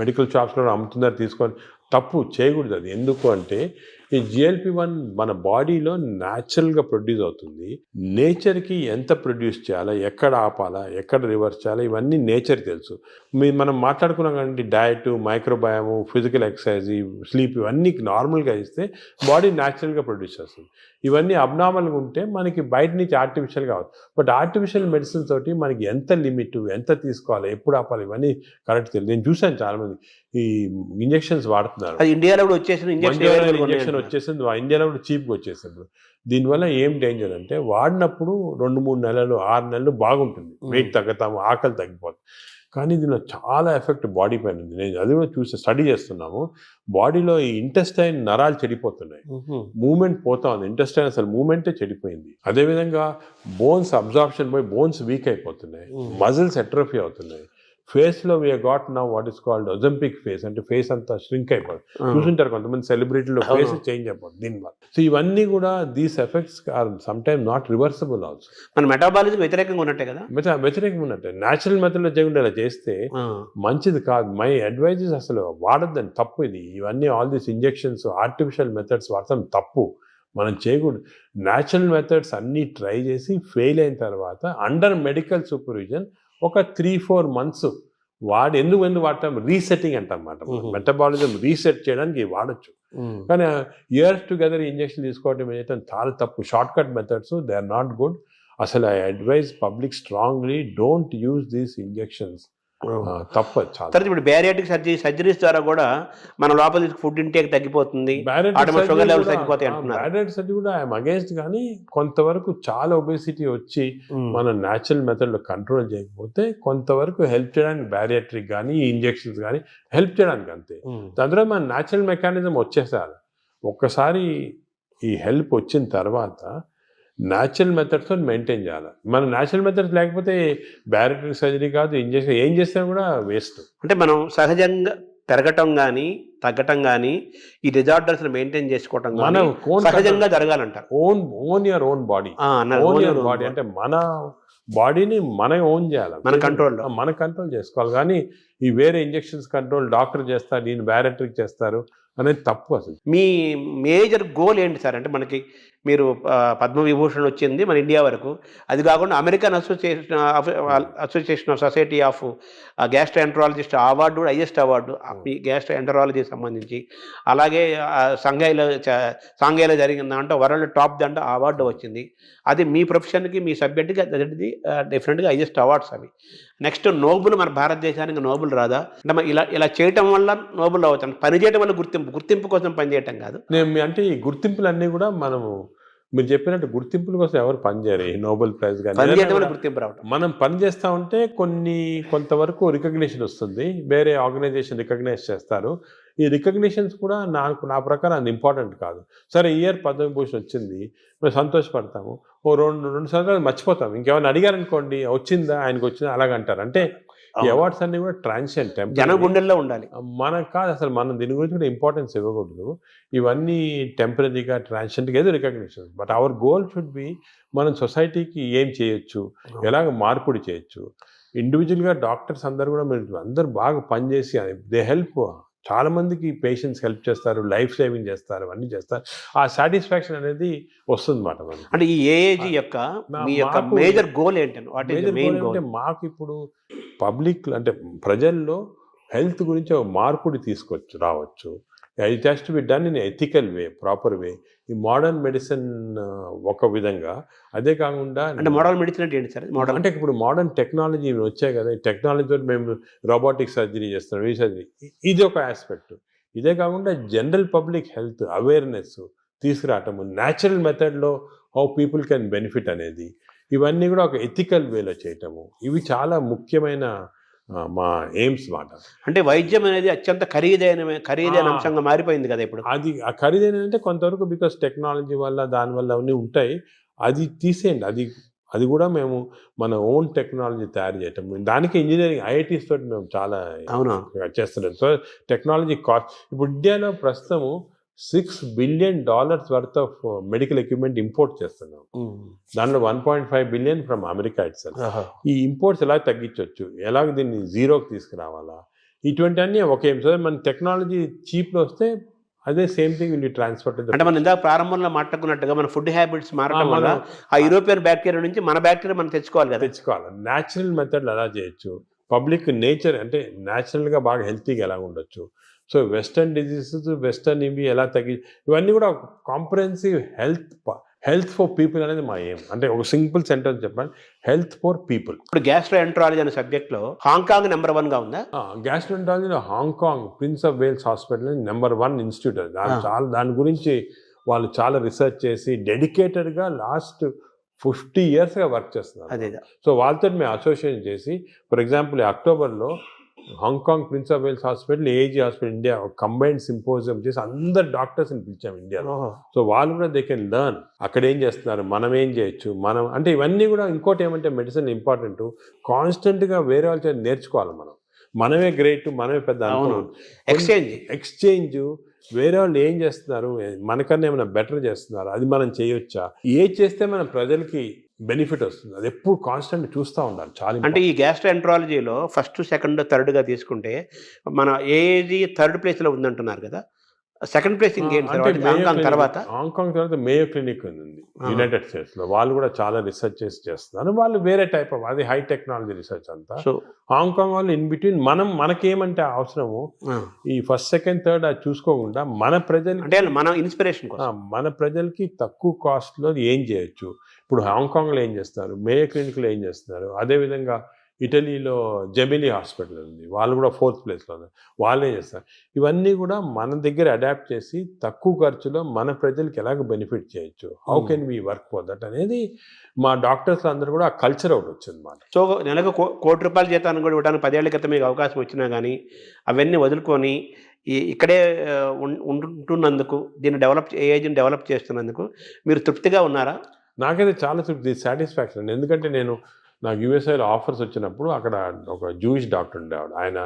మెడికల్ షాప్స్లో అమ్ముతున్నారు, తీసుకొని తప్పు చేయకూడదు. అది ఎందుకు అంటే ఈ GLP-1 మన బాడీలో న్యాచురల్గా ప్రొడ్యూస్ అవుతుంది. నేచర్కి ఎంత ప్రొడ్యూస్ చేయాలా, ఎక్కడ ఆపాలా, ఎక్కడ రివర్స్ చేయాలా, ఇవన్నీ నేచర్ తెలుసు. మనం మాట్లాడుకున్నాం కానీ డయట్, మైక్రోబయాము, ఫిజికల్ ఎక్సర్సైజ్, స్లీప్ ఇవన్నీ నార్మల్గా ఇస్తే బాడీ న్యాచురల్గా ప్రొడ్యూస్ చేస్తుంది. ఇవన్నీ అబ్నార్మల్గా ఉంటే మనకి బయట నుంచి ఆర్టిఫిషియల్గా అవుతుంది. బట్ ఆర్టిఫిషియల్ మెడిసిన్స్ తోటి మనకి ఎంత లిమిట్, ఎంత తీసుకోవాలి, ఎప్పుడు ఆపాలి, ఇవన్నీ కరెక్ట్ తెలియదు. నేను చూశాను చాలామంది ఈ ఇంజెక్షన్స్ వాడుతున్నారు. ఇండియాలో కూడా వచ్చేసిన ఇంజెక్షన్ కాంపిటీషన్ వచ్చేసింది, ఇండియాలో కూడా చీప్గా వచ్చేసింది. దీనివల్ల ఏం డేంజర్ అంటే వాడినప్పుడు 2-3 నెలలు 6 నెలలు బాగుంటుంది, వెయిట్ తగ్గుతాము, ఆకలి తగ్గిపోతుంది. కానీ దీనిలో చాలా ఎఫెక్ట్ బాడీ పైన ఉంది. నేను అది కూడా చూసి స్టడీ చేస్తున్నాము. బాడీలో ఈ ఇంటెస్టైన్ నరాలు చెడిపోతున్నాయి, మూమెంట్ పోతా ఉంది, ఇంటెస్టైన్ అసలు మూమెంటే చెడిపోయింది. అదేవిధంగా బోన్స్ అబ్జార్ప్షన్ పోయి బోన్స్ వీక్ అయిపోతున్నాయి, మజిల్స్ ఎట్రోఫీ అవుతున్నాయి. ఫేస్లో we got now what is called Ozempic face, అంటే ఫేస్ అంతా ష్రింక్ అయిపోతుంది. చూసుంటారు కొంతమంది సెలబ్రిటీలో ఫేస్ చేంజ్ అయిపోతుంది దీనివల్ల. సో ఇవన్నీ కూడా these effects are some time not reversible also. మన మెటాబాలిజం వ్యతిరేకంగా ఉన్నట్టే కదా, వ్యతిరేకంగా ఉన్నట్టే. న్యాచురల్ మెథడ్లో చేయకుండా ఇలా చేస్తే మంచిది కాదు. మై అడ్వైజెస్ అసలు వాడద్దని, తప్పు ఇది. ఇవన్నీ all these injections artificial methods వాడతాం తప్పు, మనం చేయకూడదు. న్యాచురల్ మెథడ్స్ అన్నీ ట్రై చేసి ఫెయిల్ అయిన తర్వాత అండర్ మెడికల్ సూపర్విజన్ ఒక 3-4 months వాడి ఎందుకు వాడతాం, రీసెట్టింగ్ అంటాం అన్నమాట. మెటబాలిజం రీసెట్ చేయడానికి వాడచ్చు. కానీ ఇయర్స్ టుగెదర్ ఇంజెక్షన్ తీసుకోవడం ఏంటంటే చాలా తప్పు. Shortcut methods they are not good. అసలు I advise public strongly don't use these injections. తప్పు చాలా. తర్వాత ఇప్పుడు బ్యారియాటిక్ సర్జరీస్ ద్వారా కూడా మన లోపల ఫుడ్ ఇంటేక్ తగ్గిపోతుంది, షుగర్ లెవెల్స్ తగ్గిపోతాయి అంటున్నారు. బ్యారియాటిక్ సర్జరీ కూడా ఐఎమ్ అగేన్స్ట్, కానీ కొంతవరకు చాలా ఒబేసిటీ వచ్చి మన న్యాచురల్ మెథడ్లో కంట్రోల్ చేయకపోతే కొంతవరకు హెల్ప్ చేయడానికి బ్యారియాట్రిక్ కానీ ఇంజెక్షన్స్ కానీ హెల్ప్ చేయడానికి అంతే. దాని తర్వాత మన న్యాచురల్ మెకానిజం వచ్చేసారు. ఒక్కసారి ఈ హెల్ప్ వచ్చిన తర్వాత న్యాచురల్ మెథడ్స్తో మెయింటైన్ చేయాలి. మన న్యాచురల్ మెథడ్స్ లేకపోతే బ్యారియాట్రిక్ సర్జరీ కాదు, ఇంజెక్షన్ ఏం చేసినా కూడా వేస్ట్. అంటే మనం సహజంగా పెరగటం కానీ తగ్గటం కానీ ఈ డిజార్డర్స్ మెయింటైన్ చేసుకోవటం మన సహజంగా జరగాలంటారు. Own your own body. Body అంటే మన బాడీని మనం ఓన్ చేయాలి, మన కంట్రోల్ చేసుకోవాలి. కానీ ఈ వేరే ఇంజెక్షన్స్ కంట్రోల్ డాక్టర్ చేస్తారు, నేను బ్యారియాట్రిక్ చేస్తారు అనేది తప్పు. అసలు మీ మేజర్ గోల్ ఏంటి సార్? అంటే మనకి మీరు పద్మవిభూషణ్ వచ్చింది మన ఇండియా వరకు, అది కాకుండా American association of society of gastroenterologist award కూడా హైయెస్ట్ అవార్డు ఈ గ్యాస్ట్రోఎంటరాలజీకి సంబంధించి. అలాగే సాంఘైలో జరిగిన దాంట్లో వరల్డ్ టాప్ దాంట్లో అవార్డు వచ్చింది. అది మీ ప్రొఫెషన్కి మీ సబ్జెక్ట్కి అది డెఫినెట్గా హైయెస్ట్ అవార్డ్స్ అవి. నెక్స్ట్ నోబుల్ మన భారతదేశానికి నోబుల్ రాదా? అంటే ఇలా చేయటం వల్ల నోబుల్ అవుతాం, పని చేయడం వల్ల గుర్తింపు కోసం పనిచేయటం కాదు. అంటే ఈ గుర్తింపులన్నీ కూడా మనము మీరు చెప్పినట్టు గుర్తింపుల కోసం ఎవరు పనిచేయరు. ఈ నోబెల్ ప్రైజ్ కానీ గుర్తింపు రావడం, మనం పని చేస్తూ ఉంటే కొంతవరకు రికగ్నిషన్ వస్తుంది, వేరే ఆర్గనైజేషన్ రికగ్నైజ్ చేస్తారు. ఈ రికగ్నిషన్స్ కూడా నా ప్రకారం అది ఇంపార్టెంట్ కాదు. సరే ఇయర్ పద్మవిభూషణ్ వచ్చింది, మేము సంతోషపడతాము, ఓ రెండు సంవత్సరాలు మర్చిపోతాం. ఇంకేమైనా అడిగారనుకోండి వచ్చిందా ఆయనకు వచ్చిందా అలాగంటారు. అంటే ఈ అవార్డ్స్ అన్ని కూడా ట్రాన్సియెంట్, జన గుండెల్లో ఉండాలి. మనకు కాదు అసలు, మనం దీని గురించి కూడా ఇంపార్టెన్స్ ఇవ్వకూడదు. ఇవన్నీ టెంపరీగా ట్రాన్సియెంట్గా ఏదో recognition. But our goal should be మనం సొసైటీకి ఏం చేయొచ్చు, ఎలాగ మార్పుడి చేయొచ్చు. ఇండివిజువల్గా డాక్టర్స్ అందరు కూడా మీరు అందరు బాగా పనిచేసి దే హెల్ప్, చాలా మందికి పేషెంట్స్ హెల్ప్ చేస్తారు, లైఫ్ సేవింగ్ చేస్తారు, అన్నీ చేస్తారు. ఆ సాటిస్ఫాక్షన్ అనేది వస్తుంది అన్నమాట. అంటే ఈ ఏఏజీ యొక్క మేజర్ గోల్ ఏంటంటే అంటే మాకు ఇప్పుడు పబ్లిక్ అంటే ప్రజల్లో హెల్త్ గురించి ఒక మార్పుడి రావచ్చు. It has to be done in ethical way, proper way. ఈ మోడర్న్ మెడిసిన్ ఒక విధంగా, అదే కాకుండా అంటే మోడర్న్ మెడిసిన్ అంటే ఏంటి సార్? అంటే ఇప్పుడు మోడర్న్ టెక్నాలజీ వచ్చాయి కదా, ఈ టెక్నాలజీతో మేము రోబోటిక్ సర్జరీ చేస్తున్నాం, ఈ సర్జరీ, ఇది ఒక ఆస్పెక్ట్. ఇదే కాకుండా general public health awareness తీసుకురావటము, natural మెథడ్లో హౌ పీపుల్ కెన్ బెనిఫిట్ అనేది, ఇవన్నీ కూడా ఒక ఎథికల్ వేలో చేయటము, ఇవి చాలా ముఖ్యమైన మా ఎయిమ్స్ మాట. అంటే వైద్యం అనేది అత్యంత ఖరీదైన అంశంగా మారిపోయింది కదా ఇప్పుడు. అది ఆ ఖరీదైన అంటే కొంతవరకు బికాస్ టెక్నాలజీ వల్ల దానివల్ల అవన్నీ ఉంటాయి, అది తీసేయండి. అది కూడా మేము మన ఓన్ టెక్నాలజీ తయారు చేయటం, దానికి ఇంజనీరింగ్ ఐఐటీస్ తోటి మేము చాలా చేస్తున్నాం. సో టెక్నాలజీ కాస్ట్ ఇప్పుడు ఇండియాలో ప్రస్తుతము $6 billion worth of medical equipment import చేస్తున్నాం. దానిలో 1.5 billion ఫ్రమ్ అమెరికా ఇట్సెల్ఫ్. ఈ ఇంపోర్ట్స్ ఎలా తగ్గించవచ్చు, ఎలాగ దీన్ని జీరోకి తీసుకురావాలా, ఇటువంటి అన్నీ ఒకే. మన టెక్నాలజీ చీప్లో వస్తే అదే సేమ్ థింగ్ విల్ ట్రాన్స్ఫర్. అంటే మనం ఇందాక ప్రారంభంలో మాట్లాడుకున్నట్టుగా మన ఫుడ్ హ్యాబిట్స్ మారడం వల్ల ఆ యూరోపియన్ బ్యాక్టీరియా నుంచి మన బ్యాక్టీరియా మనం తెచ్చుకోవాలి. న్యాచురల్ మెథడ్లు ఎలా చేయొచ్చు, పబ్లిక్ నేచర్ అంటే న్యాచురల్గా బాగా హెల్తీగా ఎలా ఉండొచ్చు. సో వెస్టర్న్ డిజీజెస్, వెస్టర్న్ ఇవి ఎలా ఇవన్నీ కూడా కాంప్రహెన్సివ్ హెల్త్ ఫర్ పీపుల్ అనేది మా ఏం. అంటే ఒక సింపుల్ సెంటెన్స్ చెప్పండి, హెల్త్ ఫర్ పీపుల్. ఇప్పుడు గ్యాస్ట్రోఎంట్రాలజీ అనే సబ్జెక్ట్లో హాంకాంగ్ నెంబర్ 1గా ఉందా? గ్యాస్ట్రోఎంట్రాలజీలో Hong Kong prince of Wales hospital number 1 institute అది. దాని గురించి వాళ్ళు చాలా రీసెర్చ్ చేసి డెడికేటెడ్గా లాస్ట్ 50 yearsగా వర్క్ చేస్తున్నారు. అదే. సో వాళ్ళతో మేము అసోసియేషన్ చేసి, ఫర్ ఎగ్జాంపుల్ అక్టోబర్లో Hong Kong prince of Wales hospital, AG hospital India combined symposium చేసి అందరు డాక్టర్స్ని పిలిచాం ఇండియాలో. సో వాళ్ళు కూడా దే కెన్ లెర్న్ అక్కడ ఏం చేస్తున్నారు, మనం ఏం చేయొచ్చు, మనం అంటే ఇవన్నీ కూడా. ఇంకోటి ఏమంటే మెడిసిన్ ఇంపార్టెంట్, కాన్స్టెంట్గా వేరే వాళ్ళ చేత నేర్చుకోవాలి. మనమే గ్రేట్, మనమే పెద్ద ఎక్స్చేంజ్. వేరే వాళ్ళు ఏం చేస్తున్నారు, మనకన్నా ఏమైనా బెటర్ చేస్తున్నారు, అది మనం చేయొచ్చా, ఏది చేస్తే మన ప్రజలకి బెనిఫిట్ వస్తుంది, అది ఎప్పుడు కాన్స్టెంట్ చూస్తూ ఉండాలి. చాలా అంటే ఈ గ్యాస్ట్రోఎంట్రాలజీలో ఫస్ట్, సెకండ్, థర్డ్గా తీసుకుంటే మన ఏజీ థర్డ్ ప్లేస్లో ఉందంటున్నారు కదా, సెకండ్ ప్లేస్ ఇంకేంటి హాంకాంగ్ తర్వాత? హాంకాంగ్ తర్వాత మేయో క్లినిక్ ఉంది యునైటెడ్ స్టేట్స్లో. వాళ్ళు కూడా చాలా రీసెర్చ్ చేస్తున్నారు. వాళ్ళు వేరే టైప్ ఆఫ్, అది హై టెక్నాలజీ రీసెర్చ్ అంతా. సో హాంకాంగ్ వాళ్ళు ఇన్ బిట్వీన్ మనకేమంటే అవసరము ఈ ఫస్ట్, సెకండ్, థర్డ్ అది చూసుకోకుండా మన ప్రజలు, అంటే మన ఇన్స్పిరేషన్ కోసం మన ప్రజలకి తక్కువ కాస్ట్లో ఏం చేయొచ్చు. ఇప్పుడు హాంకాంగ్లో ఏం చేస్తున్నారు, మేయో క్లినిక్లో ఏం చేస్తున్నారు, అదేవిధంగా ఇటలీలో జెమిలీ హాస్పిటల్ ఉంది, వాళ్ళు కూడా 4th ప్లేస్లో ఉన్నారు, వాళ్ళే చేస్తారు. ఇవన్నీ కూడా మన దగ్గర అడాప్ట్ చేసి తక్కువ ఖర్చులో మన ప్రజలకి ఎలాగ బెనిఫిట్ చేయొచ్చు, how can we work for that అనేది మా డాక్టర్స్ అందరూ కూడా ఆ కల్చర్ ఒకటి వచ్చింది అన్నమాట. సో నెలకు ₹1,00,00,000 జీతాన్ని కూడా ఇవ్వడానికి 10 ఏళ్ల క్రితం మీకు అవకాశం వచ్చినా కానీ అవన్నీ వదులుకొని ఇక్కడే ఉంటున్నందుకు, ఏజెంట్ డెవలప్ చేస్తున్నందుకు మీరు తృప్తిగా ఉన్నారా? నాకైతే చాలా తృప్తి, సాటిస్ఫాక్షన్. ఎందుకంటే నాకు యూఎస్ఐలో ఆఫర్స్ వచ్చినప్పుడు అక్కడ ఒక జూయిష్ డాక్టర్ ఉండేవాడు. ఆయన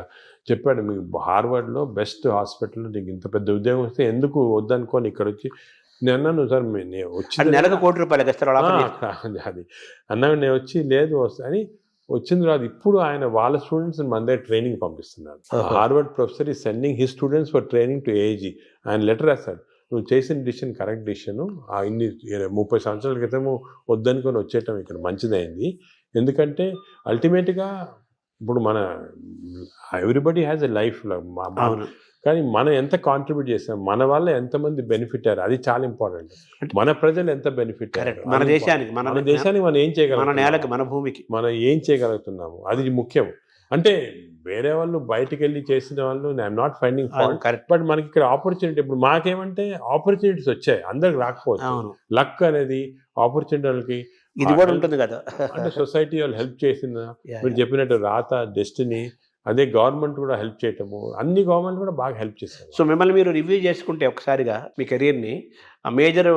చెప్పాడు, మీకు హార్వర్డ్లో బెస్ట్ హాస్పిటల్లో నీకు ఇంత పెద్ద ఉద్యోగం వస్తే ఎందుకు వద్దనుకోని ఇక్కడ వచ్చి. నేను అన్నాను, సార్ వచ్చి నెలకు ₹1,00,00,000 అది అన్నా, నేను వచ్చి లేదు అని వచ్చిన తర్వాత ఇప్పుడు ఆయన వాళ్ళ స్టూడెంట్స్ మన దగ్గర ట్రైనింగ్ పంపిస్తున్నారు. హార్వర్డ్ ప్రొఫెసర్ ఈ sending his students for training to AG. ఆయన లెటర్ రాశాడు, నువ్వు చేసిన డిసిషన్ కరెక్ట్ డిసిషను, ఇన్ని 30 సంవత్సరాల క్రితము వద్దనుకొని వచ్చేయటం ఇక్కడ మంచిదైంది. ఎందుకంటే అల్టిమేట్గా ఇప్పుడు ఎవ్రీబడి హ్యాస్ ఎ లైఫ్, కానీ మనం ఎంత కాంట్రిబ్యూట్ చేసాం, మన వల్ల ఎంతమంది బెనిఫిట్ అయ్యారు, అది చాలా ఇంపార్టెంట్. మన ప్రజలు ఎంత బెనిఫిట్ అయ్యారు, మన దేశానికి మనం ఏం చేయగలం, మన నేలకి, మన భూమికి మనం ఏం చేయగలుగుతున్నాము, అది ముఖ్యం. అంటే వేరే వాళ్ళు బయటకు వెళ్ళి చేసిన వాళ్ళు I'm not finding fault, but మనకి ఇక్కడ ఆపర్చునిటీ. ఇప్పుడు మాకేమంటే ఆపర్చునిటీస్ వచ్చాయి, అందరికి రాకపోవచ్చు. లక్ అనేది ఆపర్చునిటీలకి ఇది కూడా ఉంటుంది కదా. అంటే సొసైటీ వాళ్ళు హెల్ప్ చేసిందా, మీరు చెప్పినట్టు రాత, డెస్టినీ, అదే గవర్నమెంట్ కూడా హెల్ప్ చేయటము, అన్ని గవర్నమెంట్ కూడా బాగా హెల్ప్ చేస్తారు. సో మిమ్మల్ని మీరు రివ్యూ చేసుకుంటే ఒకసారిగా మీ కెరీర్ని మేజర్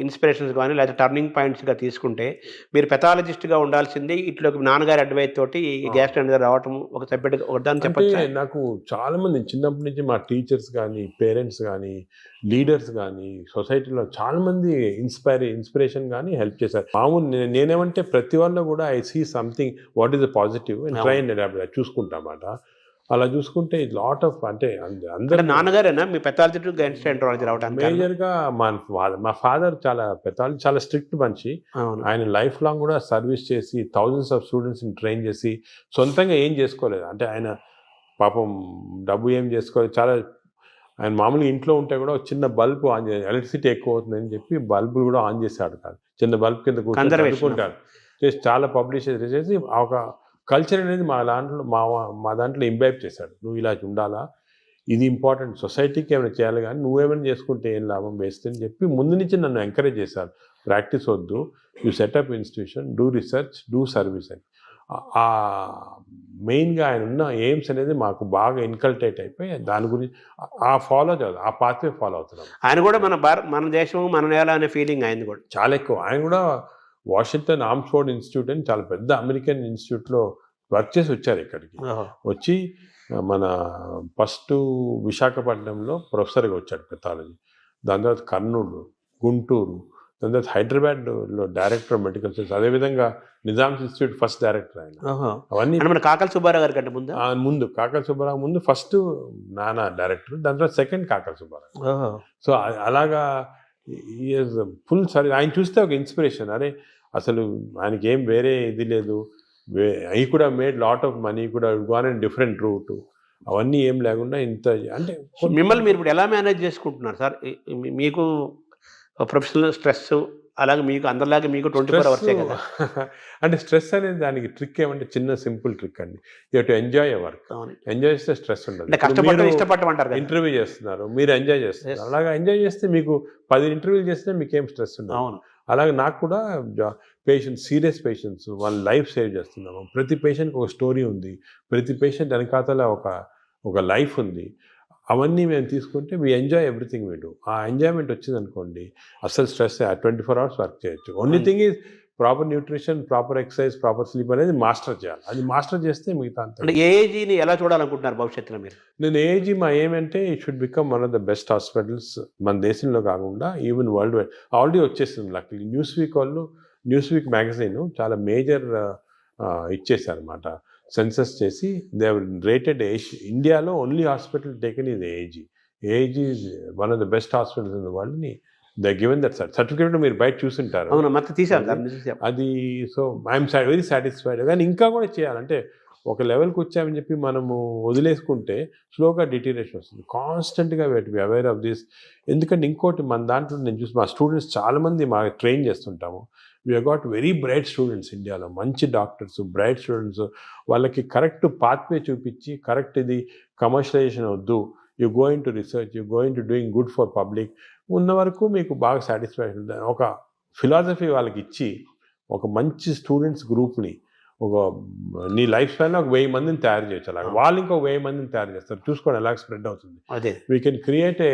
ఇన్స్పిరేషన్స్ కానీ లేదా టర్నింగ్ పాయింట్స్గా తీసుకుంటే, మీరు పెథాలజిస్ట్గా ఉండాల్సింది ఇట్లోకి నాన్నగారి అడ్వైస్ తోటి గ్యాస్ట్రోఎంట్రాలజీ రావటం ఒక సబ్జెక్ట్ ఒకదాన్ని చెప్పచ్చు. నాకు చాలామంది చిన్నప్పటి నుంచి మా టీచర్స్ కానీ, పేరెంట్స్ కానీ, లీడర్స్ కానీ, సొసైటీలో చాలామంది ఇన్స్పిరేషన్ కానీ హెల్ప్ చేశారు. మామూలు నేనేమంటే ప్రతి వాళ్ళు కూడా I see something what is the positive and try and adapt చూసుకుంటామాట. అలా చూసుకుంటే లాట్ ఆఫ్, అంటే అందరూ నాన్నగారేనా మీ పెథాలజీ టు గ్యాస్ట్రోఎంట్రాలజీ రావడానికి? మేజర్గా మా ఫాదర్ చాలా స్ట్రిక్ట్ మనిషి. ఆయన లైఫ్ లాంగ్ కూడా సర్వీస్ చేసి థౌజండ్స్ ఆఫ్ స్టూడెంట్స్ని ట్రైన్ చేసి సొంతంగా ఏం చేసుకోలేదు. అంటే ఆయన పాపం డబ్బు ఏం చేసుకోలేదు. ఆయన మామూలుగా ఇంట్లో ఉంటే కూడా చిన్న బల్బు ఆన్ చేసి, ఎలక్ట్రిసిటీ ఎక్కువ అవుతుందని చెప్పి బల్బులు కూడా ఆన్ చేశాడు కాదు, చిన్న బల్బ్ కింద కూర్చుంటాడు చేసి చాలా పబ్లిష్ చేసి ఒక కల్చర్ అనేది మా దాంట్లో ఇంబైబ్ చేశాడు. నువ్వు ఇలా ఉండాలా, ఇది ఇంపార్టెంట్, సొసైటీకి ఏమైనా చేయాలి, కానీ నువ్వేమైనా చేసుకుంటే ఏం లాభం వేస్ట్ అని చెప్పి ముందు నుంచి నన్ను ఎంకరేజ్ చేశారు. ప్రాక్టీస్ వద్దు, you setup institution, do research, do service అని. మెయిన్గా ఆయన ఉన్న ఎయిమ్స్ అనేది మాకు బాగా ఇన్కల్టేట్ అయిపోయి దాని గురించి ఆ పాత్వే ఫాలో అవుతున్నాం. ఆయన కూడా మన దేశం, మన నేల అనే ఫీలింగ్ ఆయన కూడా చాలా ఎక్కువ. ఆయన కూడా వాషింగ్టన్ ఆర్మ్స్ఫోర్డ్ ఇన్స్టిట్యూట్ అని చాలా పెద్ద అమెరికన్ ఇన్స్టిట్యూట్లో వర్క్ చేసి వచ్చారు. ఇక్కడికి వచ్చి మన ఫస్ట్ విశాఖపట్నంలో ప్రొఫెసర్గా వచ్చాడు పెథాలజీ, దాని తర్వాత కర్నూలు, గుంటూరు, దాని తర్వాత హైదరాబాద్లో డైరెక్టర్ ఆఫ్ మెడికల్ సైన్స్, అదేవిధంగా నిజామ్స్ ఇన్స్టిట్యూట్ ఫస్ట్ డైరెక్టర్ ఆయన. అవన్నీ కాకల సుబ్బారావు గారి కంటే ముందు కాకల సుబ్బారావు ముందు ఫస్ట్ నాన్న డైరెక్టర్, దాని తర్వాత సెకండ్ కాకల సుబ్బారావు. సో అలాగా ఈజ్ ఫుల్ సర్వీస్. ఆయన చూస్తే ఒక ఇన్స్పిరేషన్, అరే అసలు ఆయనకి ఏం వేరే ఇది లేదు, ఈ కూడా మేడ్ లాట్ ఆఫ్ మనీ, కూడా గోన్ అండ్ డిఫరెంట్ రూట్, అవన్నీ ఏం లేకుండా ఇంత. అంటే మిమ్మల్ని మీరు ఇప్పుడు ఎలా మేనేజ్ చేసుకుంటున్నారు సార్? మీకు ప్రొఫెషనల్ స్ట్రెస్, అలాగే మీకు అందరిలాగే మీకు 24 అవర్సే కదా. అంటే స్ట్రెస్ అనేది దానికి ట్రిక్ ఏమంటే చిన్న సింపుల్ ట్రిక్ అండి. You to enjoy your work. అవును. ఎంజాయ్ చేస్తే స్ట్రెస్ ఉండదు. అంటే కష్టపడటం ఇష్టపడటం కదా. ఇంటర్వ్యూ చేస్తున్నారు, మీరు ఎంజాయ్ చేస్తున్నారు. అలాగా ఎంజాయ్ చేస్తే మీకు 10 ఇంటర్వ్యూలు చేస్తే మీకేం స్ట్రెస్ ఉండదు. అవును. అలాగే నాకు కూడా పేషెంట్స్, సీరియస్ పేషెంట్స్ వాళ్ళ లైఫ్ సేవ్ చేస్తున్నాము. ప్రతి పేషెంట్కి ఒక స్టోరీ ఉంది, ప్రతి పేషెంట్ వెనకాతల ఒక లైఫ్ ఉంది. అవన్నీ మేము తీసుకుంటే we enjoy everything we do. ఆ ఎంజాయ్మెంట్ వచ్చిందనుకోండి అసలు స్ట్రెస్ 24 అవర్స్ వర్క్ చేయొచ్చు. Only thing is proper nutrition, proper exercise, proper sleep అనేది మాస్టర్ చేయాలి. అది మాస్టర్ చేస్తే మిగతా అంతా. అంటే ఏఏజీని ఎలా చూడాలనుకుంటున్నారు భవిష్యత్తులో మీరు? నేను ఏజీ మా ఏమంటే it should become one of the best hospitals మన దేశంలో కాకుండా ఈవెన్ వరల్డ్ వైడ్. ఆల్రెడీ వచ్చేస్తుంది లక్కీ. న్యూస్ వీక్ మ్యాగజైన్ చాలా మేజర్ ఇచ్చేసారనమాట. సెన్సస్ చేసి దే రేటెడ్ ఇండియాలో only hospital taken is AIG. AIG is one of the best hospitals in the world ని they given that certificate. మీరు బయట చూసుంటారు. అవును, మొత్తం తీసారు అది. So I'm very satisfied. కానీ ఇంకా కూడా చేయాలంటే ఒక లెవెల్కి వచ్చామని చెప్పి మనము వదిలేసుకుంటే స్లోగా డిటీరియేషన్ వస్తుంది. కాన్స్టెంట్గా బి అవేర్ ఆఫ్ దిస్. ఎందుకంటే ఇంకోటి మన దాంట్లో నేను చూసి మా స్టూడెంట్స్ చాలామంది మా ట్రైన్ చేస్తుంటాము. We got very bright students ఇండియాలో, మంచి డాక్టర్స్, బ్రైట్ స్టూడెంట్స్. వాళ్ళకి కరెక్ట్ పాత్వే చూపించి కరెక్ట్ ఇది కమర్షియలైజేషన్ వద్దు, you going to research, you going to doing good for public ఉన్న వరకు మీకు బాగా సాటిస్ఫాక్షన్ ఉంటుంది. ఒక ఫిలాసఫీ వాళ్ళకి ఇచ్చి ఒక మంచి స్టూడెంట్స్ గ్రూప్ని నీ లైఫ్ స్టైల్లో 1000 మందిని తయారు చేయొచ్చు. అలాగే వాళ్ళు ఇంకో 1000 మందిని తయారు చేస్తారు. చూసుకోండి ఎలా స్ప్రెడ్ అవుతుంది. అదే we can create a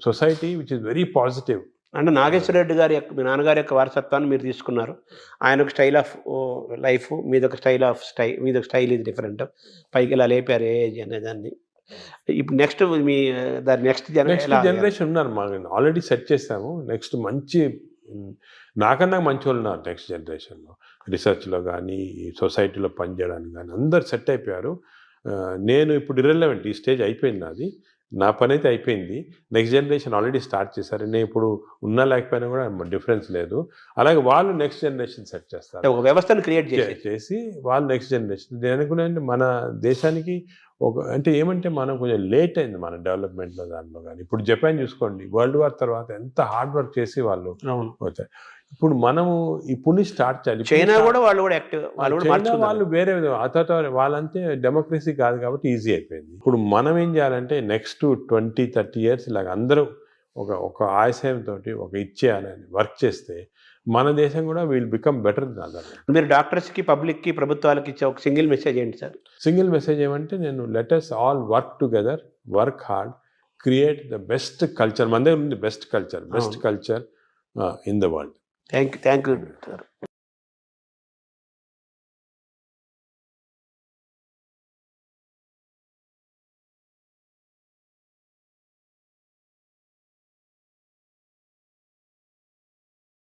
society which is very positive. అంటే నాగేశ్వర రెడ్డి గారి యొక్క, మీ నాన్నగారి యొక్క వారసత్వాన్ని మీరు తీసుకున్నారు. ఆయన ఒక స్టైల్ ఆఫ్ లైఫ్, మీదొక మీదొక స్టైల్ ఇది డిఫరెంట్. పైకి ఇలా లేపారు ఏజ్ అనేదాన్ని. ఇప్పుడు నెక్స్ట్ మీ నెక్స్ట్ జనరేషన్ ఉన్నారు మా ఆల్రెడీ సెట్ చేసాము. నెక్స్ట్ మంచి నాకన్నా మంచి వాళ్ళు ఉన్నారు నెక్స్ట్ జనరేషన్లో. రీసెర్చ్లో కానీ సొసైటీలో పనిచేయడానికి కానీ అందరు సెట్ అయిపోయారు. నేను ఇప్పుడు ఇర్రెలెవెంట్. ఈ స్టేజ్ అయిపోయింది నాది. నా పని అయితే అయిపోయింది. నెక్స్ట్ జనరేషన్ ఆల్రెడీ స్టార్ట్ చేశారు. నేను ఇప్పుడు ఉన్నా లేకపోయినా కూడా డిఫరెన్స్ లేదు. అలాగే వాళ్ళు నెక్స్ట్ జనరేషన్ సెట్ చేస్తారు. ఒక వ్యవస్థను క్రియేట్ చేసి వాళ్ళు నెక్స్ట్ జనరేషన్. నేను అనుకున్నాను మన దేశానికి అంటే ఏమంటే మనం కొంచెం లేట్ అయింది మన డెవలప్మెంట్లో దాంట్లో కానీ. ఇప్పుడు జపాన్ చూసుకోండి, వరల్డ్ వార్ తర్వాత ఎంత హార్డ్ వర్క్ చేసి వాళ్ళు వచ్చారు. ఇప్పుడు మనము ఇప్పుడు స్టార్ట్ చేయాలి. చైనా కూడా వాళ్ళు యాక్టివ్, వాళ్ళు వేరే విధంగా వాళ్ళంతే డెమోక్రసీ కాదు కాబట్టి ఈజీ అయిపోయింది. ఇప్పుడు మనం ఏం చేయాలంటే నెక్స్ట్ 20-30 ఇయర్స్ ఇలాగ అందరూ ఒక ఆశయంతో ఒక ఇచ్చేయాలని వర్క్ చేస్తే మన దేశం కూడా విల్ బికమ్ బెటర్. మీరు డాక్టర్స్కి, పబ్లిక్కి, ప్రభుత్వాలకి ఇచ్చే ఒక సింగిల్ మెసేజ్ ఏంటి సార్? సింగిల్ మెసేజ్ ఏమంటే నేను let us all work together, work hard, create the best culture. మన దగ్గర ఉంది best culture in the world. Thank you sir.